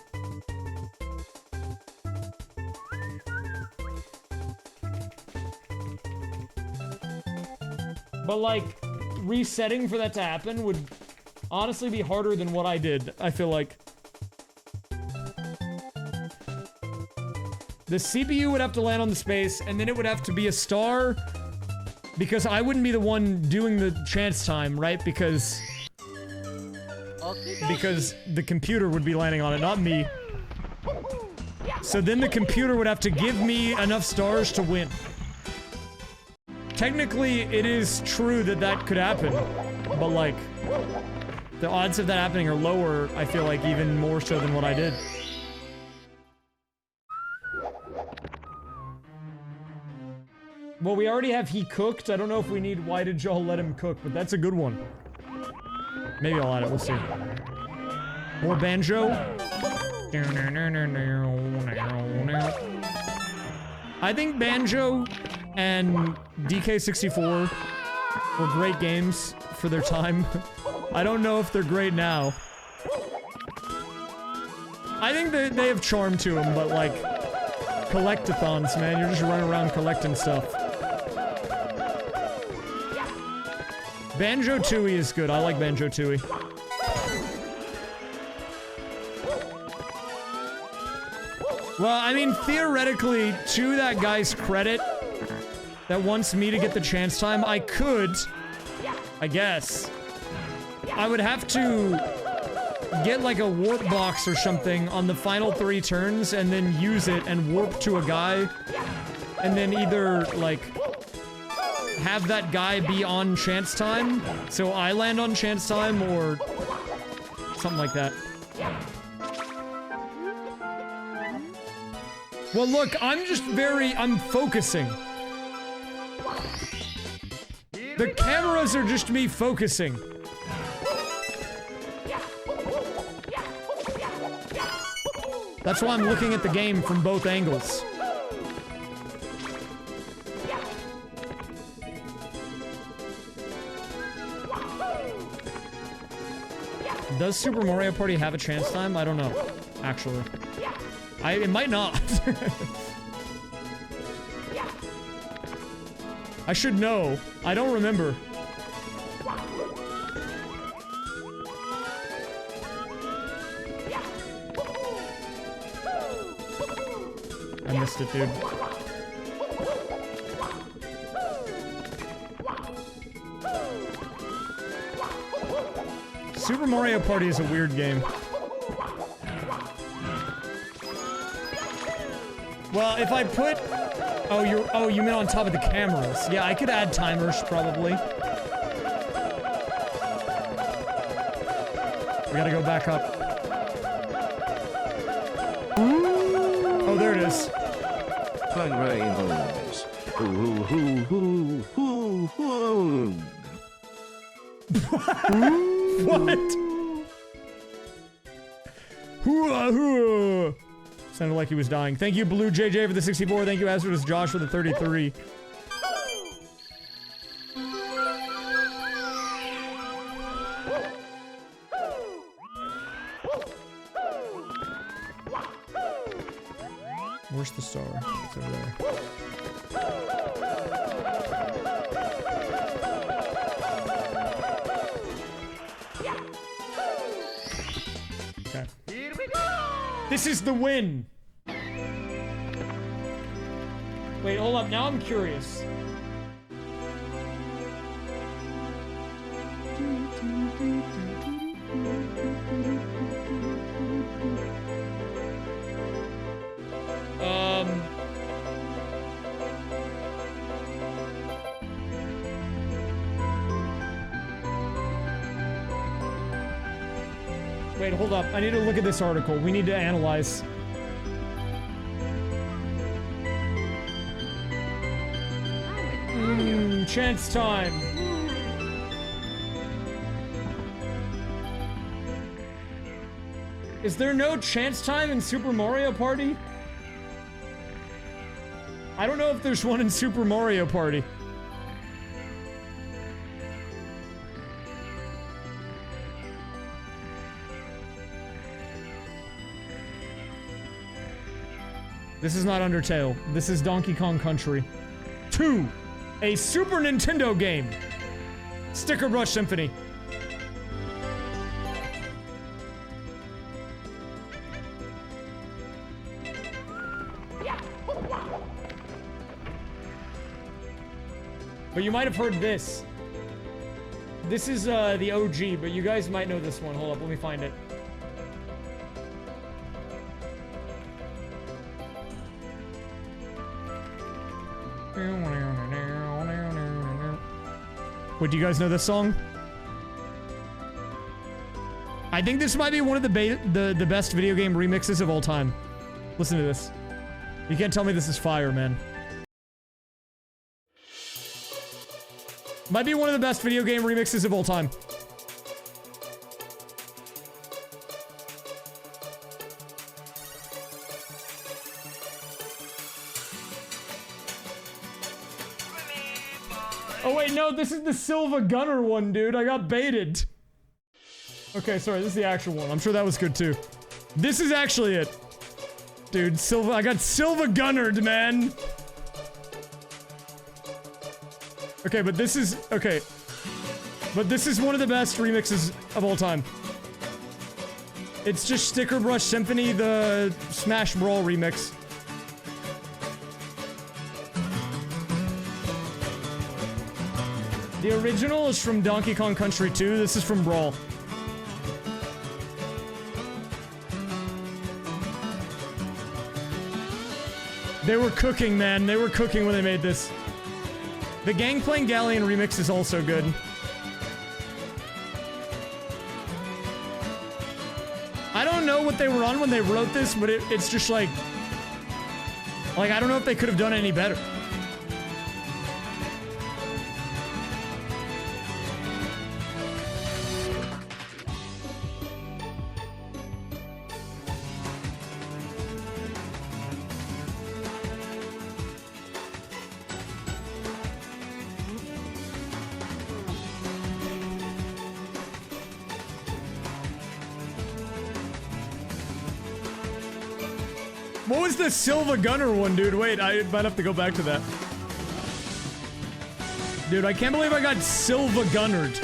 But, like, resetting for that to happen would honestly be harder than what I did, I feel like. The CPU would have to land on the space, and then it would have to be a star, because I wouldn't be the one doing the chance time, right? Because the computer would be landing on it, not me. So then the computer would have to give me enough stars to win. Technically, it is true that that could happen, but, like, the odds of that happening are lower, I feel like, even more so than what I did. Well, we already have He Cooked. I don't know if we need Why Did Y'all Let Him Cook, but that's a good one. Maybe I'll add it. We'll see. More banjo. I think Banjo and DK64 were great games for their time. I don't know if they're great now. I think they have charm to them, but like, collectathons, man. You're just running around collecting stuff. Banjo-Tooie is good. I like Banjo-Tooie. Well, I mean, theoretically, to that guy's credit that wants me to get the chance time, I could, I guess. I would have to get like a warp box or something on the final 3 turns and then use it and warp to a guy and then either like have that guy be on chance time so I land on chance time or something like that. Well, look, I'm focusing. The cameras are just me focusing. That's why I'm looking at the game from both angles. Does Super Mario Party have a chance time? I don't know, actually. It might not. I should know. I don't remember. I missed it, dude. Super Mario Party is a weird game. Well, if I put... Oh, you meant on top of the cameras. Yeah, I could add timers, probably. We gotta go back up. Oh, there it is. Fun rainbows. Hoo, hoo, hoo, hoo, hoo, hoo. What? Hoo-ah, hoo. Sounded like he was dying. Thank you, Blue JJ, for the 64. Thank you, Azurus Josh, for the 33. Where's the star? It's over there. Okay. Here we go! This is the win! Wait, hold up. Now I'm curious. Wait, hold up. I need to look at this article. We need to analyze. Chance time. Is there no chance time in Super Mario Party? I don't know if there's one in Super Mario Party. This is not Undertale. This is Donkey Kong Country 2, a Super Nintendo game. Sticker Brush Symphony. But you might have heard this. This is the OG, but you guys might know this one. Hold up, let me find it. Wait, do you guys know this song? I think this might be one of the best video game remixes of all time. Listen to this. You can't tell me this is fire, man. Might be one of the best video game remixes of all time. Oh wait, no, this is the Silva Gunner one, dude. I got baited. Okay, sorry, this is the actual one. I'm sure that was good too. This is actually it. Dude, Silva, I got Silva Gunnered, man. Okay, but this is, okay. But this is one of the best remixes of all time. It's just Sticker Brush Symphony, the Smash Brawl remix. The original is from Donkey Kong Country 2. This is from Brawl. They were cooking, man. They were cooking when they made this. The Gangplank Galleon remix is also good. I don't know what they were on when they wrote this, but it's just like I don't know if they could have done any better. What was the Silva Gunner one, dude? Wait, I might have to go back to that. Dude, I can't believe I got Silva Gunnered.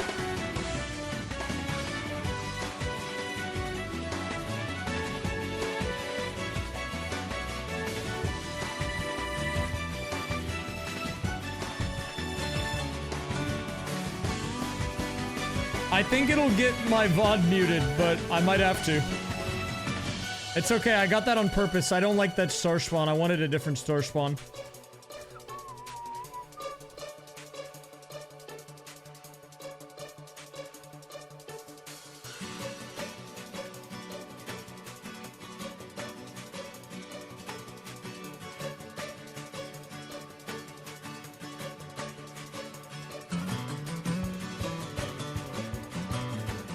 I think it'll get my VOD muted, but I might have to. It's okay, I got that on purpose. I don't like that star spawn. I wanted a different star spawn.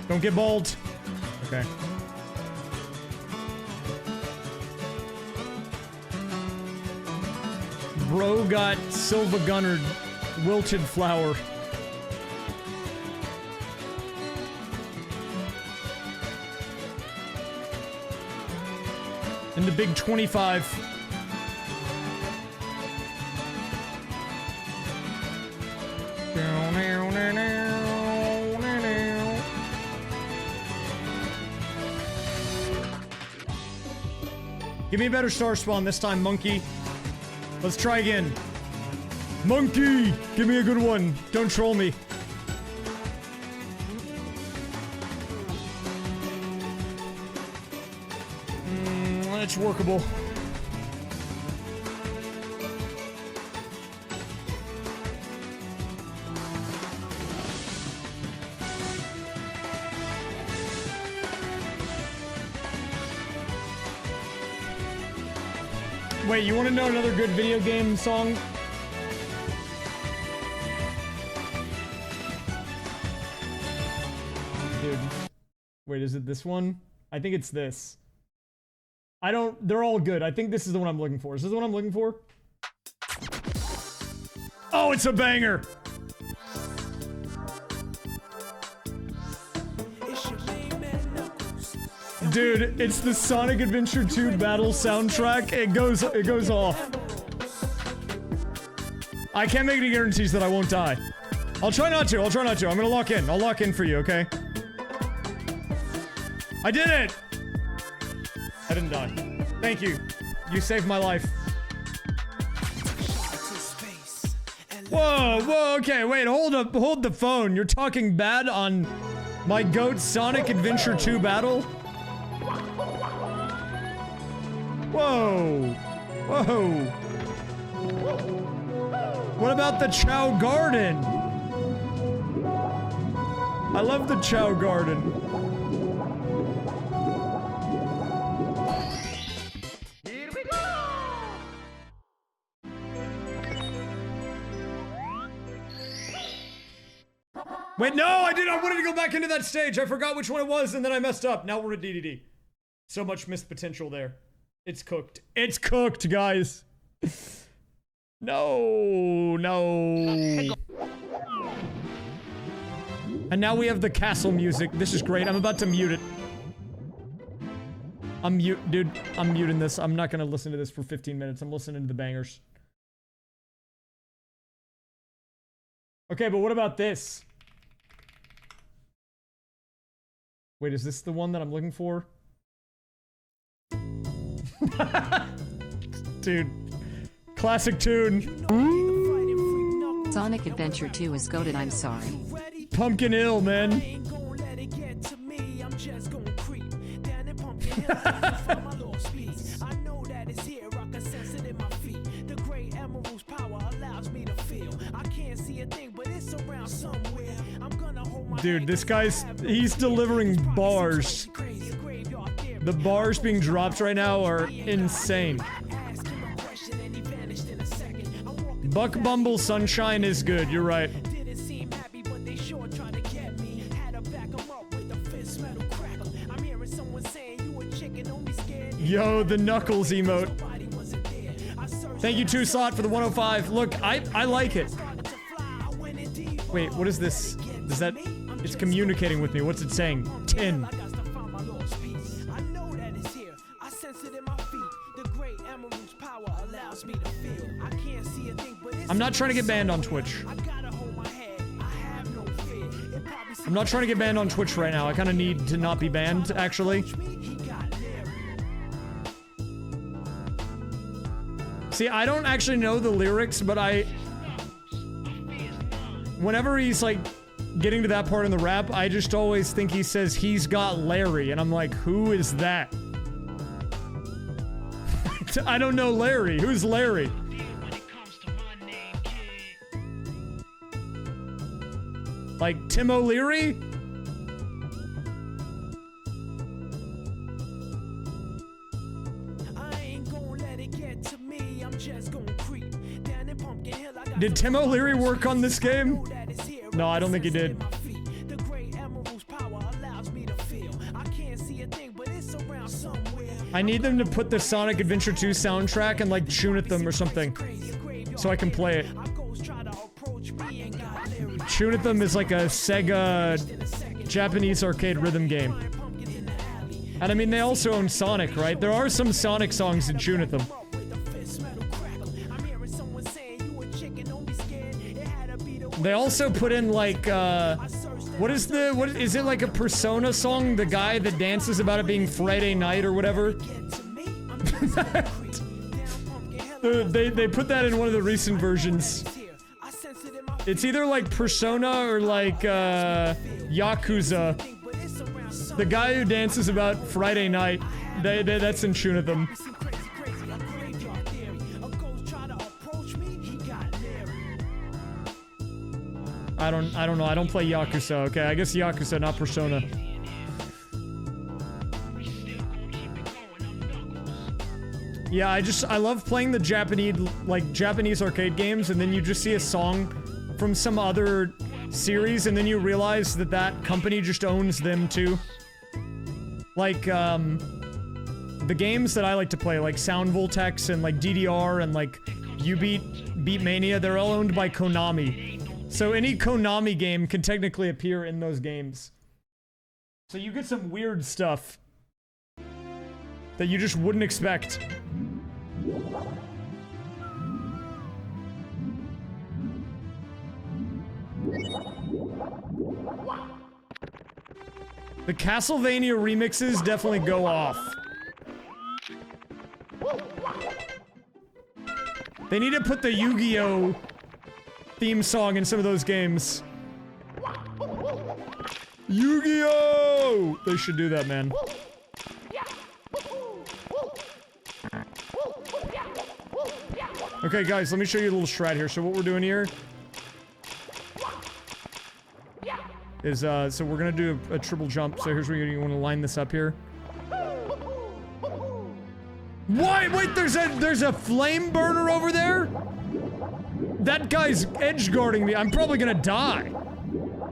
Don't get bald. Okay. Bro got Silva Gunnered wilted flower. And the big 25. Give me a better star spawn this time, monkey. Let's try again. Monkey! Give me a good one. Don't troll me. It's workable. Wait, you want to know another good video game song? Dude. Wait, is it this one? I think it's this. They're all good. I think this is the one I'm looking for. Is this the one I'm looking for? Oh, it's a banger! Dude, it's the Sonic Adventure 2 battle soundtrack. It goes off. I can't make any guarantees that I won't die. I'll try not to. I'm gonna lock in. I'll lock in for you, okay? I did it! I didn't die. Thank you. You saved my life. Whoa, okay, wait, hold the phone. You're talking bad on my GOAT Sonic Adventure 2 battle? Whoa! What about the Chow Garden? I love the Chow Garden. Here we go! Wait, no, I did. I wanted to go back into that stage. I forgot which one it was, and then I messed up. Now we're at DDD. So much missed potential there. It's cooked. It's cooked, guys. No. And now we have the castle music. This is great. I'm about to mute it. Dude, I'm muting this. I'm not gonna listen to this for 15 minutes. I'm listening to the bangers. Okay, but what about this? Wait, is this the one that I'm looking for? Dude. Classic tune. Sonic Adventure 2 is goated, I'm sorry. Pumpkin Hill, man. Dude, this guy's, he's delivering bars. The bars being dropped right now are insane. Buck Bumble Sunshine is good, you're right. Yo, the Knuckles emote. Thank you, Tusot, for the 105. Look, I like it. Wait, what is this? Is that... It's communicating with me. What's it saying? 10. I'm not trying to get banned on Twitch. I'm not trying to get banned on Twitch right now. I kind of need to not be banned, actually. See, I don't actually know the lyrics, but whenever he's, like, getting to that part in the rap, I just always think he says, he's got Larry, and I'm like, who is that? I don't know Larry. Who's Larry? Like, Tim O'Leary? Did Tim O'Leary work on this game? No, I don't think he did. I need them to put the Sonic Adventure 2 soundtrack and like tune at them or something, so I can play it. Tune at them is like a Sega Japanese arcade rhythm game. And I mean, they also own Sonic, right? There are some Sonic songs in Tune at them. They also put in like, what is it, like a Persona song? The guy that dances about it being Friday night or whatever? They put that in one of the recent versions. It's either like Persona or like, Yakuza. The guy who dances about Friday night, that's in Tune at them. I don't know. I don't play Yakuza, okay? I guess Yakuza, not Persona. Yeah, I love playing the Japanese arcade games, and then you just see a song from some other series, and then you realize that that company just owns them too. Like, the games that I like to play, like Sound Voltex and like DDR and like Beat Mania, they're all owned by Konami. So any Konami game can technically appear in those games. So you get some weird stuff that you just wouldn't expect. The Castlevania remixes definitely go off. They need to put the Yu-Gi-Oh! Theme song in some of those games. Yu-Gi-Oh! They should do that, man. Okay, guys, let me show you a little strat here. So what we're doing here is, so we're gonna do a triple jump. So here's where you want to line this up here. Why? Wait, there's a flame burner over there? That guy's edge guarding me. I'm probably gonna die.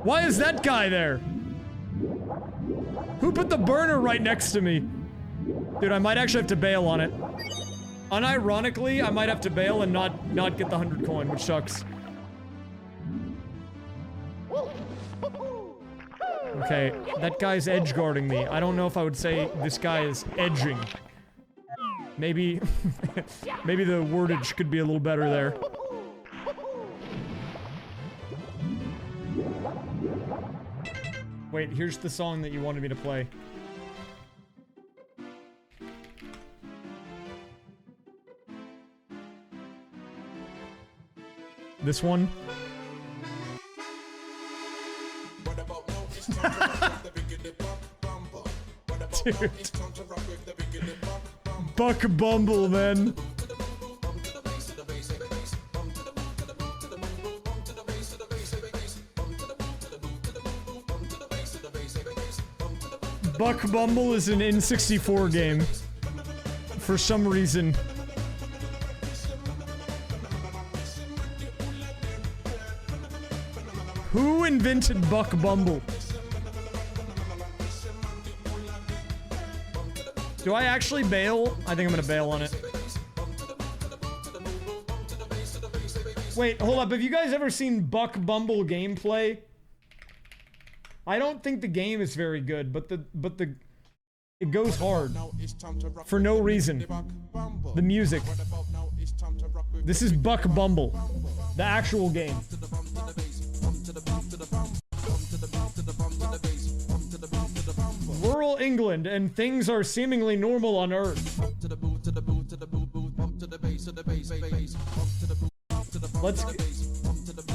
Why is that guy there? Who put the burner right next to me? Dude, I might actually have to bail on it. Unironically, I might have to bail and not get the 100 coin, which sucks. Okay, that guy's edge guarding me. I don't know if I would say this guy is edging. Maybe, maybe the wordage could be a little better there. Wait, here's the song that you wanted me to play. This one? Dude. Buck Bumble, man. Buck Bumble is an N64 game. For some reason. Who invented Buck Bumble? Do I actually bail? I think I'm gonna bail on it. Wait, hold up. Have you guys ever seen Buck Bumble gameplay? I don't think the game is very good, but it goes hard. For no reason. The music. This is Buck Bumble. The actual game. Rural England, and things are seemingly normal on Earth.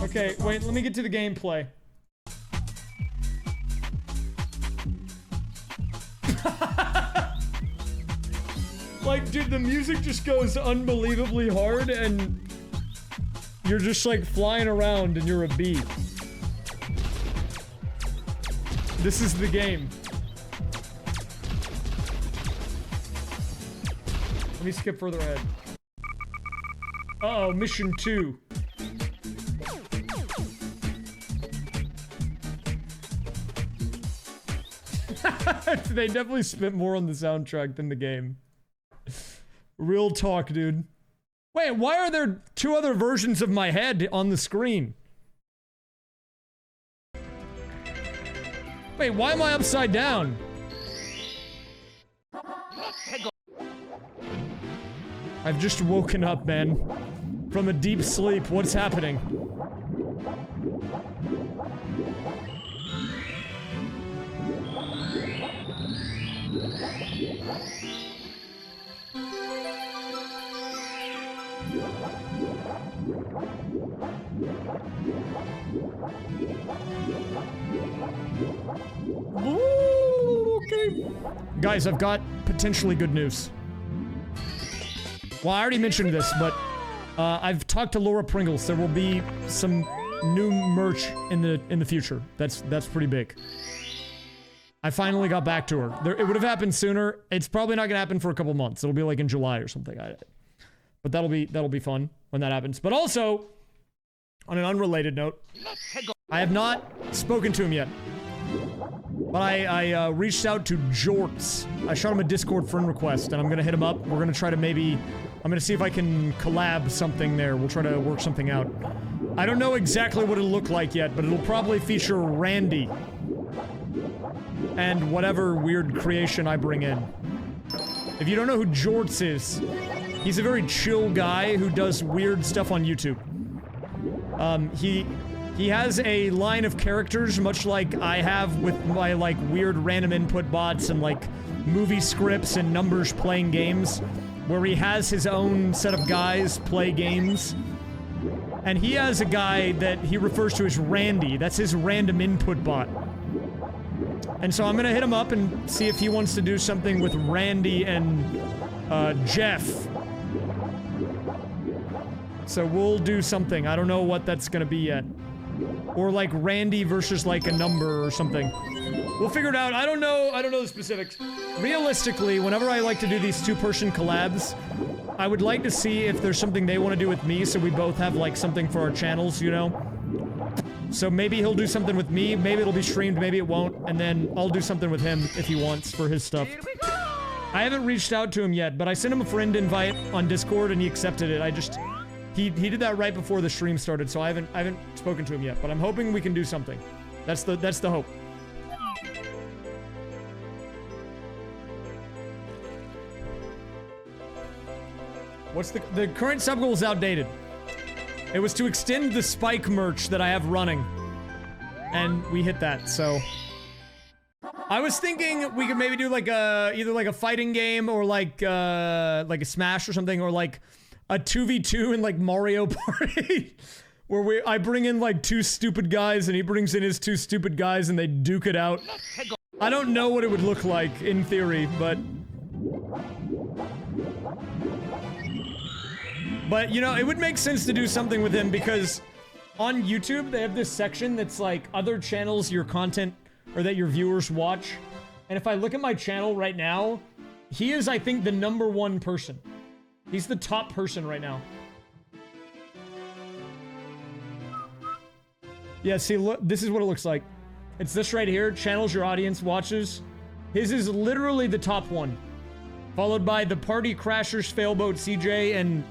Okay, wait, let me get to the gameplay. Like, dude, the music just goes unbelievably hard, and you're just, like, flying around, and you're a bee. This is the game. Let me skip further ahead. Uh-oh, mission 2. They definitely spent more on the soundtrack than the game. Real talk, dude. Wait, why are there 2 other versions of my head on the screen? Wait, why am I upside down? I've just woken up, man. From a deep sleep. What's happening? Okay. Guys, I've got potentially good news. Well, I already mentioned this, but I've talked to Laura Pringles. There will be some new merch in the future. That's pretty big. I finally got back to her. It would have happened sooner. It's probably not gonna happen for a couple months. It'll be like in July or something. But that'll be fun when that happens. But also, on an unrelated note, I have not spoken to him yet. But I reached out to Jorts. I shot him a Discord friend request, and I'm gonna hit him up. We're gonna try to I'm gonna see if I can collab something there. We'll try to work something out. I don't know exactly what it'll look like yet, but it'll probably feature Randy. And whatever weird creation I bring in. If you don't know who Jorts is, he's a very chill guy who does weird stuff on YouTube. He has a line of characters, much like I have with my, like, weird random input bots and, like, movie scripts and numbers playing games, where he has his own set of guys play games. And he has a guy that he refers to as Randy. That's his random input bot. And so I'm gonna hit him up and see if he wants to do something with Randy and, Jeff. So we'll do something. I don't know what that's gonna be yet. Or like Randy versus like a number or something. We'll figure it out. I don't know the specifics. Realistically, whenever I like to do these 2-person collabs, I would like to see if there's something they want to do with me so we both have like something for our channels, you know? So maybe he'll do something with me, maybe it'll be streamed, maybe it won't, and then I'll do something with him if he wants for his stuff. I haven't reached out to him yet, but I sent him a friend invite on Discord and he accepted it. He did that right before the stream started, so I haven't spoken to him yet, but I'm hoping we can do something. That's the hope. What's the current sub goal is outdated. It was to extend the Spike merch that I have running. And we hit that, so. I was thinking we could maybe do like either like a fighting game or like a Smash or something, or like a 2v2 in like Mario Party. Where I bring in like 2 stupid guys and he brings in his 2 stupid guys and they duke it out. I don't know what it would look like in theory, but you know, it would make sense to do something with him because on YouTube they have this section that's like other channels your content or that your viewers watch. And if I look at my channel right now, he is, I think, the #1 person. He's the top person right now. Yeah, see, look, this is what it looks like. It's this right here, channels your audience watches. His is literally the top one. Followed by the Party Crashers, Failboat CJ, and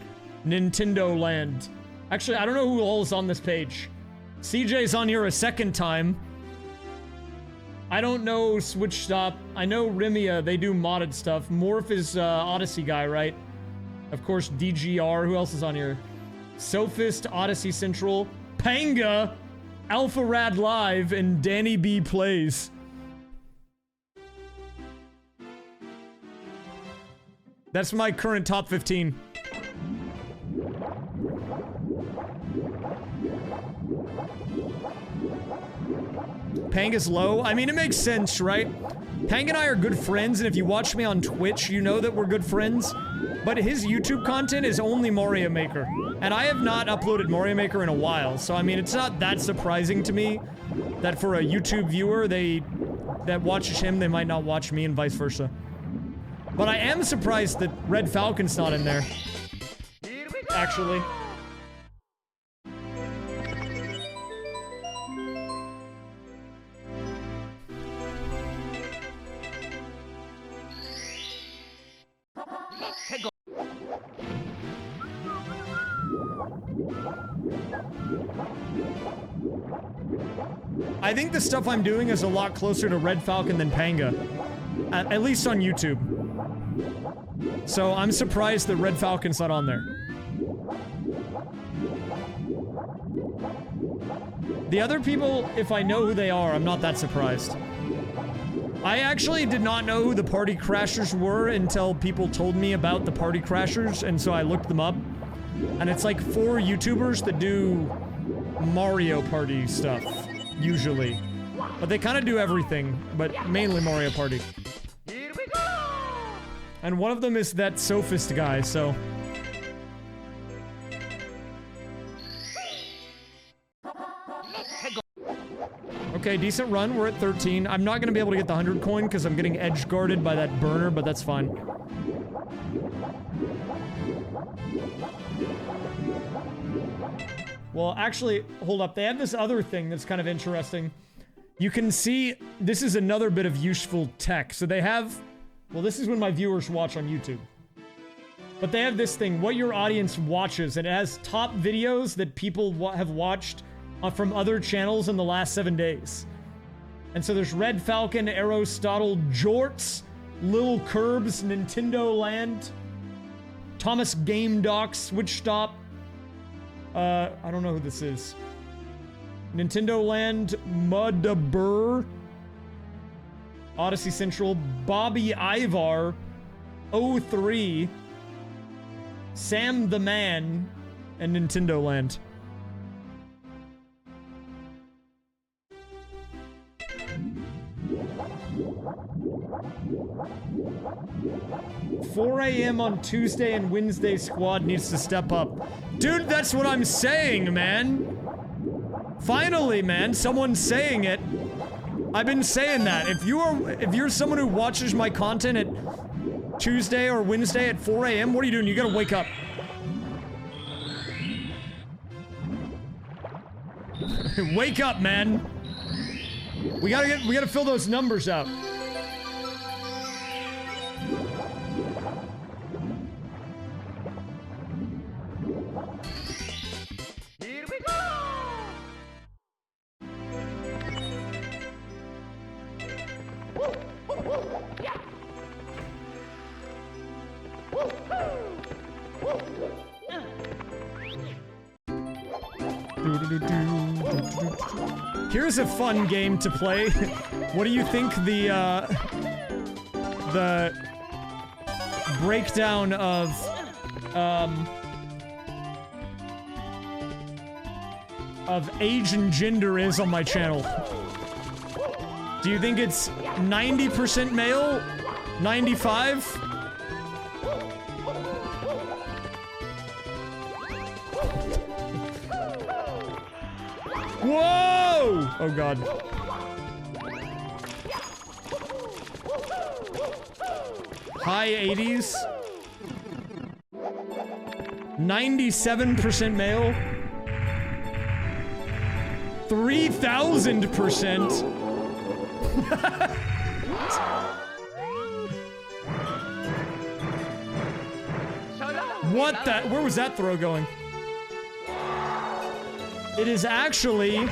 Nintendo Land. Actually, I don't know who all is on this page. CJ's on here a second time. I don't know Switch Stop. I know Rimia, they do modded stuff. Morph is Odyssey guy, right? Of course, DGR. Who else is on here? Sophist, Odyssey Central, Panga, Alpha Rad Live, and Danny B Plays. That's my current top 15. Panga's low. I mean, it makes sense, right? Pang and I are good friends, and if you watch me on Twitch, you know that we're good friends. But his YouTube content is only Mario Maker. And I have not uploaded Mario Maker in a while, so I mean, it's not that surprising to me that for a YouTube viewer, that watches him, they might not watch me and vice versa. But I am surprised that Red Falcon's not in there. Actually. I think the stuff I'm doing is a lot closer to Red Falcon than Panga. At least on YouTube. So I'm surprised that Red Falcon's not on there. The other people, if I know who they are, I'm not that surprised. I actually did not know who the Party Crashers were until people told me about the Party Crashers, and so I looked them up. And it's like 4 YouTubers that do Mario Party stuff, usually. But they kind of do everything, but mainly Mario Party. And one of them is that Sophist guy, so... Okay, decent run. We're at 13. I'm not gonna be able to get the 100 coin because I'm getting edge guarded by that burner, but that's fine. Well, actually, hold up. They have this other thing that's kind of interesting. You can see, this is another bit of useful tech. So they have, well, this is when my viewers watch on YouTube. But they have this thing, what your audience watches, and it has top videos that people have watched from other channels in the last 7 days. And so there's Red Falcon, Aristotle, Jorts, Lil Curbs, Nintendo Land, Thomas Game Doc, Switch Stop. I don't know who this is. Nintendo Land, Mudabur, Odyssey Central, Bobby Ivar, 03, Sam the Man, and Nintendo Land. $4 a.m. on Tuesday and Wednesday squad needs to step up. Dude, that's what I'm saying, man. Finally, man, someone's saying it. I've been saying that. If you're someone who watches my content at Tuesday or Wednesday at 4 a.m., what are you doing? You gotta wake up. Wake up, man. We gotta fill those numbers out. Here we go! Yeah. Here's a fun game to play. What do you think the breakdown of age and gender is on my channel? Do you think it's 90% male? 95? Whoa! Oh god. High 80s. 97% male. 3000%. What the? Where was that throw going? It is actually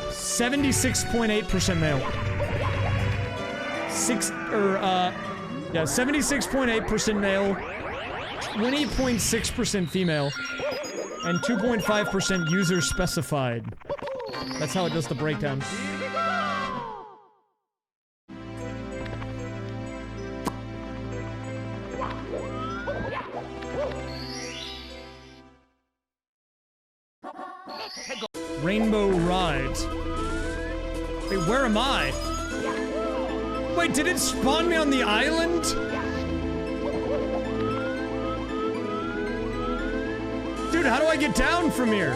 76.8% male. 76.8% male, 20.6% female, and 2.5% user specified. That's how it does the breakdown. Rainbow Ride. Wait, where am I? Wait, did it spawn me on the island? Dude, how do I get down from here?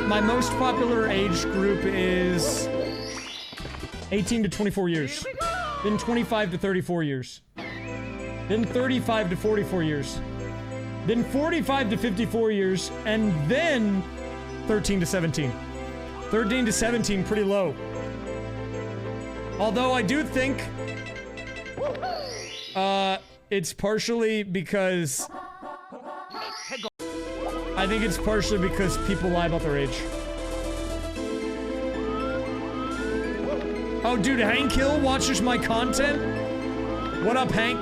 My most popular age group is 18 to 24 years. Then 25 to 34 years. Then 35 to 44 years. Then 45 to 54 years. And then 13 to 17. 13 to 17, pretty low. Although I do think it's partially because I think it's partially because people lie about their age. Oh, dude, Hank Hill watches my content? What up, Hank?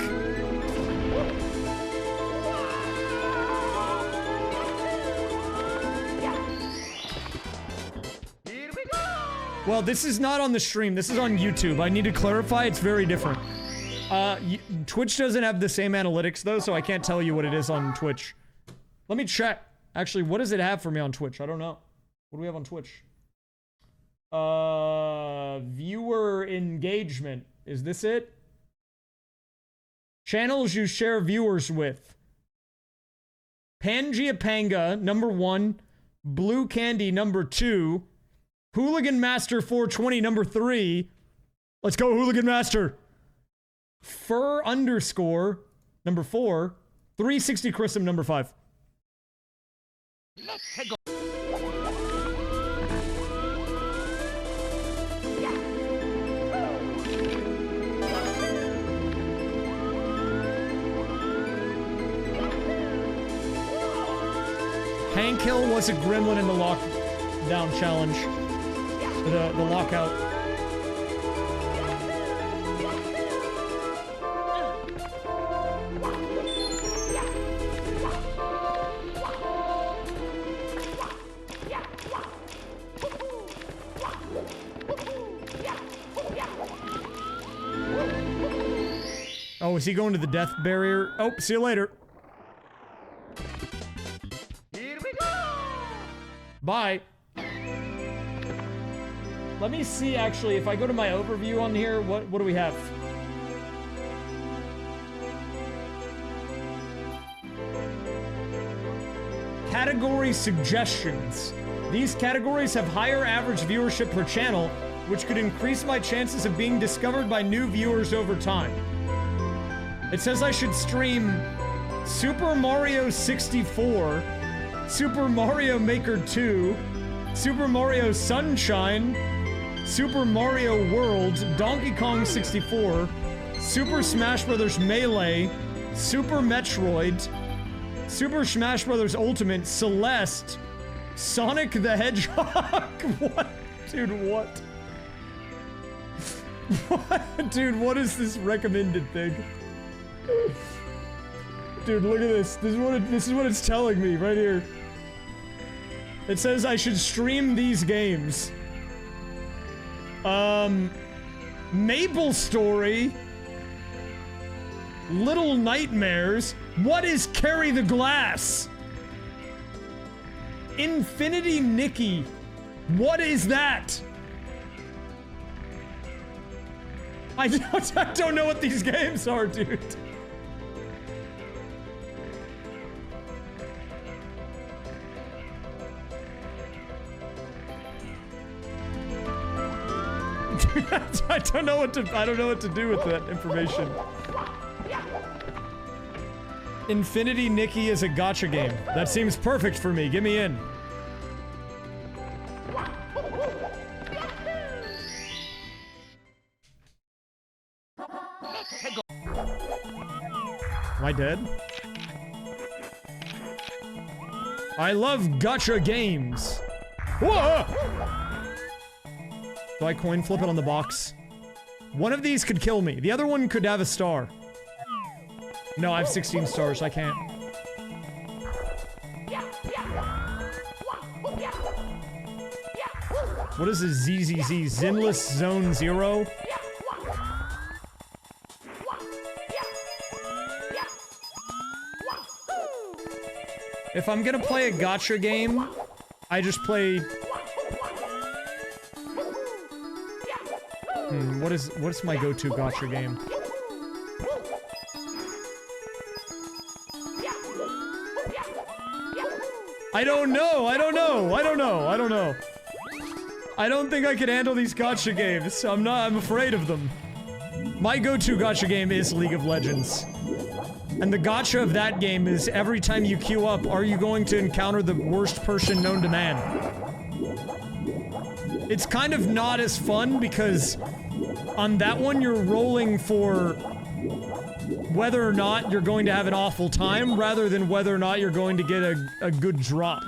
Well, this is not on the stream. This is on YouTube. I need to clarify, it's very different. Twitch doesn't have the same analytics, though, so I can't tell you what it is on Twitch. Let me check. Actually, what does it have for me on Twitch? I don't know. What do we have on Twitch? Viewer engagement. Is this it? Channels you share viewers with. Pangaea Panga, number 1. Blue Candy, number 2. Hooligan Master 420, number 3. Let's go, Hooligan Master. Fur underscore, number 4. 360 Chrism, number 5. Let's go. Hank Hill was a gremlin in the lockdown challenge. The lockout. Oh, is he going to the death barrier? Oh, see you later. Here we go. Bye. Let me see, actually, if I go to my overview on here, what do we have? Category suggestions. These categories have higher average viewership per channel, which could increase my chances of being discovered by new viewers over time. It says I should stream Super Mario 64, Super Mario Maker 2, Super Mario Sunshine, Super Mario World, Donkey Kong 64, Super Smash Bros. Melee, Super Metroid, Super Smash Bros. Ultimate, Celeste, Sonic the Hedgehog. What? Dude, what? What? Dude, what is this recommended thing? Dude, look at this. This is what it's telling me right here. It says I should stream these games. Maple Story, Little Nightmares. What is Carry the Glass? Infinity Nikki. What is that? I don't know what these games are, dude. I don't know what to do with that information. Infinity Nikki is a gacha game. That seems perfect for me. Get me in. Am I dead? I love gacha games. Whoa! Do I coin flip it on the box? One of these could kill me. The other one could have a star. No, I have 16 stars. I can't. What is this ZZZ? Zinless Zone 0? If I'm gonna play a gacha game, I just play... what's my go-to gacha game? I don't know. I don't think I can handle these gacha games. I'm afraid of them. My go-to gacha game is League of Legends. And the gacha of that game is every time you queue up, are you going to encounter the worst person known to man? It's kind of not as fun because on that one you're rolling for whether or not you're going to have an awful time rather than whether or not you're going to get a good drop.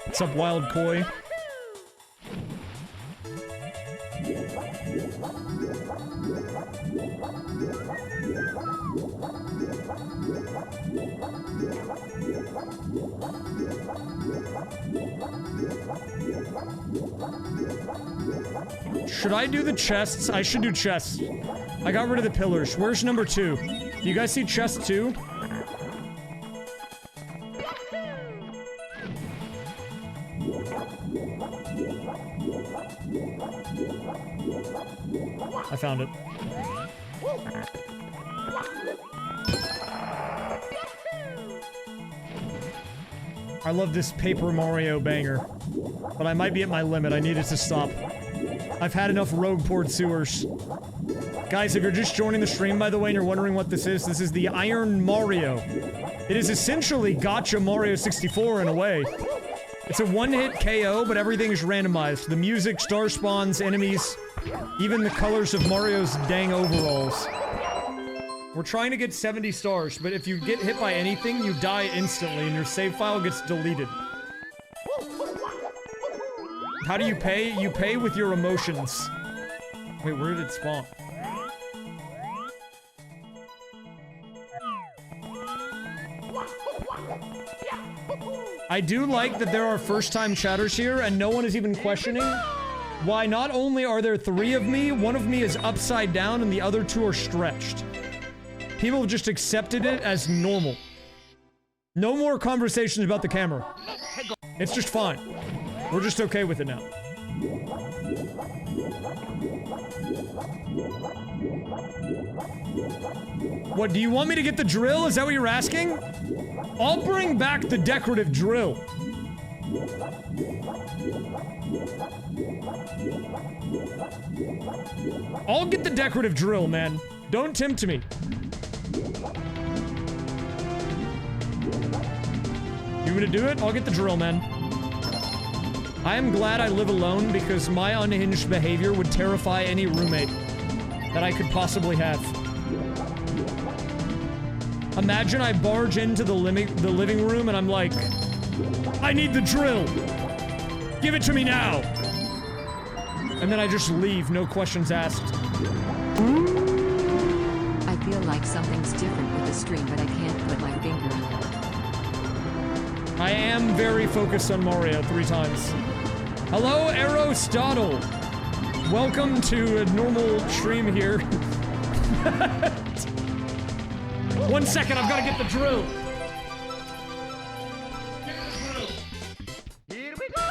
What's up, Wild Koi? Should I do the chests? I should do chests. I got rid of the pillars. Where's number 2? Do you guys see chest 2? I found it. I love this Paper Mario banger, but I might be at my limit. I need it to stop. I've had enough rogue poured sewers. Guys, if you're just joining the stream, by the way, and you're wondering what this is the Iron Mario. It is essentially Gacha Mario 64 in a way. It's a one-hit KO, but everything is randomized. The music, star spawns, enemies, even the colors of Mario's dang overalls. We're trying to get 70 stars, but if you get hit by anything, you die instantly and your save file gets deleted. How do you pay? You pay with your emotions. Wait, where did it spawn? I do like that there are first-time chatters here, and no one is even questioning why not only are there 3 of me, one of me is upside down and the other 2 are stretched. People have just accepted it as normal. No more conversations about the camera. It's just fine. We're just okay with it now. What, do you want me to get the drill? Is that what you're asking? I'll bring back the decorative drill. I'll get the decorative drill, man. Don't tempt me. You want me to do it? I'll get the drill, man. I am glad I live alone because my unhinged behavior would terrify any roommate that I could possibly have. Imagine I barge into the living room and I'm like, I need the drill. Give it to me now. And then I just leave, no questions asked. I feel like something's different with the stream, but I can't put my finger on it. I am very focused on Mario 3 times. Hello, Aristotle. Welcome to a normal stream here. 1 second, I've got to get the drill. Here we go!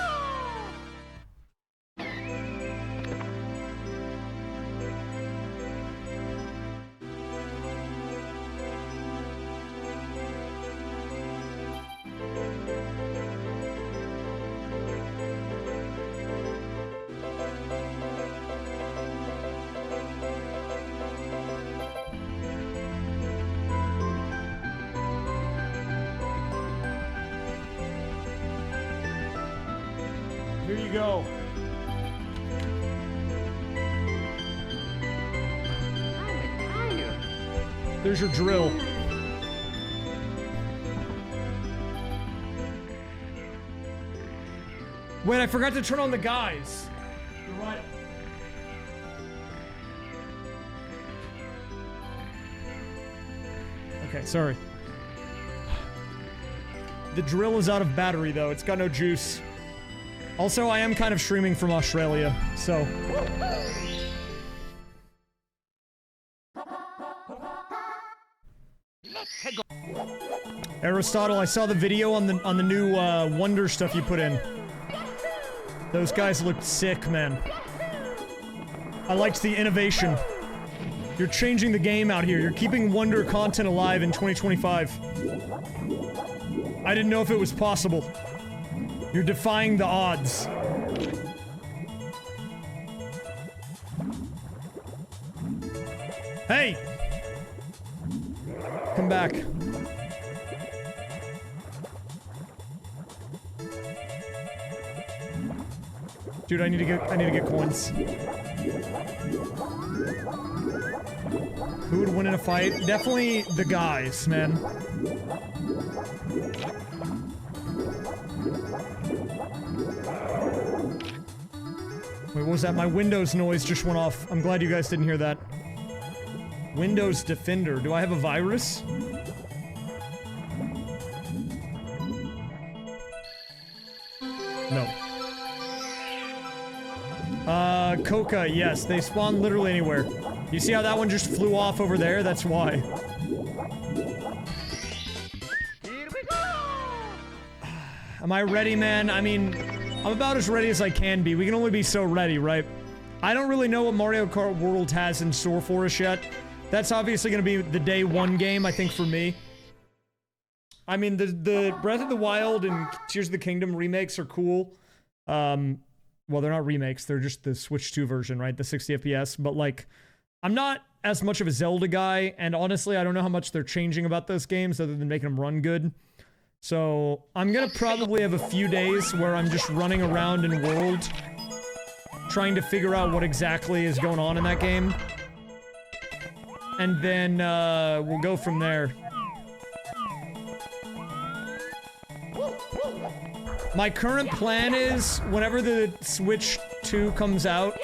Here you go. There's your drill. Wait, I forgot to turn on the guys. You're right. Okay, sorry. The drill is out of battery, though. It's got no juice. Also, I am kind of streaming from Australia, so... Aristotle, I saw the video on the new Wonder stuff you put in. Those guys looked sick, man. I liked the innovation. You're changing the game out here. You're keeping Wonder content alive in 2025. I didn't know if it was possible. You're defying the odds. Hey! Come back. Dude, I need to get coins. Who would win in a fight? Definitely the guys, man. Wait, what was that? My Windows noise just went off. I'm glad you guys didn't hear that. Windows Defender. Do I have a virus? No. Coca, yes. They spawn literally anywhere. You see how that one just flew off over there? That's why. Here we go! Am I ready, man? I mean, I'm about as ready as I can be. We can only be so ready, right? I don't really know what Mario Kart World has in store for us yet. That's obviously going to be the day one game, I think, for me. I mean, the Breath of the Wild and Tears of the Kingdom remakes are cool. Well, they're not remakes. They're just the Switch 2 version, right? The 60 FPS. But, like, I'm not as much of a Zelda guy. And honestly, I don't know how much they're changing about those games other than making them run good. So, I'm going to probably have a few days where I'm just running around in World, trying to figure out what exactly is going on in that game. And then, we'll go from there. My current plan is, whenever the Switch 2 comes out,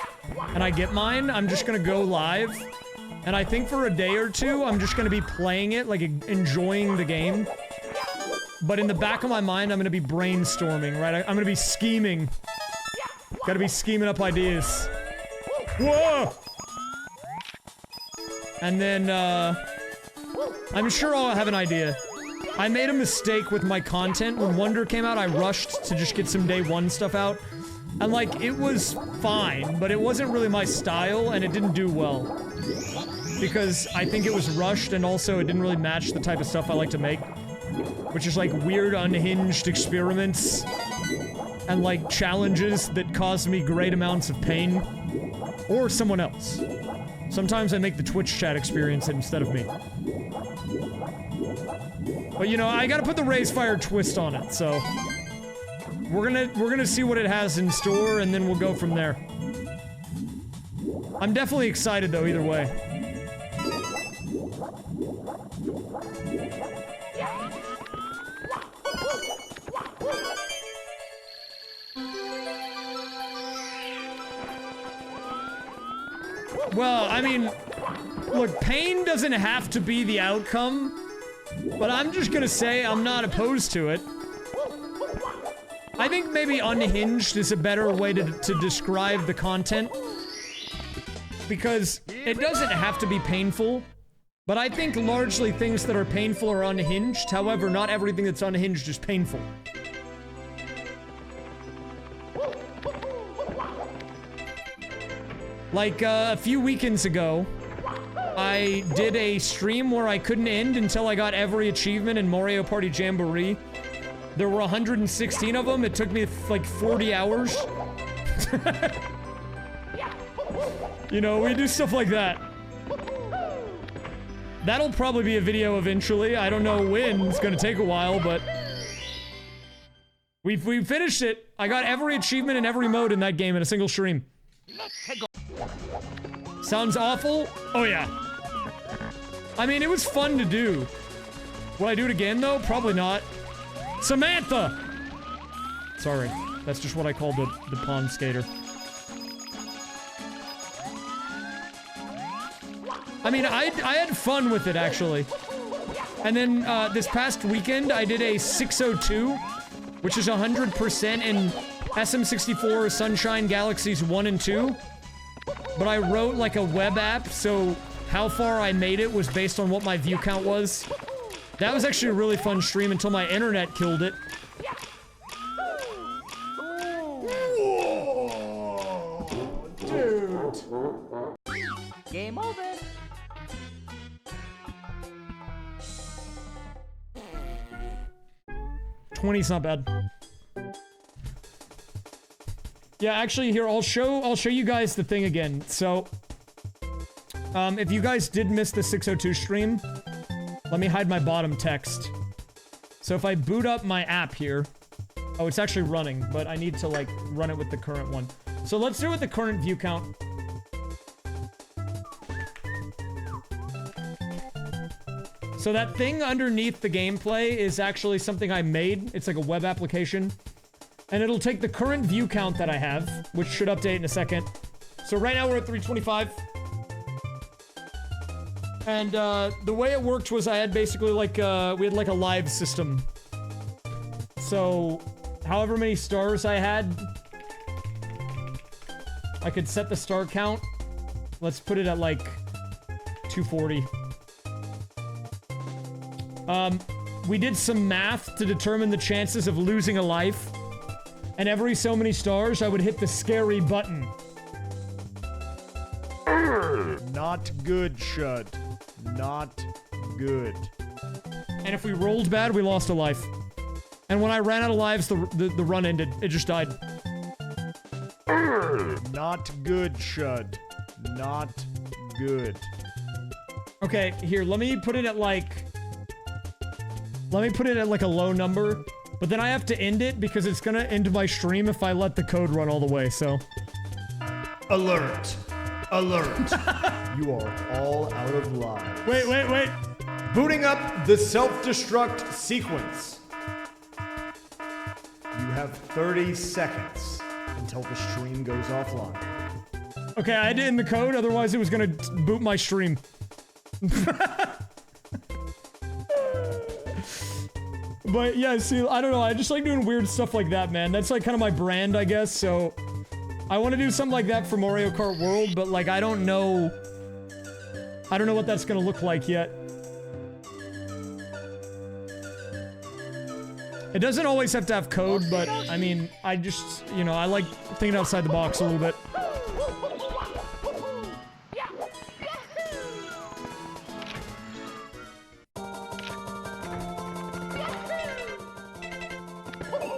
and I get mine, I'm just gonna go live. And I think for a day or two, I'm just gonna be playing it, like, enjoying the game. But in the back of my mind, I'm gonna be brainstorming, right? I'm gonna be scheming. Gotta be scheming up ideas. Whoa! And then, I'm sure I'll have an idea. I made a mistake with my content. When Wonder came out, I rushed to just get some day one stuff out. And like, it was fine, but it wasn't really my style, and it didn't do well. Because I think it was rushed, and also it didn't really match the type of stuff I like to make. Which is like weird, unhinged experiments. And like, challenges that cause me great amounts of pain. Or someone else. Sometimes I make the Twitch chat experience it instead of me. But you know, I gotta put the raysfire twist on it, so... We're gonna see what it has in store, and then we'll go from there. I'm definitely excited, though, either way. Well, I mean, look, pain doesn't have to be the outcome, but I'm just gonna say I'm not opposed to it. I think maybe unhinged is a better way to describe the content, because it doesn't have to be painful, but I think largely things that are painful are unhinged. However, not everything that's unhinged is painful. Like, a few weekends ago, I did a stream where I couldn't end until I got every achievement in Mario Party Jamboree. There were 116 of them. It took me like 40 hours. You know, we do stuff like that. That'll probably be a video eventually. I don't know when. It's gonna take a while, but... We finished it. I got every achievement in every mode in that game in a single stream. Sounds awful? Oh yeah. I mean, it was fun to do. Will I do it again, though? Probably not. Samantha! Sorry. That's just what I call the pond skater. I mean, I had fun with it, actually. And then, this past weekend, I did a 602, which is 100% in SM64 Sunshine Galaxies 1 and 2. But I wrote, like, a web app, so how far I made it was based on what my view count was. That was actually a really fun stream until my internet killed it. Whoa, dude. Game over. $20's not bad. Yeah, actually, here, I'll show you guys the thing again. So, if you guys did miss the 602 stream, let me hide my bottom text. So if I boot up my app here... Oh, it's actually running, but I need to, like, run it with the current one. So let's do it with the current view count. So that thing underneath the gameplay is actually something I made. It's like a web application. And it'll take the current view count that I have, which should update in a second. So right now we're at 325. And, the way it worked was I had basically, like, we had, like, a live system. So, however many stars I had, I could set the star count. Let's put it at, like, 240. We did some math to determine the chances of losing a life. And every so many stars, I would hit the scary button. Not good, Shud. Not good. And if we rolled bad, we lost a life. And when I ran out of lives, the run ended. It just died. Not good, Shud. Not good. Okay, here, let me put it at like... Let me put it at like a low number. But then I have to end it because it's gonna end my stream if I let the code run all the way, so... Alert. Alert. You are all out of lives. Wait. Booting up the self-destruct sequence. You have 30 seconds until the stream goes offline. Okay, I had to end the code, otherwise it was gonna boot my stream. But yeah, see, I don't know, I just like doing weird stuff like that, man. That's like kind of my brand, I guess, so... I want to do something like that for Mario Kart World, but like, I don't know what that's gonna look like yet. It doesn't always have to have code, but I mean, I just, you know, I like thinking outside the box a little bit.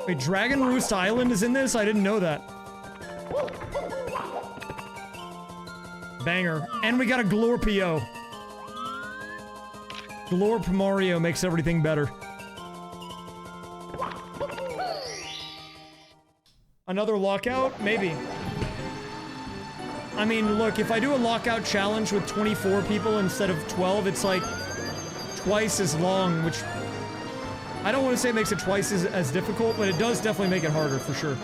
Wait, Dragon Roost Island is in this? I didn't know that. Banger. And we got a Glorpio. Glorp Mario makes everything better. Another lockout? Maybe. I mean, look, if I do a lockout challenge with 24 people instead of 12, it's like twice as long, which I don't want to say makes it twice as difficult, but it does definitely make it harder, for sure.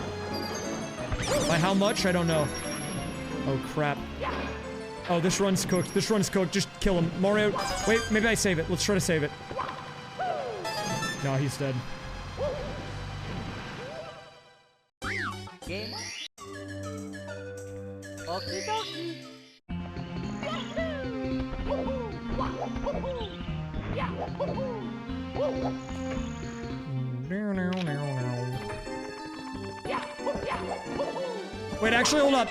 By how much? I don't know. Oh, crap. Oh, this run's cooked. This run's cooked. Just kill him. Mario, wait, maybe I save it. Let's try to save it. No, he's dead. Game. Okie dokie. Wait, actually, hold up.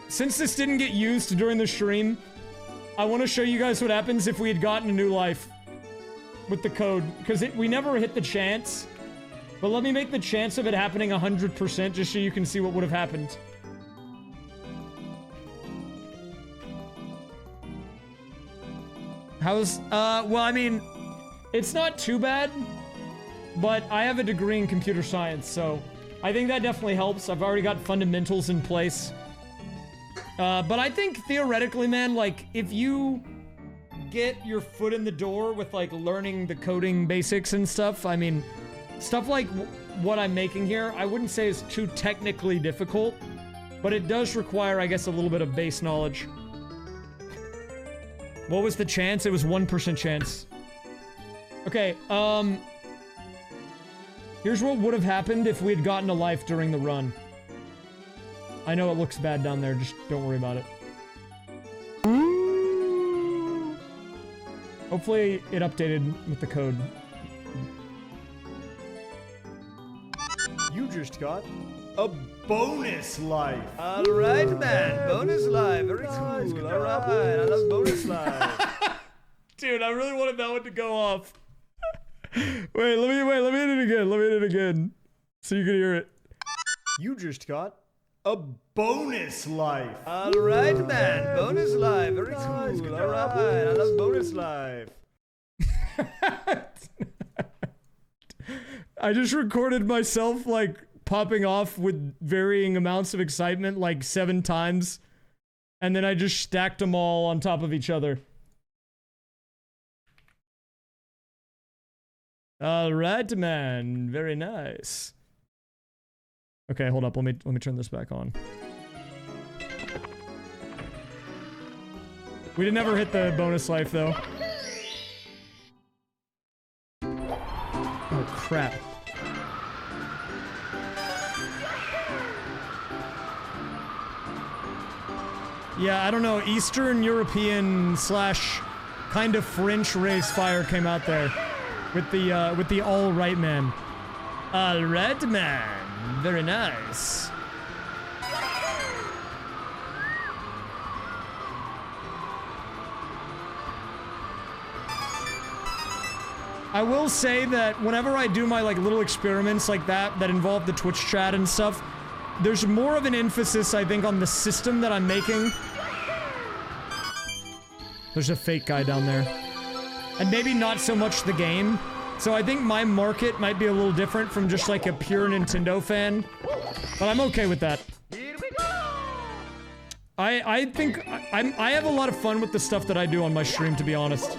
Since this didn't get used during the stream, I want to show you guys what happens if we had gotten a new life with the code, because we never hit the chance. But let me make the chance of it happening 100% just so you can see what would have happened. How's, well, I mean, it's not too bad, but I have a degree in computer science, so I think that definitely helps. I've already got fundamentals in place. But I think theoretically, man, like, if you get your foot in the door with, like, learning the coding basics and stuff, I mean, stuff like what I'm making here, I wouldn't say is too technically difficult, but it does require, I guess, a little bit of base knowledge. What was the chance? It was 1% chance. Okay, here's what would have happened if we had gotten a life during the run. I know it looks bad down there, just don't worry about it. Hopefully it updated with the code. You just got a bonus life. All right, man. Bonus life. Very cool. All right. I love bonus life. Dude, I really wanted that one to go off. Wait, let me hit it again. Let me hit it again. So you can hear it. You just got a bonus life. All right, man. Bonus life. Very cool. All right. I love bonus life. I just recorded myself, like, popping off with varying amounts of excitement, like, 7 times. And then I just stacked them all on top of each other. All right, man. Very nice. Okay, hold up. Let me turn this back on. We didn't ever hit the bonus life, though. Oh, crap. Yeah, I don't know. Eastern European / kind of French raysfire came out there with the all right man. All right, man. Very nice. I will say that whenever I do my, like, little experiments like that involve the Twitch chat and stuff, there's more of an emphasis, I think, on the system that I'm making. There's a fake guy down there. And maybe not so much the game. So I think my market might be a little different from just, like, a pure Nintendo fan. But I'm okay with that. Here we go. I think I have a lot of fun with the stuff that I do on my stream, to be honest.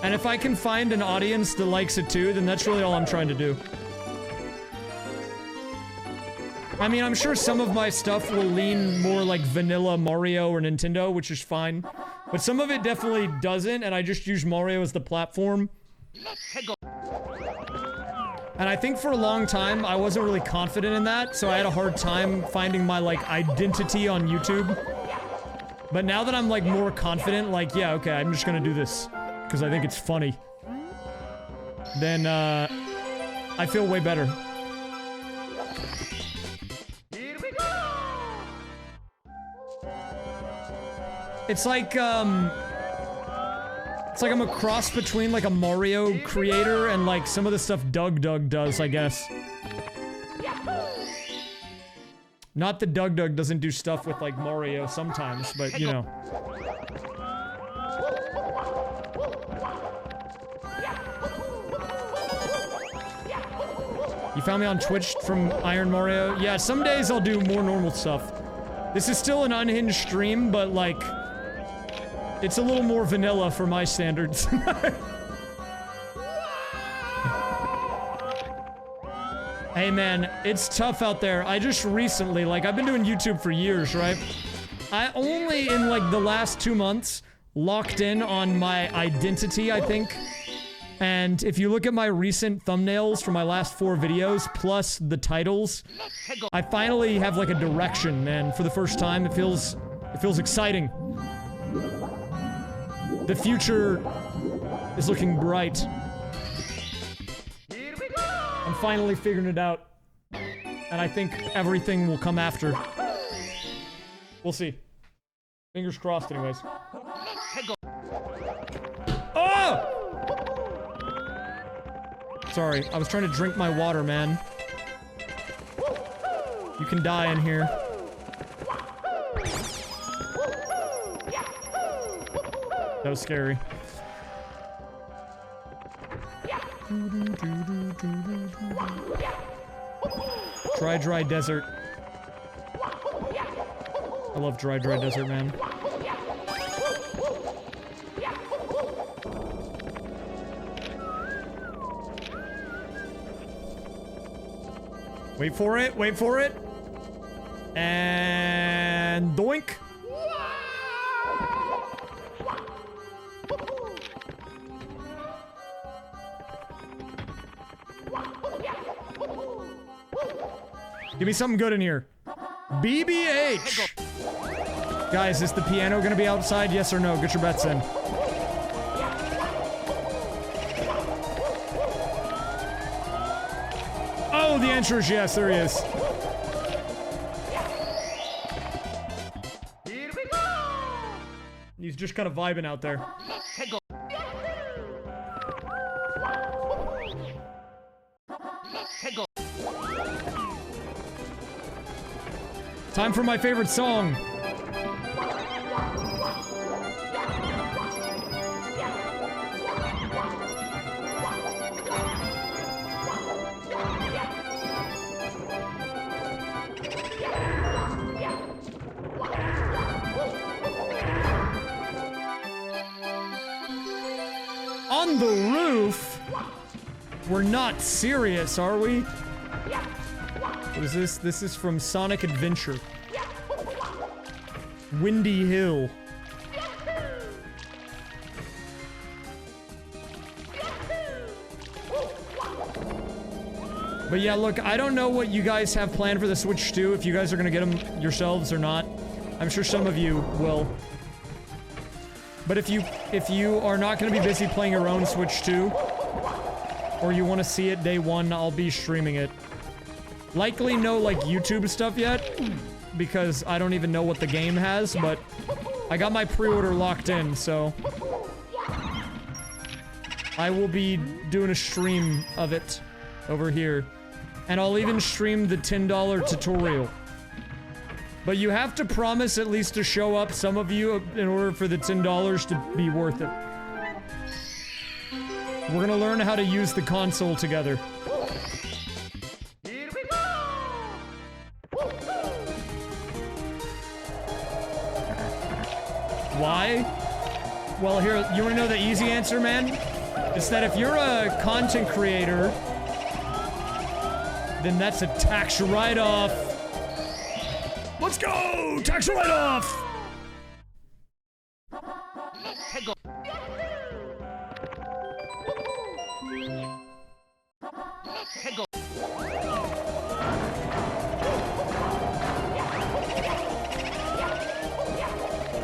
And if I can find an audience that likes it too, then that's really all I'm trying to do. I mean, I'm sure some of my stuff will lean more like vanilla Mario or Nintendo, which is fine. But some of it definitely doesn't, and I just use Mario as the platform. And I think for a long time, I wasn't really confident in that, so I had a hard time finding my, like, identity on YouTube. But now that I'm, like, more confident, like, yeah, okay, I'm just gonna do this. Because I think it's funny. Then, I feel way better. It's like I'm a cross between like a Mario creator and like some of the stuff Doug does, I guess. Not that Doug doesn't do stuff with like Mario sometimes, but you know. You found me on Twitch from Iron Mario? Yeah, some days I'll do more normal stuff. This is still an unhinged stream, but like, it's a little more vanilla for my standards. Hey man, it's tough out there. I just recently, like, I've been doing YouTube for years, right? I only, in like the last 2 months, locked in on my identity, I think. And if you look at my recent thumbnails for my last 4 videos, plus the titles, I finally have like a direction, man. For the first time, it feels exciting. The future is looking bright. I'm finally figuring it out. And I think everything will come after. We'll see. Fingers crossed, anyways. Oh! Sorry, I was trying to drink my water, man. You can die in here. That was scary. Dry desert. I love dry desert, man. Wait for it, wait for it. And doink. Give me something good in here. BBH! Guys, is the piano gonna be outside? Yes or no? Get your bets in. Oh, the answer is yes. There he is. He's just kind of vibing out there. Time for my favorite song. On the roof? We're not serious, are we? What is this? This is from Sonic Adventure. Windy Hill. But yeah, look, I don't know what you guys have planned for the Switch 2, if you guys are gonna get them yourselves or not. I'm sure some of you will. But if you are not gonna be busy playing your own Switch 2, or you want to see it day one, I'll be streaming it. Likely no, like, YouTube stuff yet, because I don't even know what the game has, but I got my pre-order locked in, so I will be doing a stream of it over here. And I'll even stream the $10 tutorial. But you have to promise at least to show up, some of you, in order for the $10 to be worth it. We're gonna learn how to use the console together. Why? Well, here, you wanna know the easy answer, man? It's that if you're a content creator, then that's a tax write-off. Let's go! Tax write-off!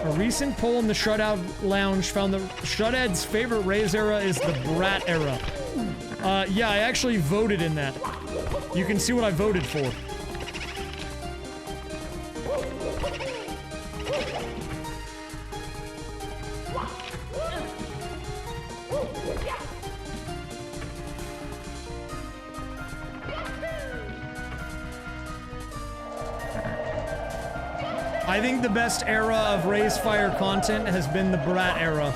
A recent poll in the Shutout Lounge found that Shuted's favorite Rays era is the Brat era. Yeah, I actually voted in that. You can see what I voted for. I think the best era of raysfire content has been the Brat era.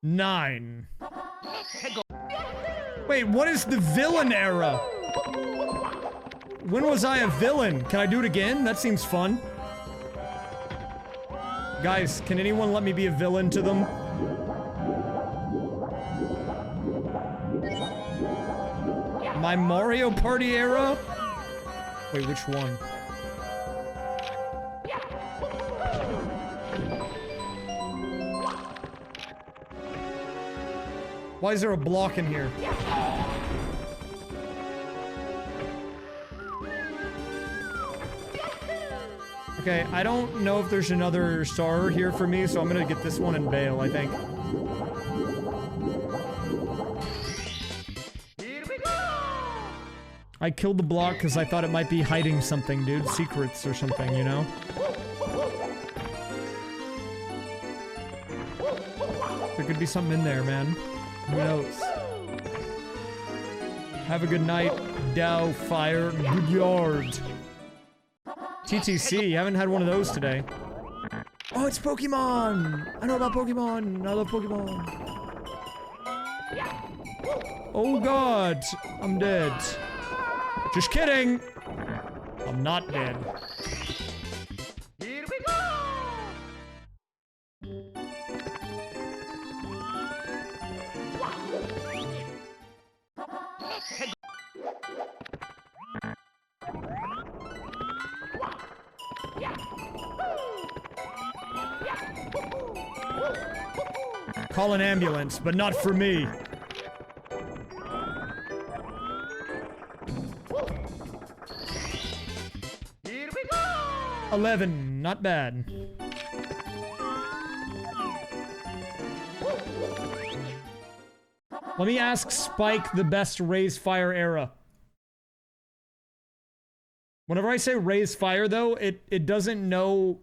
Nine. Wait, what is the villain era? When was I a villain? Can I do it again? That seems fun. Guys, can anyone let me be a villain to them? My Mario Party era? Wait, which one? Why is there a block in here? Okay, I don't know if there's another star here for me, so I'm gonna get this one and bail, I think. I killed the block because I thought it might be hiding something, dude. Secrets or something, you know? There could be something in there, man. Who knows? Have a good night, Dow Fire. Good yard. TTC, haven't had one of those today. Oh, it's Pokemon! I know about Pokemon. I love Pokemon. Oh god, I'm dead. Just kidding! I'm not dead. Call an ambulance, but not for me. Here we go! 11, not bad. Let me ask Spike the best raysfire era. Whenever I say raysfire, though, it doesn't know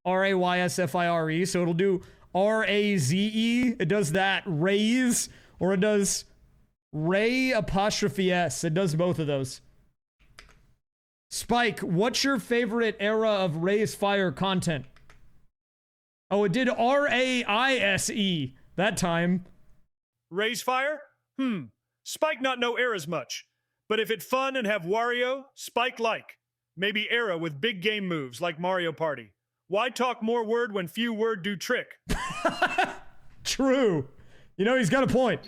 R-A-Y-S-F-I-R-E, so it'll do R-A-Z-E. It does that, raise, or it does ray apostrophe S. It does both of those. Spike, what's your favorite era of raysfire content? Oh, it did R-A-I-S-E that time. Raysfire? Spike not know eras much. But if it fun and have Wario, Spike like. Maybe era with big game moves like Mario Party. Why talk more word when few word do trick? True. You know, he's got a point.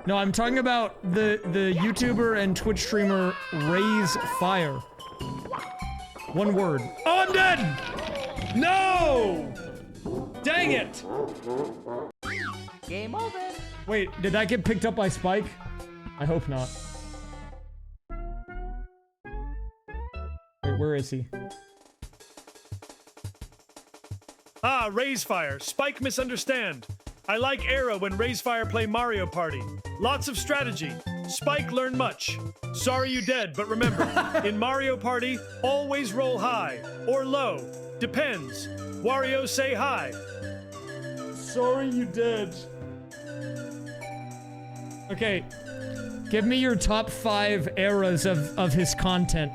No, I'm talking about the YouTuber and Twitch streamer raysfire. One word. Oh, I'm dead! No! Dang it! Game over. Wait, did that get picked up by Spike? I hope not. Wait, where is he? Ah, Raysfire. Spike misunderstand. I like era when Raysfire play Mario Party. Lots of strategy. Spike learn much. Sorry you dead, but remember, in Mario Party, always roll high or low. Depends. Wario say hi. Sorry you dead. Okay. Give me your top 5 eras of his content.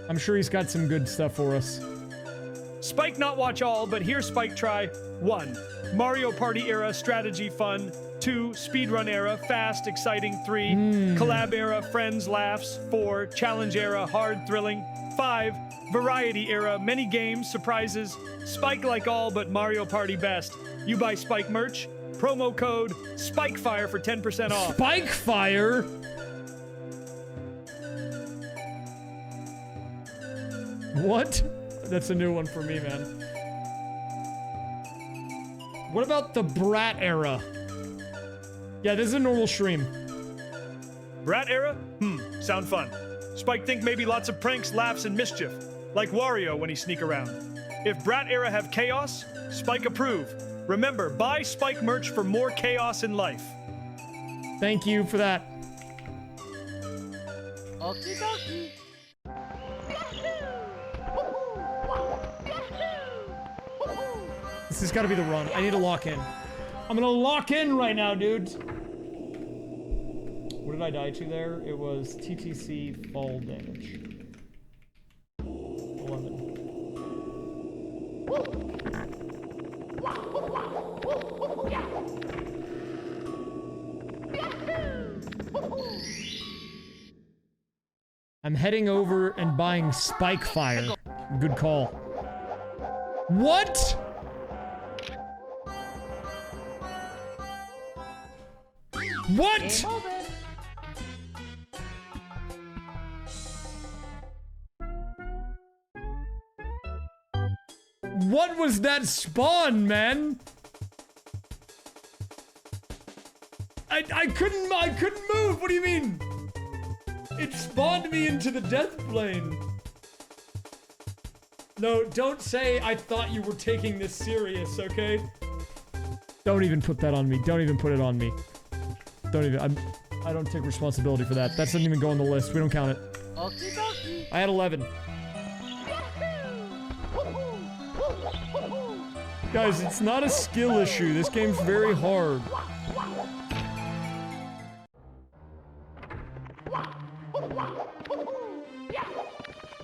I'm sure he's got some good stuff for us. Spike not watch all, but here Spike try. 1. Mario Party era strategy fun. 2, Speedrun era, fast, exciting. 3, Collab era, friends, laughs. 4, Challenge era, hard, thrilling. 5, Variety era, many games, surprises. Spike like all, but Mario Party best. You buy Spike merch, promo code SPIKEFIRE for 10% off. Spikefire? What? That's a new one for me, man. What about the Brat era? Yeah, this is a normal stream. Brat era? Sound fun. Spike think maybe lots of pranks, laughs, and mischief. Like Wario when he sneak around. If Brat era have chaos, Spike approve. Remember, buy Spike merch for more chaos in life. Thank you for that. Okie dokie. This has got to be the run. I need to lock in. I'm gonna lock in right now, dudes. What did I die to there? It was TTC fall damage. 11. I'm heading over and buying Spikefire. Good call. What? What? What was that spawn, man? I couldn't move. What do you mean? It spawned me into the death plane. No, don't say I thought you were taking this serious, okay? Don't even put that on me. Don't even put it on me. Don't even. I don't take responsibility for that. That doesn't even go on the list. We don't count it. Okie dokie. I had 11. Guys, it's not a skill issue. This game's very hard.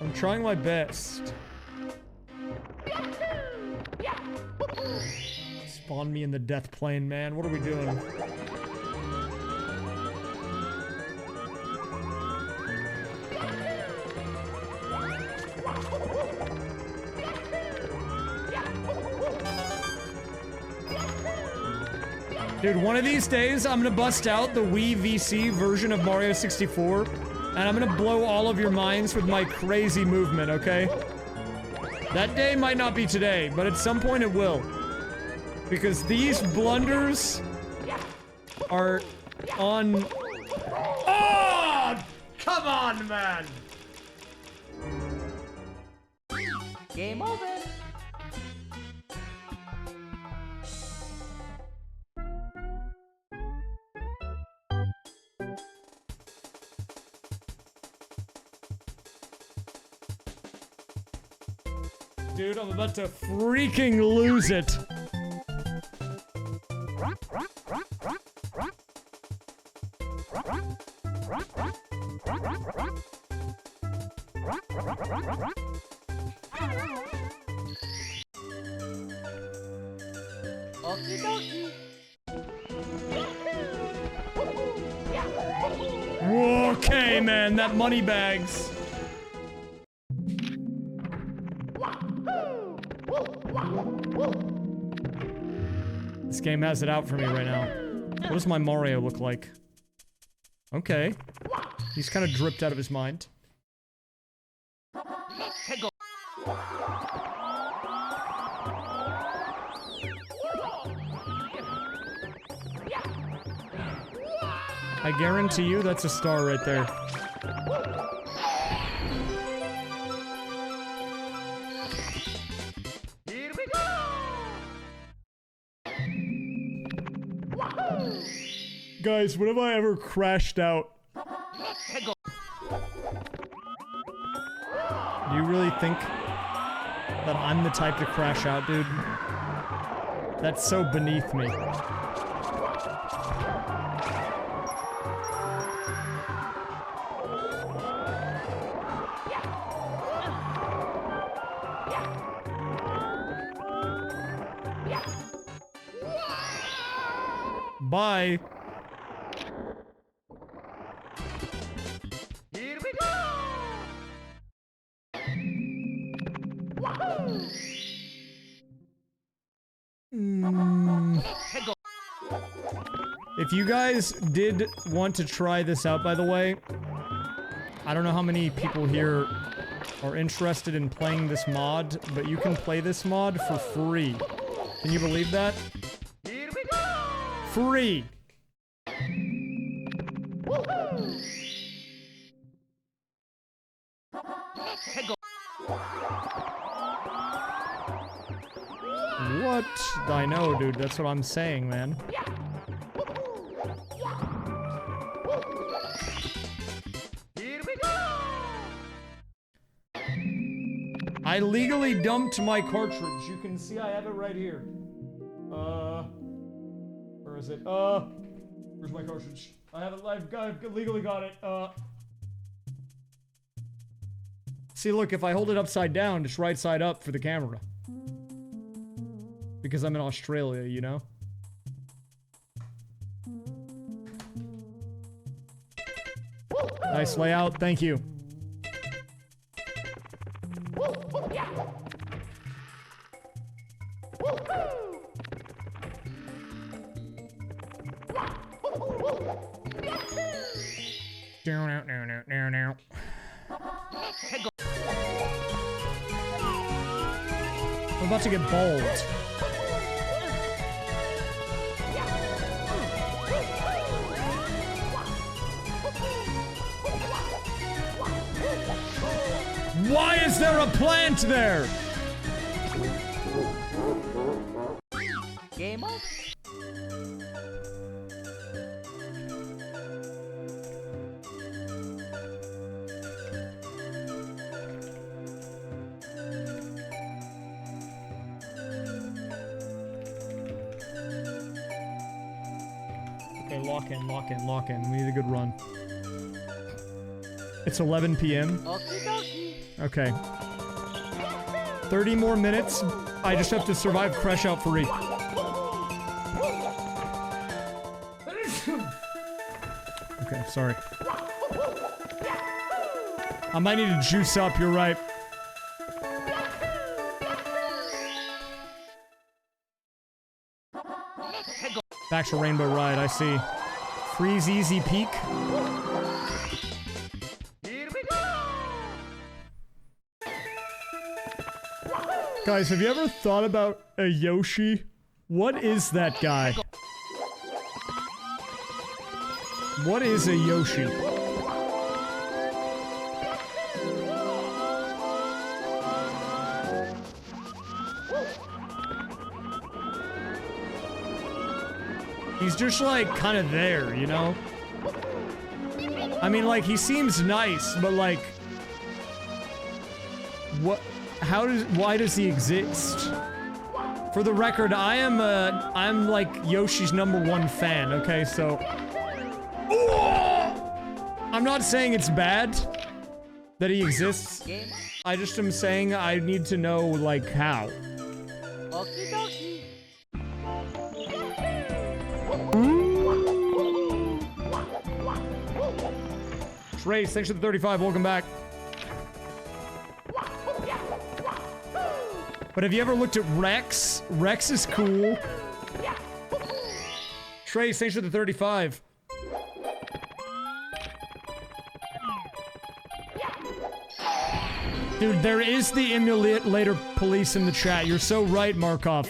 I'm trying my best. Spawn me in the death plane, man. What are we doing? Dude, one of these days, I'm gonna bust out the Wii VC version of Mario 64, and I'm gonna blow all of your minds with my crazy movement, okay? That day might not be today, but at some point it will. Because these blunders are on... Oh! Come on, man! Game over. Dude, I'm about to freaking lose it. Okie dokie. Okay, man, that money bags. This game has it out for me right now. What does my Mario look like? Okay. He's kind of dripped out of his mind. I guarantee you that's a star right there. Here we go. Guys, when have I ever crashed out? Do you really think that I'm the type to crash out, dude? That's so beneath me. Bye. Here we go! Wahoo! If you guys did want to try this out, by the way, I don't know how many people here are interested in playing this mod, but you can play this mod for free. Can you believe that? Here we go! Free! Woohoo! What? I know, dude. That's what I'm saying, man. Here we go! I legally dumped my cartridge. You can see I have it right here. Where is it? Where's my cartridge? I've legally got it. See, look, if I hold it upside down, it's right side up for the camera. Because I'm in Australia, you know? Nice layout, thank you. Now. I'm about to get bald. Why is there a plant there? Game on. Okay, lock in. We need a good run. It's 11 p.m. Okay. 30 more minutes. I just have to survive crash out free. Okay, sorry. I might need to juice up, you're right. Back to Rainbow Ride, I see. Freeze Easy Peak. Guys, have you ever thought about a Yoshi? What is that guy? What is a Yoshi? He's just like kind of there, you know? I mean, like, he seems nice, but like, what? Why does he exist? For the record, I'm like Yoshi's #1 fan, okay, so. I'm not saying it's bad that he exists. I just am saying I need to know, like, how. Trace, thanks for the 35, welcome back. But have you ever looked at Rex? Rex is cool. Trace, thanks for the 35. Dude, there is the emulator police in the chat. You're so right, Markov.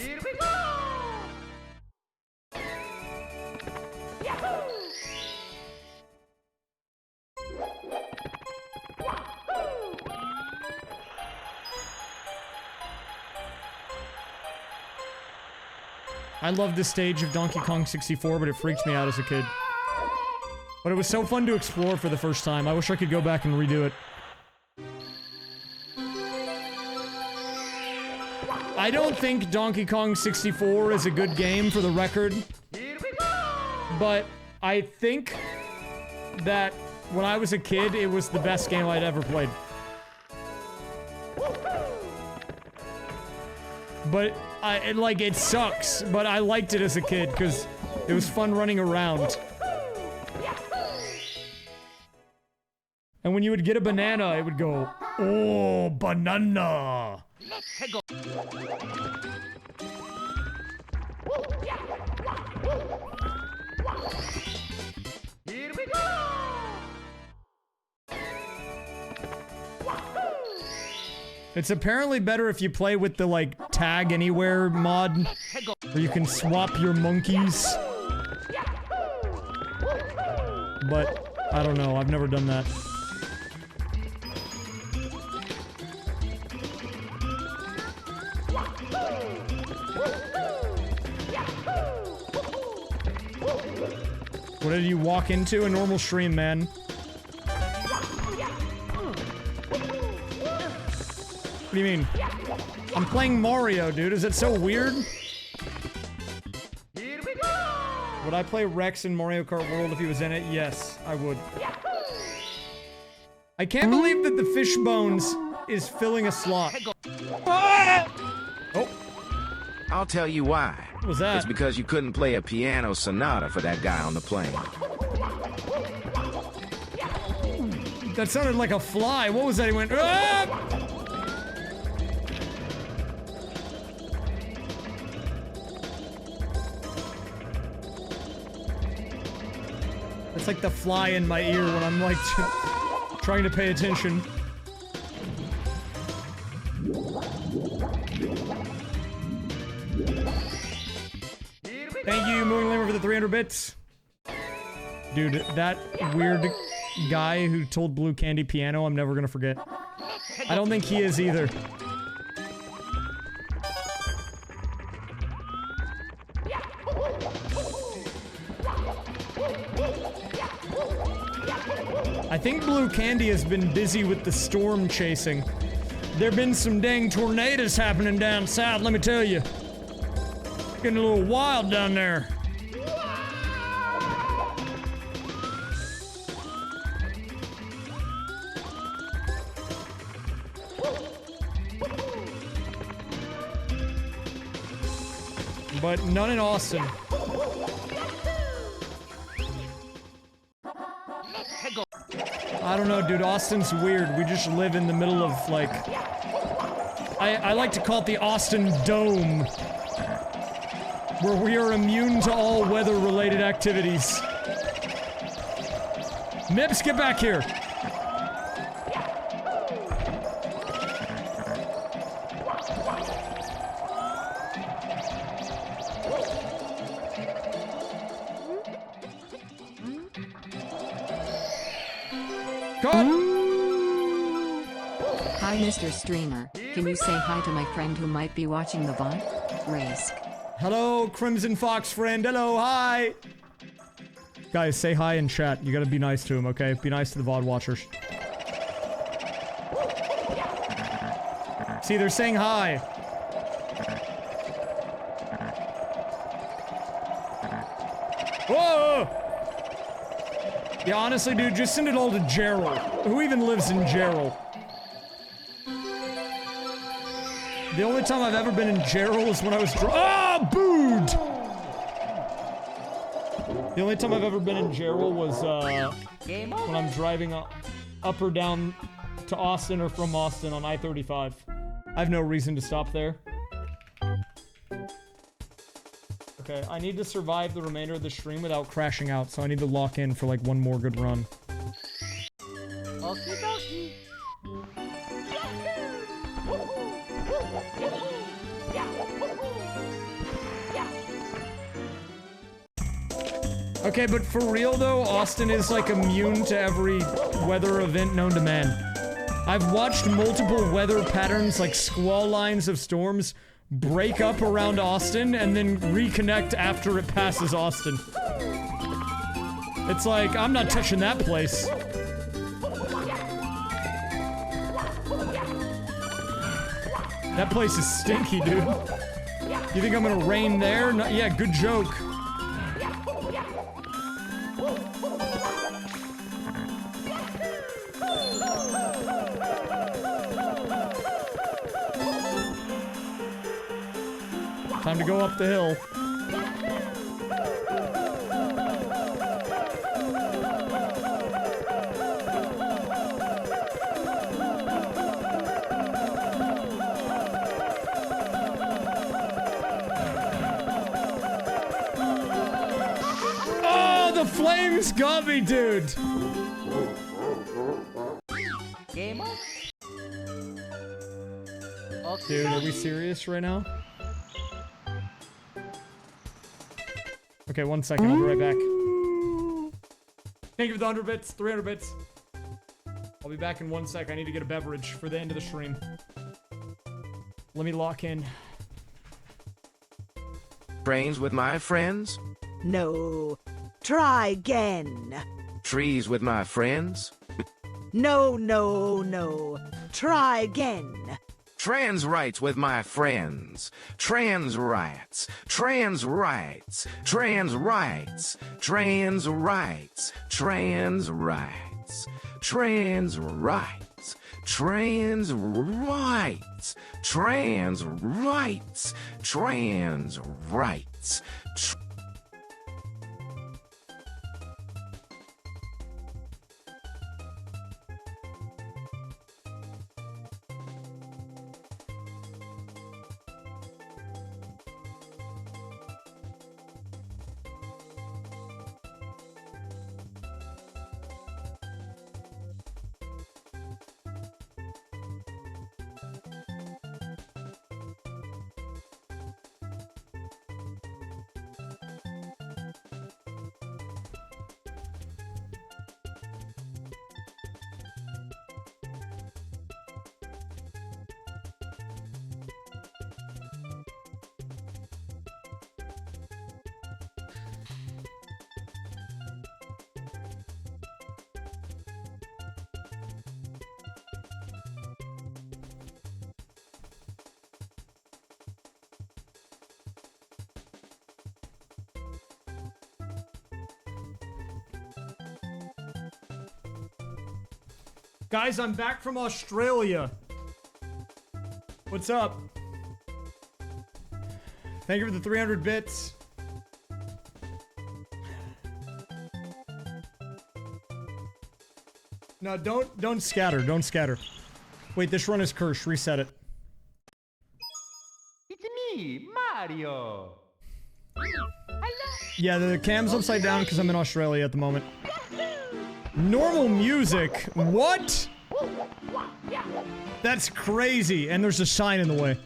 I loved this stage of Donkey Kong 64, but it freaked me out as a kid. But it was so fun to explore for the first time. I wish I could go back and redo it. I don't think Donkey Kong 64 is a good game, for the record. But I think that when I was a kid, it was the best game I'd ever played. But it sucks, but I liked it as a kid, because It was fun running around. And when you would get a banana, it would go, oh, banana. Here we go! It's apparently better if you play with the, like, tag anywhere mod, where you can swap your monkeys. But, I don't know, I've never done that. What did you walk into? A normal stream, man. What do you mean? I'm playing Mario, dude. Is it so weird? Would I play Rex in Mario Kart World if he was in it? Yes, I would. I can't believe that the fish bones is filling a slot. Oh. I'll tell you why. What was that? It's because you couldn't play a piano sonata for that guy on the plane. That sounded like a fly. What was that? He went, ah! It's like the fly in my ear when I'm like trying to pay attention. Thank you, Moving Limber, for the 300 bits. Dude, that weird guy who told Blue Candy piano, I'm never gonna forget. I don't think he is either. I think Blue Candy has been busy with the storm chasing. There've been some dang tornadoes happening down south, let me tell you. Getting a little wild down there. But none in Austin. I don't know, dude. Austin's weird. We just live in the middle of, like... I like to call it the Austin Dome. Where we are immune to all weather-related activities. Mips, get back here! Hi, Mr. Streamer. Can you say hi to my friend who might be watching the VOD? Risk. Hello, Crimson Fox friend. Hello, hi! Guys, say hi in chat. You gotta be nice to him, okay? Be nice to the VOD watchers. See, they're saying hi. Whoa! Yeah, honestly, dude, just send it all to Gerald. Who even lives in Gerald? The only time I've ever been in Gerald is when I was booed! The only time I've ever been in Gerald was, when I'm driving up or down to Austin or from Austin on I-35. I have no reason to stop there. Okay, I need to survive the remainder of the stream without crashing out, so I need to lock in for, like, one more good run. Okie dokie. Okay, but for real though, Austin is like immune to every weather event known to man. I've watched multiple weather patterns like squall lines of storms break up around Austin and then reconnect after it passes Austin. It's like, I'm not touching that place. That place is stinky, dude. You think I'm gonna rain there? No, yeah, good joke. Time to go up the hill. the flames got me, dude. Game on. Dude, are we serious right now? Okay, 1 second. I'll be right back. Thank you for the 100 bits, 300 bits. I'll be back in 1 sec. I need to get a beverage for the end of the stream. Let me lock in. Trains with my friends? No. Try again. Trees with my friends? No, no, no. Try again. Trans rights with my friends. Trans rights. Trans rights. Trans rights. Trans rights. Trans rights. Trans rights. Trans rights. Trans rights. Trans rights. Guys, I'm back from Australia. What's up? Thank you for the 300 bits. No, don't scatter. Don't scatter. Wait, this run is cursed. Reset it. It's me, Mario. Yeah, the cam's upside down because I'm in Australia at the moment. Normal music? What? That's crazy. And there's a sign in the way.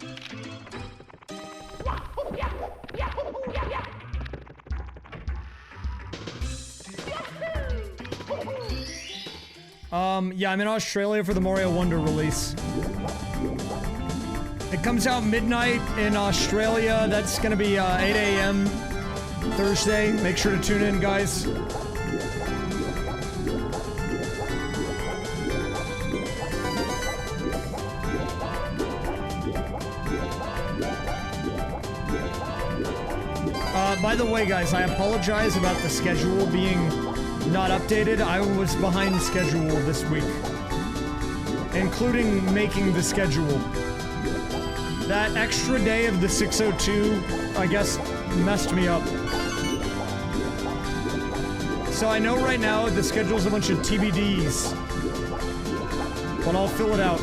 Yeah, I'm in Australia for the Mario Wonder release. It comes out midnight in Australia. That's gonna be 8 a.m. Thursday. Make sure to tune in, guys. By the way, guys, I apologize about the schedule being not updated. I was behind schedule this week, including making the schedule. That extra day of the 602, I guess, messed me up. So I know right now the schedule's a bunch of TBDs, but I'll fill it out.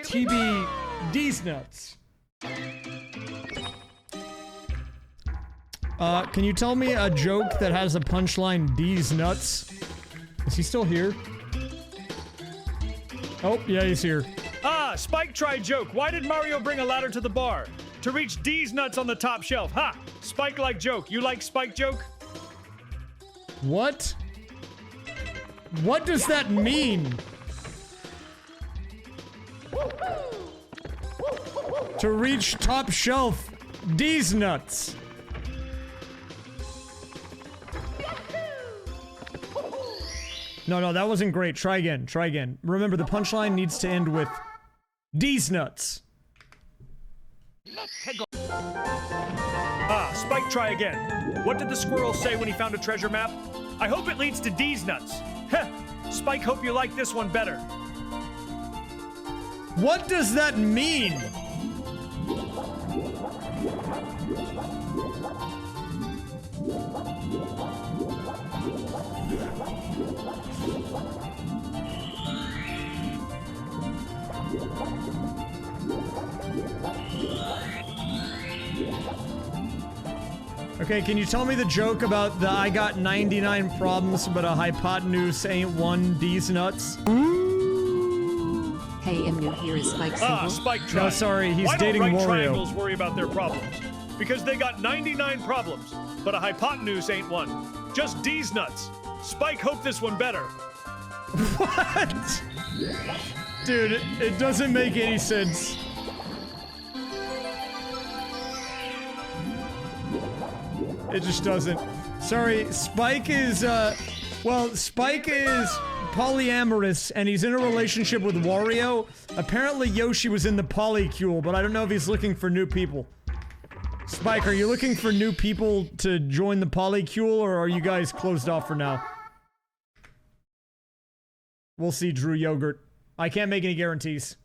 TBD's nuts. Can you tell me a joke that has a punchline D's nuts? Is he still here? Oh, yeah, he's here. Ah, Spike try joke. Why did Mario bring a ladder to the bar? To reach D's nuts on the top shelf. Ha! Spike like joke. You like Spike joke? What? What does that mean? To reach top shelf, D's nuts. No, that wasn't great. Try again. Try again. Remember, the punchline needs to end with D's nuts. Ah, Spike try again. What did the squirrel say when he found a treasure map? I hope it leads to D's nuts. Heh. Spike, hope you like this one better. What does that mean? Okay, can you tell me the joke about the I got 99 problems, but a hypotenuse ain't one D's nuts? Hey, I'm new here. Is Spike single? Spike Tri. No, sorry, he's Why dating don't right Wario. triangles worry about their problems? Because they got 99 problems, but a hypotenuse ain't one. Just D's nuts. Spike hoped this one better. What? Dude, it doesn't make any sense. It just doesn't. Sorry, Spike is, well, Spike is polyamorous, and he's in a relationship with Wario. Apparently Yoshi was in the polycule, but I don't know if he's looking for new people. Spike, are you looking for new people to join the polycule, or are you guys closed off for now? We'll see, Drew Yogurt. I can't make any guarantees.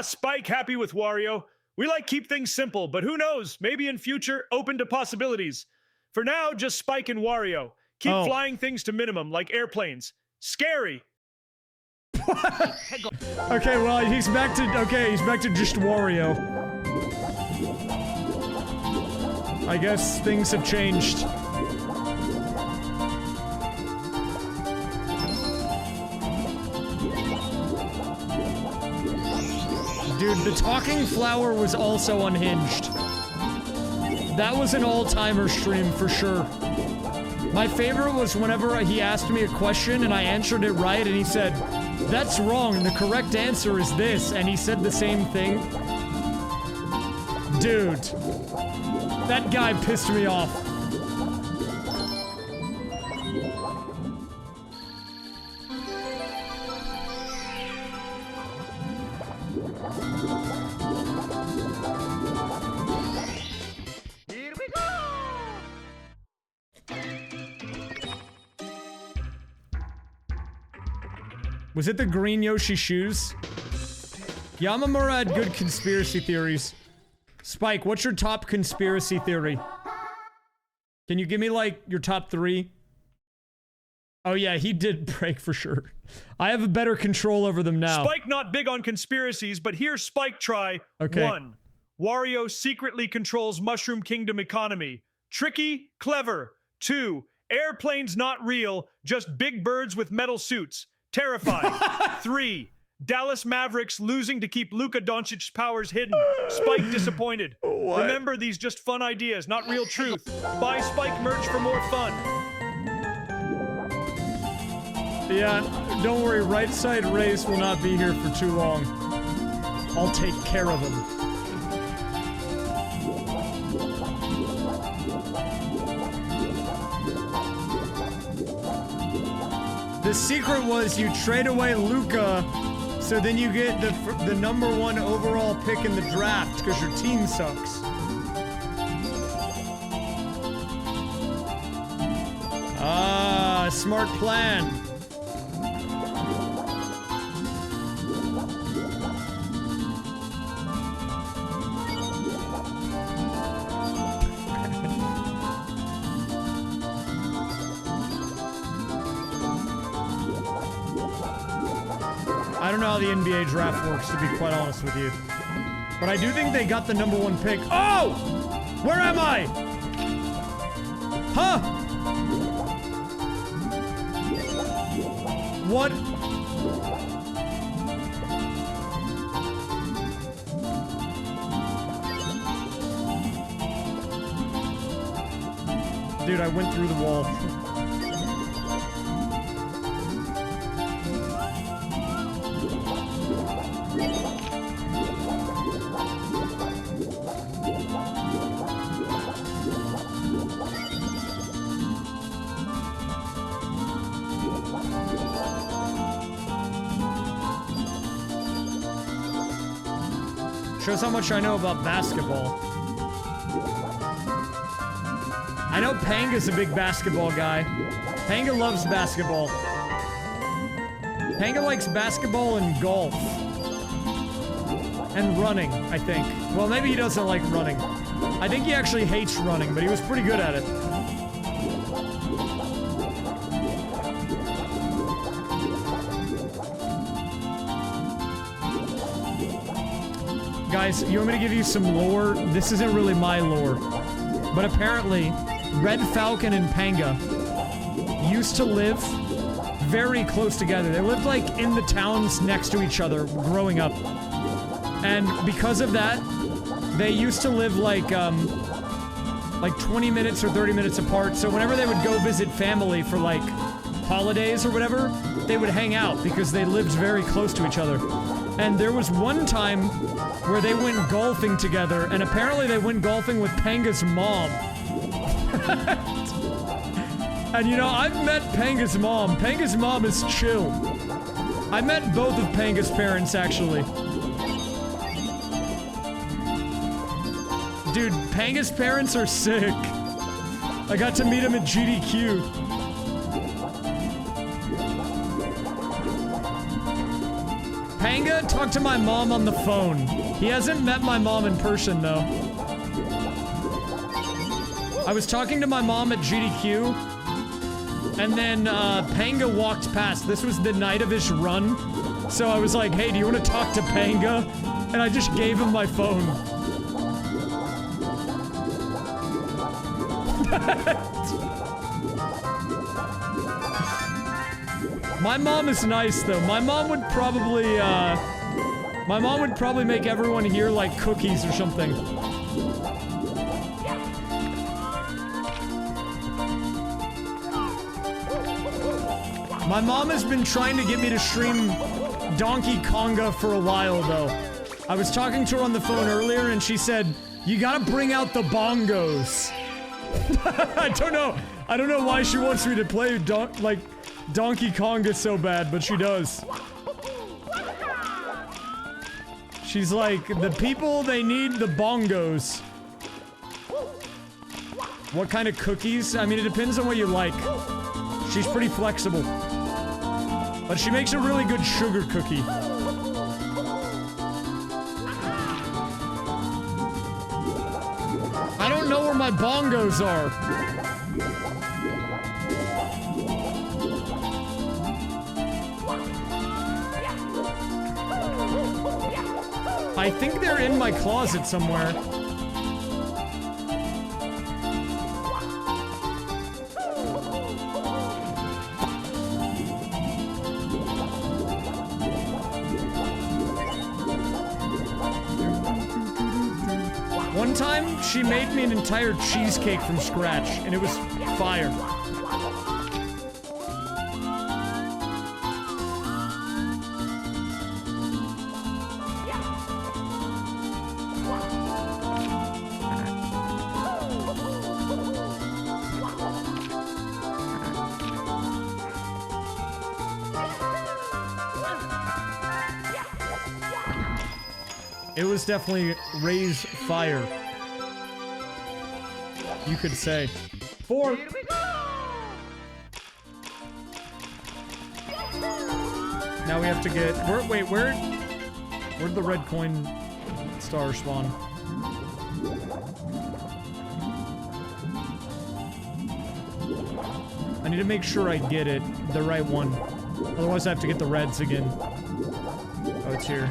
Spike happy with Wario. We like keep things simple, but who knows? Maybe in future, open to possibilities. For now, just Spike and Wario. Keep flying things to minimum, like airplanes. Scary. Okay, well, he's back to just Wario. I guess things have changed. Dude, the talking flower was also unhinged. That was an all-timer stream for sure. My favorite was whenever he asked me a question and I answered it right and he said, "That's wrong, the correct answer is this," and he said the same thing. Dude, that guy pissed me off. Was it the green Yoshi shoes? Yamamura had good conspiracy theories. Spike, what's your top conspiracy theory? Can you give me, like, your top 3? Oh yeah, he did break for sure. I have a better control over them now. Spike not big on conspiracies, but here's Spike Try. Okay. 1. Wario secretly controls Mushroom Kingdom economy. Tricky, clever. 2. Airplanes not real, just big birds with metal suits. Terrifying. 3. Dallas Mavericks losing to keep Luka Doncic's powers hidden. Spike disappointed. What? Remember, these just fun ideas, not real truth. Buy Spike merch for more fun. Yeah, don't worry, right side race will not be here for too long. I'll take care of him. The secret was you trade away Luka, so then you get the #1 overall pick in the draft because your team sucks. Ah, smart plan. I don't know how the NBA draft works, to be quite honest with you. But I do think they got the #1 pick. Oh! Where am I? Huh? What? Dude, I went through the wall. Shows how much I know about basketball. I know Panga's a big basketball guy. Panga loves basketball. Panga likes basketball and golf. And running, I think. Well, maybe he doesn't like running. I think he actually hates running, but he was pretty good at it. Guys, you want me to give you some lore? This isn't really my lore. But apparently, Red Falcon and Panga used to live very close together. They lived, like, in the towns next to each other growing up. And because of that, they used to live, like 20 minutes or 30 minutes apart. So whenever they would go visit family for, like, holidays or whatever, they would hang out because they lived very close to each other. And there was one time where they went golfing together, and apparently they went golfing with Panga's mom. And you know, I've met Panga's mom. Panga's mom is chill. I met both of Panga's parents, actually. Dude, Panga's parents are sick. I got to meet him at GDQ. Panga talked to my mom on the phone. He hasn't met my mom in person, though. I was talking to my mom at GDQ, and then Panga walked past. This was the night of his run, so I was like, hey, do you want to talk to Panga? And I just gave him my phone. My mom is nice, though. My mom would probably make everyone here, like, cookies or something. My mom has been trying to get me to stream Donkey Konga for a while, though. I was talking to her on the phone earlier, and she said, you gotta bring out the bongos. I don't know why she wants me to play, Donkey Konga so bad, but she does. She's like, the people, they need the bongos. What kind of cookies? I mean, it depends on what you like. She's pretty flexible. But she makes a really good sugar cookie. I don't know where my bongos are. I think they're in my closet somewhere. One time, she made me an entire cheesecake from scratch, and it was fire. It was definitely raysfire. You could say. 4. Now we have to get. Where'd the red coin star spawn? I need to make sure I get it, the right one. Otherwise I have to get the reds again. Oh, it's here.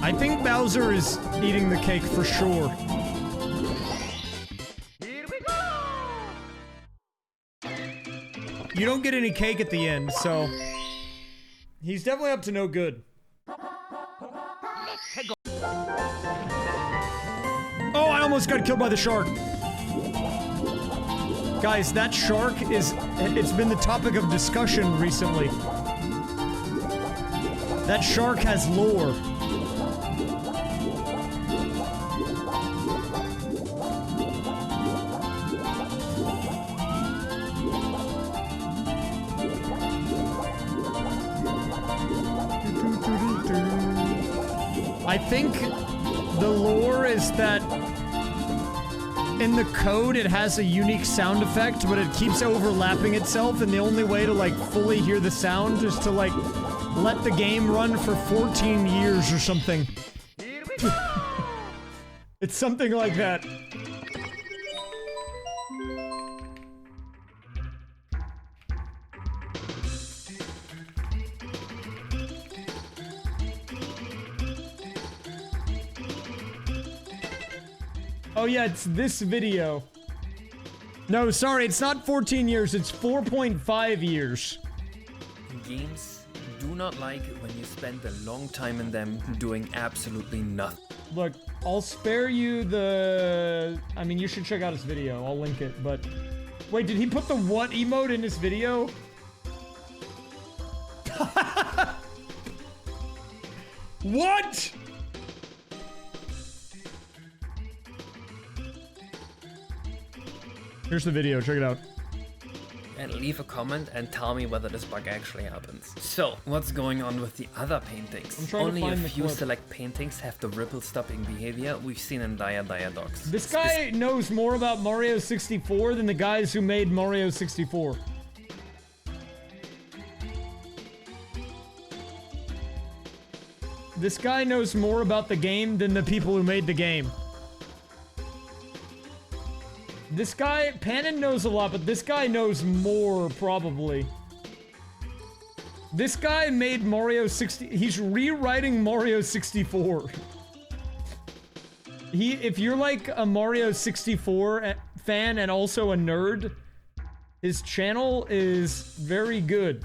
I think Bowser is eating the cake for sure. You don't get any cake at the end, so he's definitely up to no good. Oh, I almost got killed by the shark. Guys, that shark it's been the topic of discussion recently. That shark has lore. think the lore is that in the code it has a unique sound effect, but it keeps overlapping itself, and the only way to like fully hear the sound is to like let the game run for 14 years or something. It's something like that. Oh yeah, it's this video. No, sorry, it's not 14 years, it's 4.5 years. Games do not like when you spend a long time in them doing absolutely nothing. Look, I'll spare you the... I mean, you should check out his video, I'll link it, but... Wait, did he put the what emote in his video? What?! Here's the video, check it out. And leave a comment and tell me whether this bug actually happens. So, what's going on with the other paintings? I'm trying Only to find a the few clip. select paintings have the ripple stopping behavior we've seen in Dire Dogs. This guy knows more about Mario 64 than the guys who made Mario 64. This guy knows more about the game than the people who made the game. This guy, Panin knows a lot, but this guy knows more, probably. This guy made Mario 60... He's rewriting Mario 64. If you're like a Mario 64 fan and also a nerd, his channel is very good.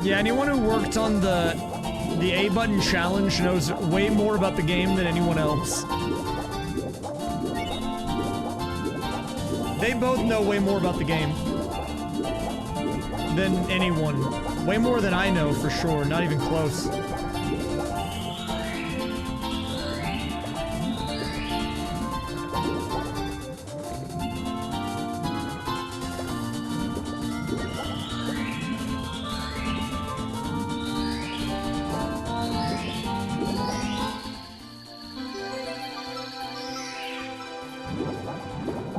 Yeah, anyone who worked on the A button challenge knows way more about the game than anyone else. They both know way more about the game than anyone. Way more than I know, for sure. Not even close.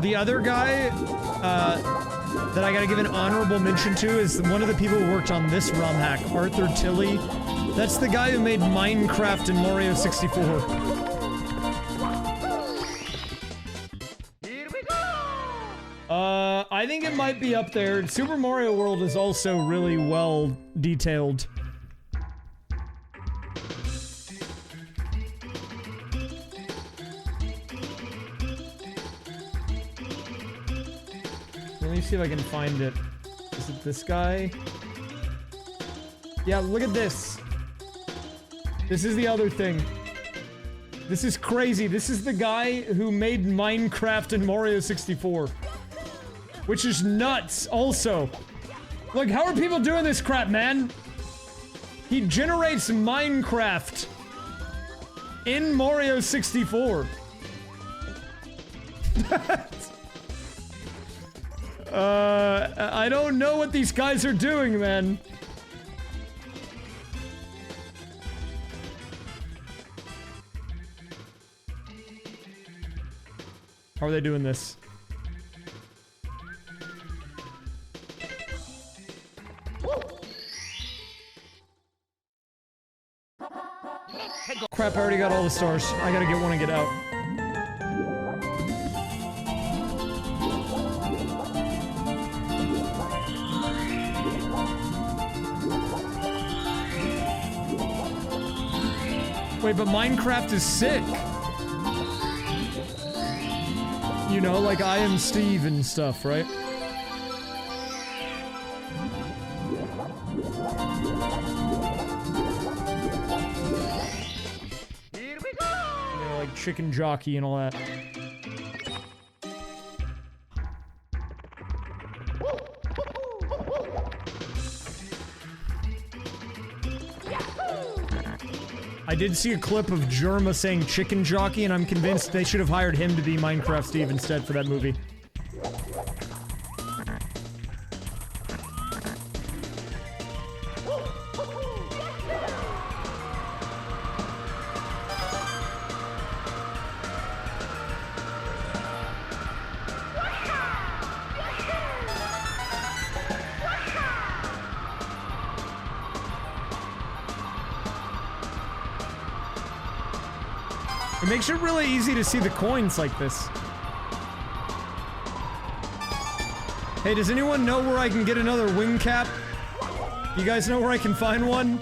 The other guy that I gotta give an honorable mention to is one of the people who worked on this ROM hack, Arthur Tilley. That's the guy who made Minecraft and Mario 64. I think it might be up there. Super Mario World is also really well detailed. Let me see if I can find it. Is it this guy? Yeah, look at this. This is the other thing. This is crazy. This is the guy who made Minecraft and Mario 64. Which is nuts, also. Like, how are people doing this crap, man? He generates Minecraft in Mario 64. I don't know what these guys are doing, man. How are they doing this? Crap, I already got all the stars. I gotta get one and get out. Wait, but Minecraft is sick. You know, like I Am Steve and stuff, right? You know, like Chicken Jockey and all that. I did see a clip of Jerma saying chicken jockey, and I'm convinced they should have hired him to be Minecraft Steve instead for that movie. It makes it really easy to see the coins like this. Hey, does anyone know where I can get another wing cap? You guys know where I can find one?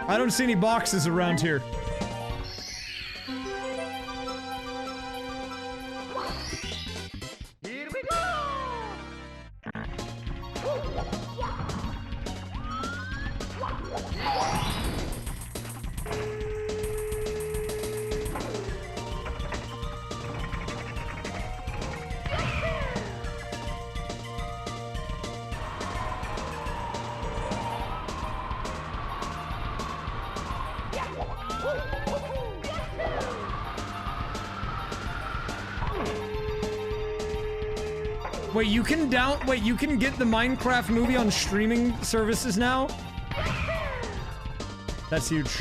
I don't see any boxes around here. Wait, you can get the Minecraft movie on streaming services now? That's huge.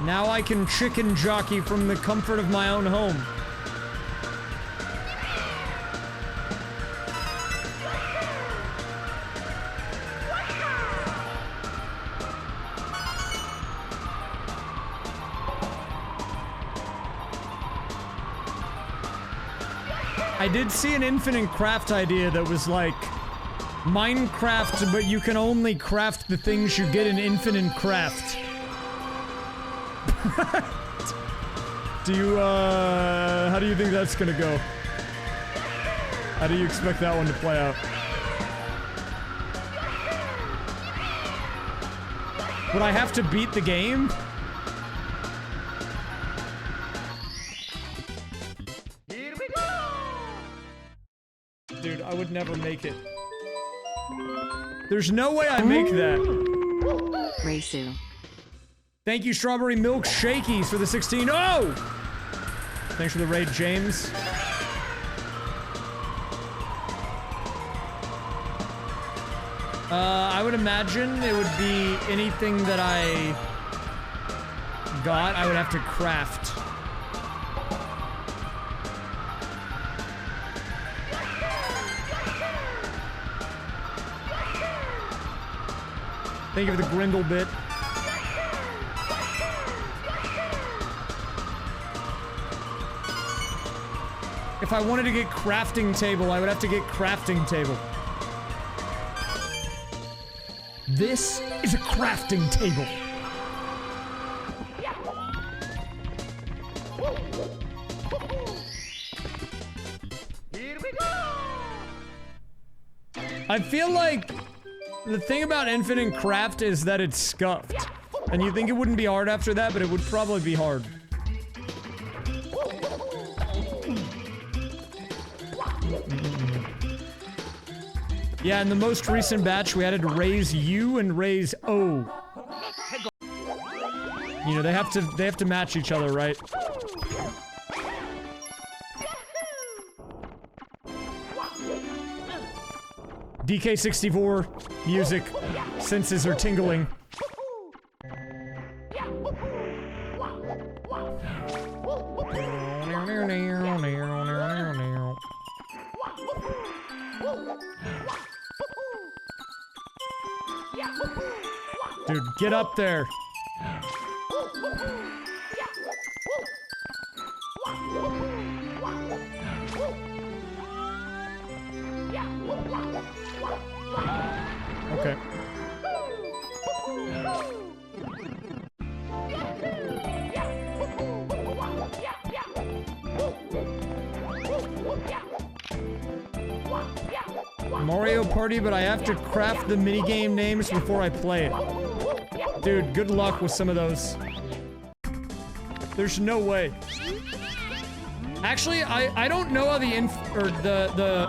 Now I can chicken jockey from the comfort of my own home. I did see an infinite craft idea that was like Minecraft, but you can only craft the things you get in infinite craft. How do you think that's gonna go? How do you expect that one to play out? Would I have to beat the game? Dude, I would never make it. There's no way I make that. Raisu. Thank you, Strawberry Milk Shakies, for the 16. Oh! Thanks for the raid, James. I would imagine it would be anything that I got, I would have to craft. Thank you for the Grindle bit. If I wanted to get crafting table, I would have to get crafting table. This is a crafting table. I feel like the thing about Infinite Craft is that it's scuffed. And you think it wouldn't be hard after that, but it would probably be hard. Yeah, in the most recent batch, we added raise U and raise O. You know, they have to match each other, right? DK64 music senses are tingling. Dude, get up there. Okay. Party, but I have to craft the minigame names before I play it. Dude, good luck with some of those. There's no way. Actually, I don't know how the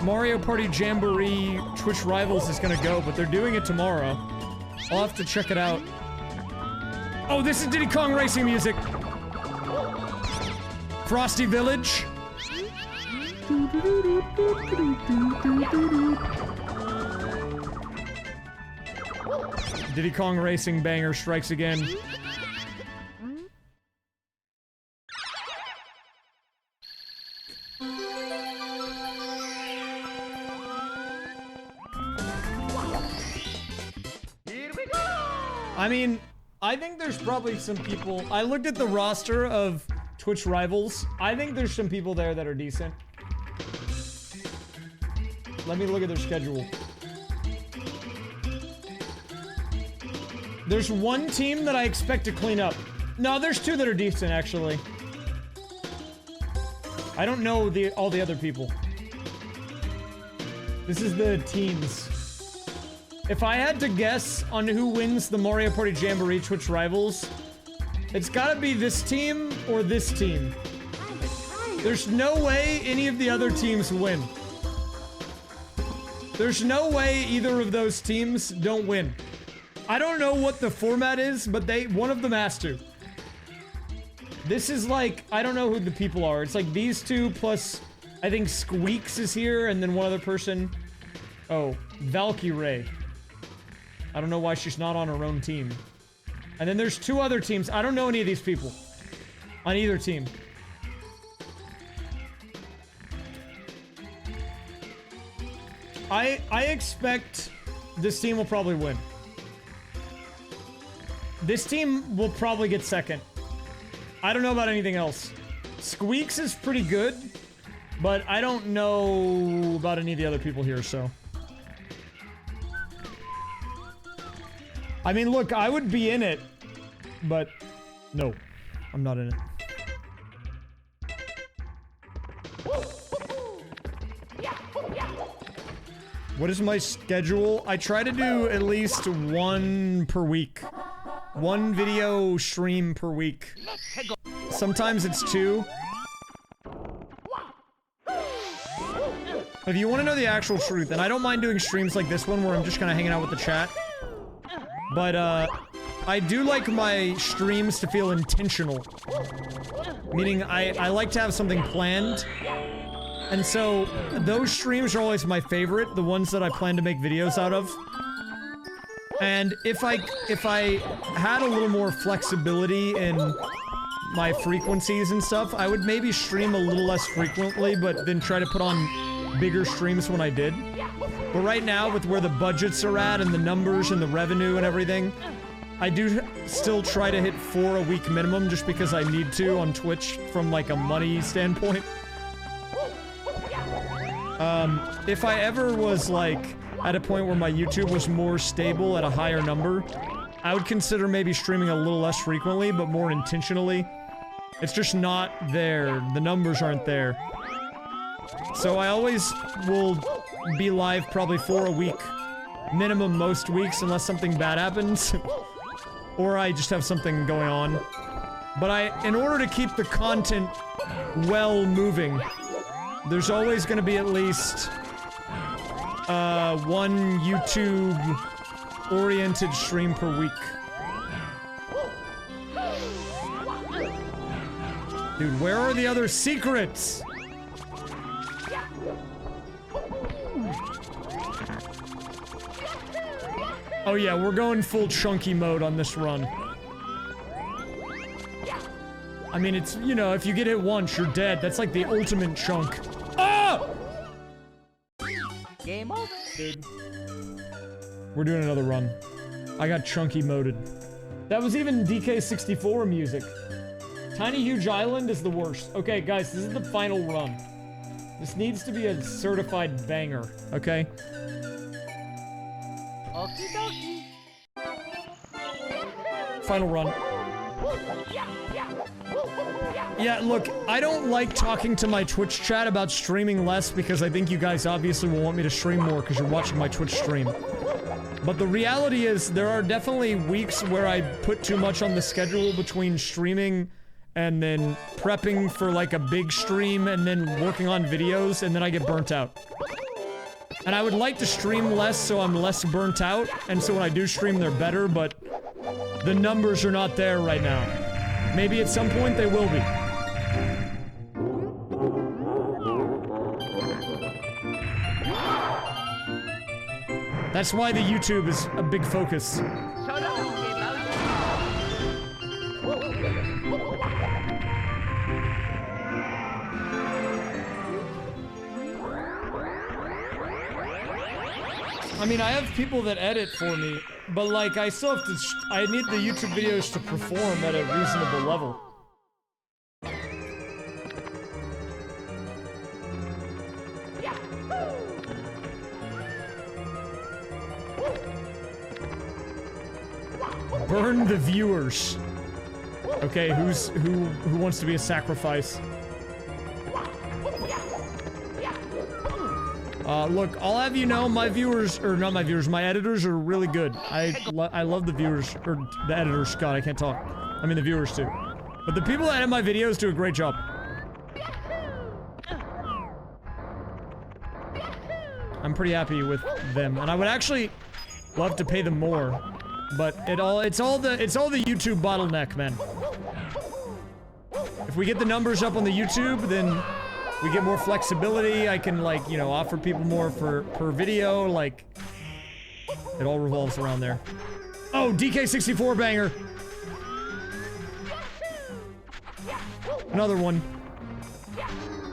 Mario Party Jamboree Twitch Rivals is gonna go, but they're doing it tomorrow. I'll have to check it out. Oh, this is Diddy Kong Racing music. Frosty Village. Diddy Kong Racing banger strikes again. I mean, I think there's probably some people. I looked at the roster of Twitch Rivals. I think there's some people there that are decent. Let me look at their schedule. There's one team that I expect to clean up. No, there's two that are decent, actually. I don't know all the other people. This is the teams. If I had to guess on who wins the Mario Party Jamboree Twitch Rivals, it's gotta be this team or this team. There's no way any of the other teams win. There's no way either of those teams don't win. I don't know what the format is, but one of them has to. This is like, I don't know who the people are. It's like these two plus, I think Squeaks is here, and then one other person. Oh, Valkyrie. I don't know why she's not on her own team. And then there's two other teams. I don't know any of these people on either team. I expect this team will probably win. This team will probably get second. I don't know about anything else. Squeaks is pretty good, but I don't know about any of the other people here, so. I mean, look, I would be in it, but no, I'm not in it. What is my schedule? I try to do at least one per week. One video stream per week. Sometimes it's two. If you want to know the actual truth, and I don't mind doing streams like this one where I'm just kind of hanging out with the chat. But, I do like my streams to feel intentional. Meaning, I like to have something planned. And so, those streams are always my favorite, the ones that I plan to make videos out of. And if I had a little more flexibility in my frequencies and stuff, I would maybe stream a little less frequently, but then try to put on bigger streams when I did. But right now, with where the budgets are at and the numbers and the revenue and everything, I do still try to hit 4 a week minimum just because I need to on Twitch from like a money standpoint. If I ever was like at a point where my YouTube was more stable at a higher number, I would consider maybe streaming a little less frequently, but more intentionally. It's just not there. The numbers aren't there. So I always will be live probably 4 a week. Minimum most weeks, unless something bad happens. Or I just have something going on. But in order to keep the content well moving, there's always gonna be at least one YouTube-oriented stream per week. Dude, where are the other secrets? Oh yeah, we're going full chunky mode on this run. I mean, it's, you know, if you get hit once, you're dead. That's like the ultimate chunk. Ah! Game over. Dude. We're doing another run. I got chunky moded. That was even DK64 music. Tiny Huge Island is the worst. Okay, guys, this is the final run. This needs to be a certified banger, okay? Okie dokie. Final run. Yeah, look, I don't like talking to my Twitch chat about streaming less because I think you guys obviously will want me to stream more because you're watching my Twitch stream. But the reality is, there are definitely weeks where I put too much on the schedule between streaming and then prepping for like a big stream and then working on videos, and then I get burnt out. And I would like to stream less so I'm less burnt out, and so when I do stream they're better, but the numbers are not there right now. Maybe at some point they will be. That's why the YouTube is a big focus. I mean, I have people that edit for me, but like, I still have to, I need the YouTube videos to perform at a reasonable level. Burn the viewers. Okay, who wants to be a sacrifice? Look, I'll have you know, my viewers, or not my viewers, my editors are really good. I love the viewers, or the editors, God, I can't talk. I mean the viewers too. But the people that edit my videos do a great job. I'm pretty happy with them, and I would actually love to pay them more. But it's all the YouTube bottleneck, man. If we get the numbers up on the YouTube, then we get more flexibility. I can, like, you know, offer people more per video. Like, it all revolves around there. Oh, DK64 banger. Another one.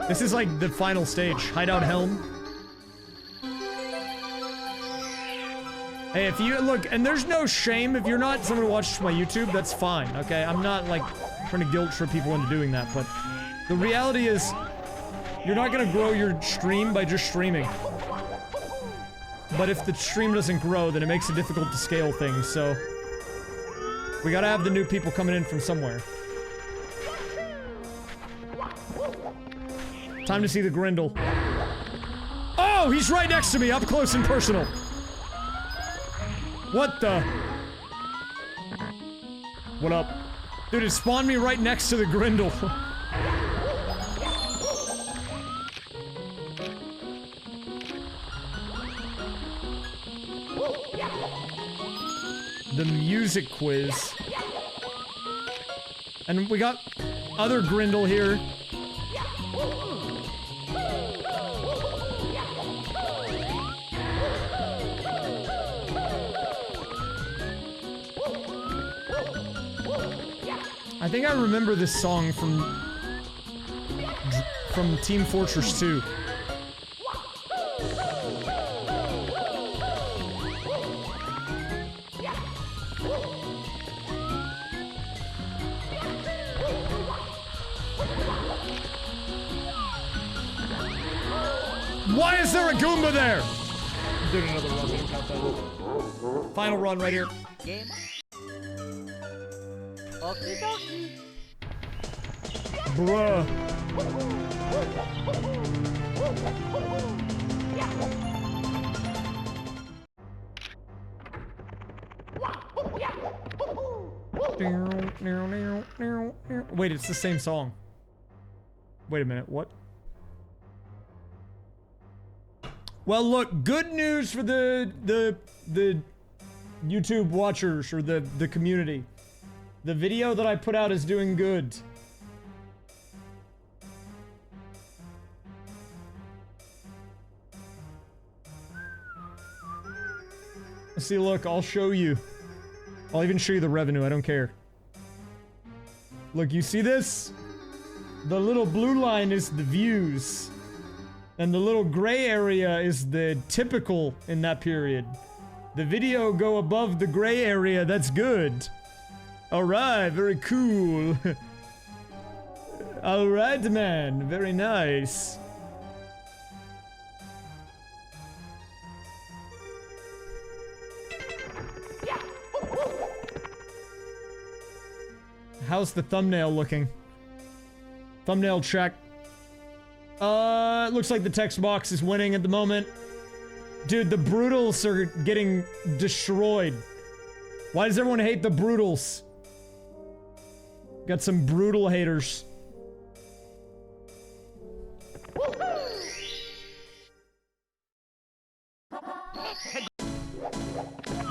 This is like the final stage. Hideout Helm. Hey, if you look, and there's no shame if you're not someone who watches my YouTube, that's fine, okay? I'm not like trying to guilt trip people into doing that, but the reality is, you're not gonna grow your stream by just streaming. But if the stream doesn't grow, then it makes it difficult to scale things, so we gotta have the new people coming in from somewhere. Time to see the Grindle. Oh, he's right next to me, up close and personal. What the? What up? Dude, it spawned me right next to the Grindle. The music quiz. And we got other Grindle here. I think I remember this song from Team Fortress 2. Why is there a Goomba there? I'm doing another run. We don't count that. Final run right here. Game. Okie dokie. Bruh. Wait, it's the same song. Wait a minute, what? Well, look, good news for the YouTube watchers or the community. The video that I put out is doing good. See, look, I'll show you. I'll even show you the revenue, I don't care. Look, you see this? The little blue line is the views. And the little gray area is the typical in that period. The video go above the gray area, that's good. Alright, very cool. Alright, man, very nice. how's the thumbnail looking? Thumbnail check. It looks like the text box is winning at the moment. Dude, the Brutals are getting destroyed. Why does everyone hate the Brutals? Got some brutal haters.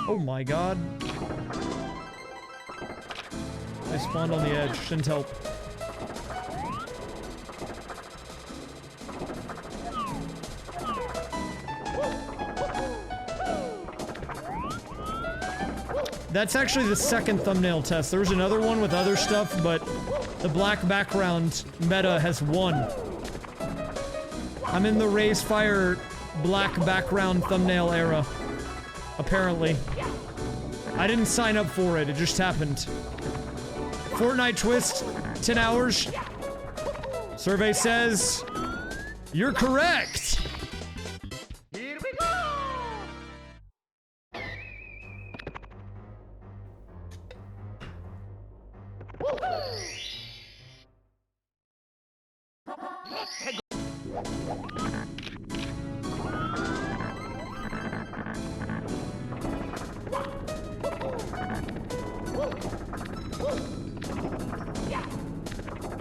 Oh my god. I spawned on the edge. Didn't help. That's actually the second thumbnail test. There was another one with other stuff, but the black background meta has won. I'm in the raysfire black background thumbnail era. Apparently. I didn't sign up for it, it just happened. Fortnite twist, 10 hours. Survey says, you're correct! Here we go!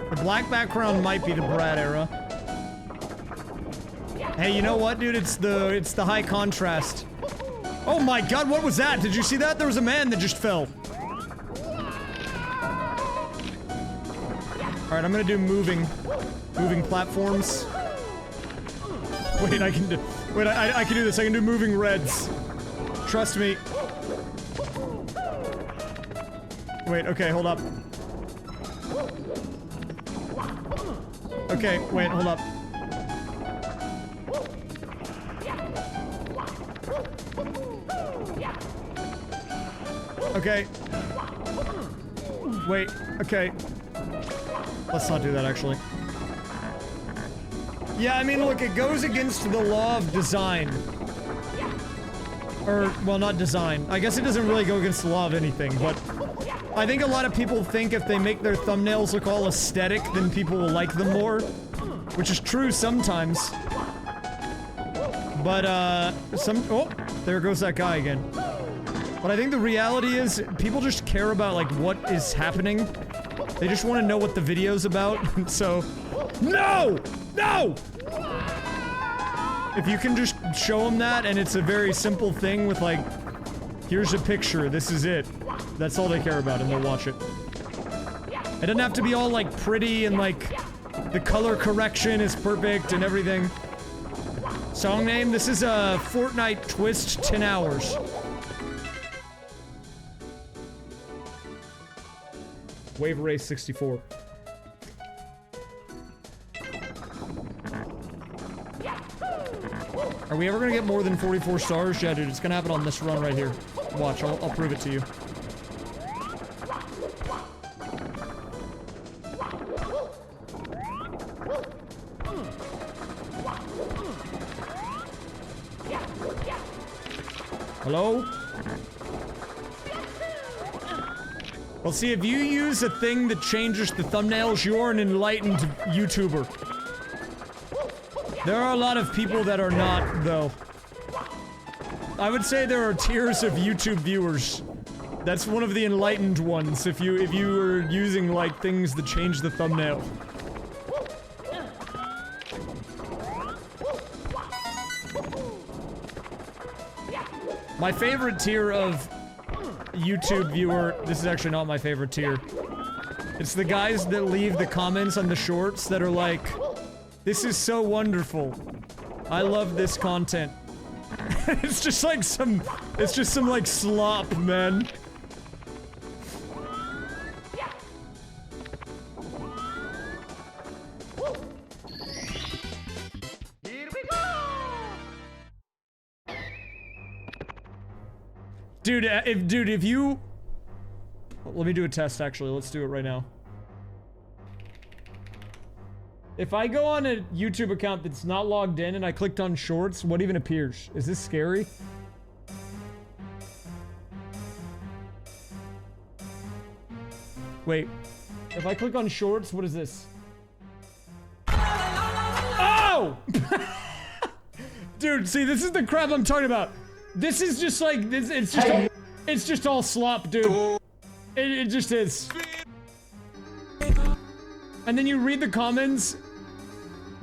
The black background might be the Brad era. Hey, you know what, dude? It's the high contrast. Oh my god, what was that? Did you see that? There was a man that just fell. Alright, I'm gonna do moving platforms. Wait, I can do this. I can do moving reds. Trust me. Wait, okay, hold up. Okay, wait, hold up. Okay. Wait, okay. Let's not do that, actually. Yeah, I mean, look, it goes against the law of design. Or, well, not design. I guess it doesn't really go against the law of anything, but I think a lot of people think if they make their thumbnails look all aesthetic, then people will like them more. Which is true sometimes. But, oh, there goes that guy again. But I think the reality is, people just care about, like, what is happening. They just want to know what the video's about, so... No! No! If you can just show them that, and it's a very simple thing with, like, here's a picture, this is it. That's all they care about, and they'll watch it. It doesn't have to be all, like, pretty and, like, the color correction is perfect and everything. Song name? This is a Fortnite twist 10 hours. Wave Race 64. Are we ever gonna get more than 44 stars? Yeah, dude, it's gonna happen on this run right here. Watch, I'll prove it to you. Hello? Well, see, if you use a thing that changes the thumbnails, you're an enlightened YouTuber. There are a lot of people that are not, though. I would say there are tiers of YouTube viewers. That's one of the enlightened ones, if you were using, like, things that change the thumbnail. My favorite tier of YouTube viewer, this is actually not my favorite tier. It's the guys that leave the comments on the shorts that are like, this is so wonderful. I love this content. It's just like some like slop, man. Dude, if you... Let me do a test, actually. Let's do it right now. If I go on a YouTube account that's not logged in and I clicked on shorts, what even appears? Is this scary? Wait. If I click on shorts, what is this? Oh! Dude, see, this is the crap I'm talking about. This is just like, this. It's just all slop, dude. It just is. And then you read the comments.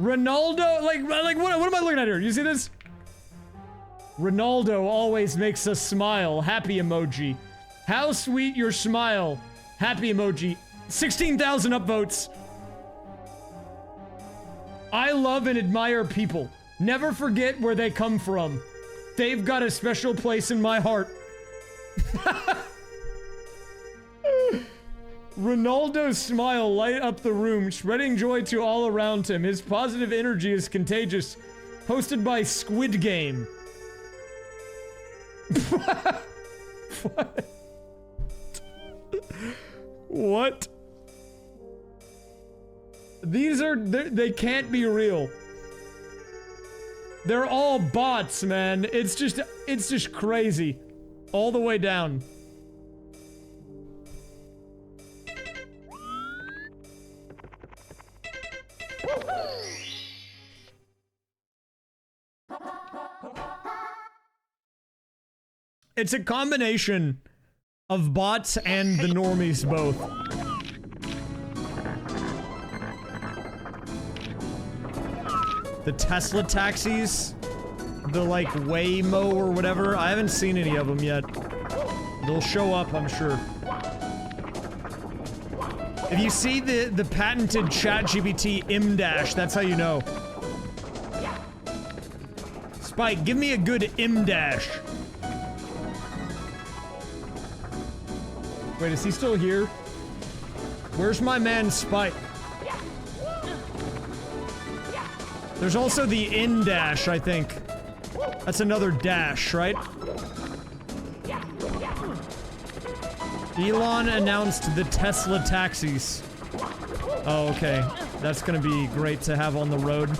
Ronaldo, like what am I looking at here? You see this? Ronaldo always makes us smile. Happy emoji. How sweet your smile. Happy emoji. 16,000 upvotes. I love and admire people. Never forget where they come from. They've got a special place in my heart. Ronaldo's smile light up the room, spreading joy to all around him. His positive energy is contagious. Hosted by Squid Game. What? What? These are, they can't be real. They're all bots, man. It's just crazy. All the way down. It's a combination of bots and the normies both. The Tesla taxis, the like Waymo or whatever, I haven't seen any of them yet. They'll show up, I'm sure. If you see the patented ChatGPT M-dash, that's how you know. Spike, give me a good M-dash. Wait, is he still here? Where's my man Spike? There's also the N-dash, I think. That's another dash, right? Elon announced the Tesla taxis. Oh, okay. That's gonna be great to have on the road.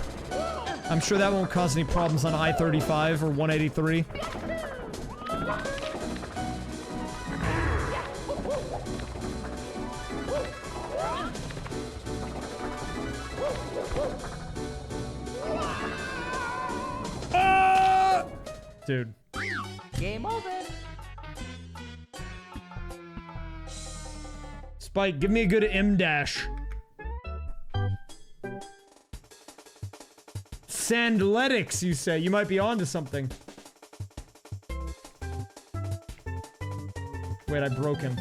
I'm sure that won't cause any problems on I-35 or 183. Dude. Game over. Spike, give me a good M-dash. Sandletics, you say? You might be onto something. Wait, I broke him.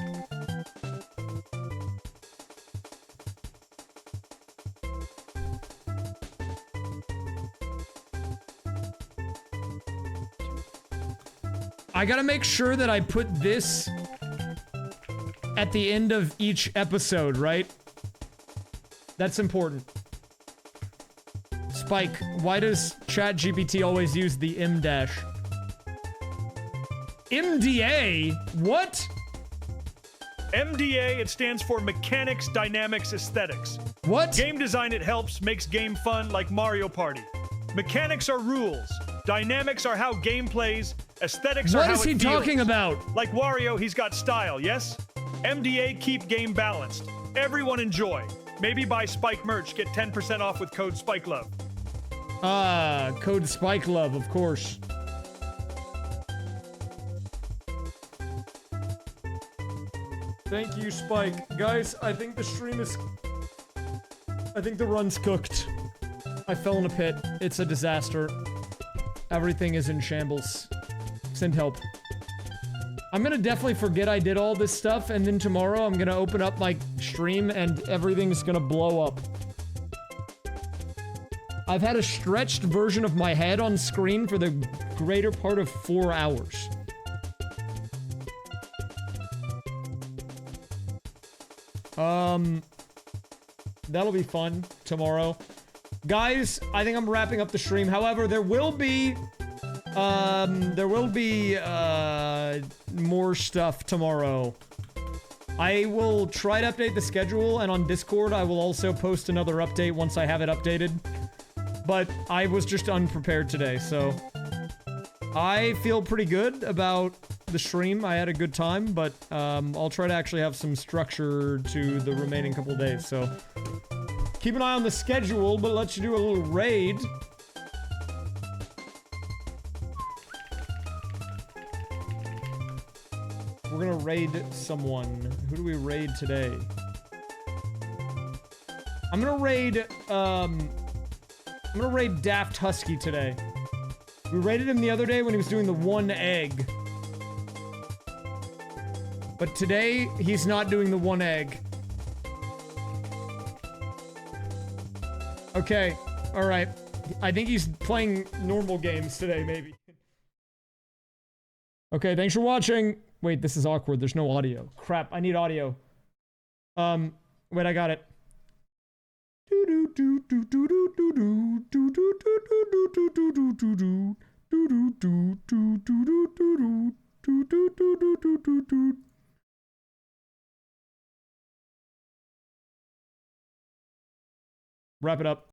I gotta make sure that I put this at the end of each episode, right? That's important. Spike, why does ChatGPT always use the M-dash? MDA? What? MDA, it stands for Mechanics, Dynamics, Aesthetics. What? Game design, it helps, makes game fun like Mario Party. Mechanics are rules. Dynamics are how game plays. Aesthetics are how it feels. What is he talking about? Like Wario, he's got style, yes? MDA, keep game balanced. Everyone enjoy. Maybe buy Spike merch, get 10% off with code SPIKELOVE. Ah, code SPIKELOVE, of course. Thank you, Spike. Guys, I think the stream is... I think the run's cooked. I fell in a pit. It's a disaster. Everything is in shambles. Send help. I'm gonna definitely forget I did all this stuff, and then tomorrow I'm gonna open up my stream and everything's gonna blow up. I've had a stretched version of my head on screen for the greater part of 4 hours. That'll be fun tomorrow. Guys, I think I'm wrapping up the stream. However, there will be more stuff tomorrow. I will try to update the schedule, and on Discord, I will also post another update once I have it updated. But I was just unprepared today, so I feel pretty good about the stream. I had a good time, but I'll try to actually have some structure to the remaining couple days. So keep an eye on the schedule, but let's do a little raid. We're gonna raid someone. Who do we raid today? I'm gonna raid Daft Husky today. We raided him the other day when he was doing the 1 egg. But today, he's not doing the 1 egg. Okay, alright. I think he's playing normal games today, maybe. Okay, thanks for watching. Wait, this is awkward. There's no audio. Crap, I need audio. Wait, I got it. Wrap it up.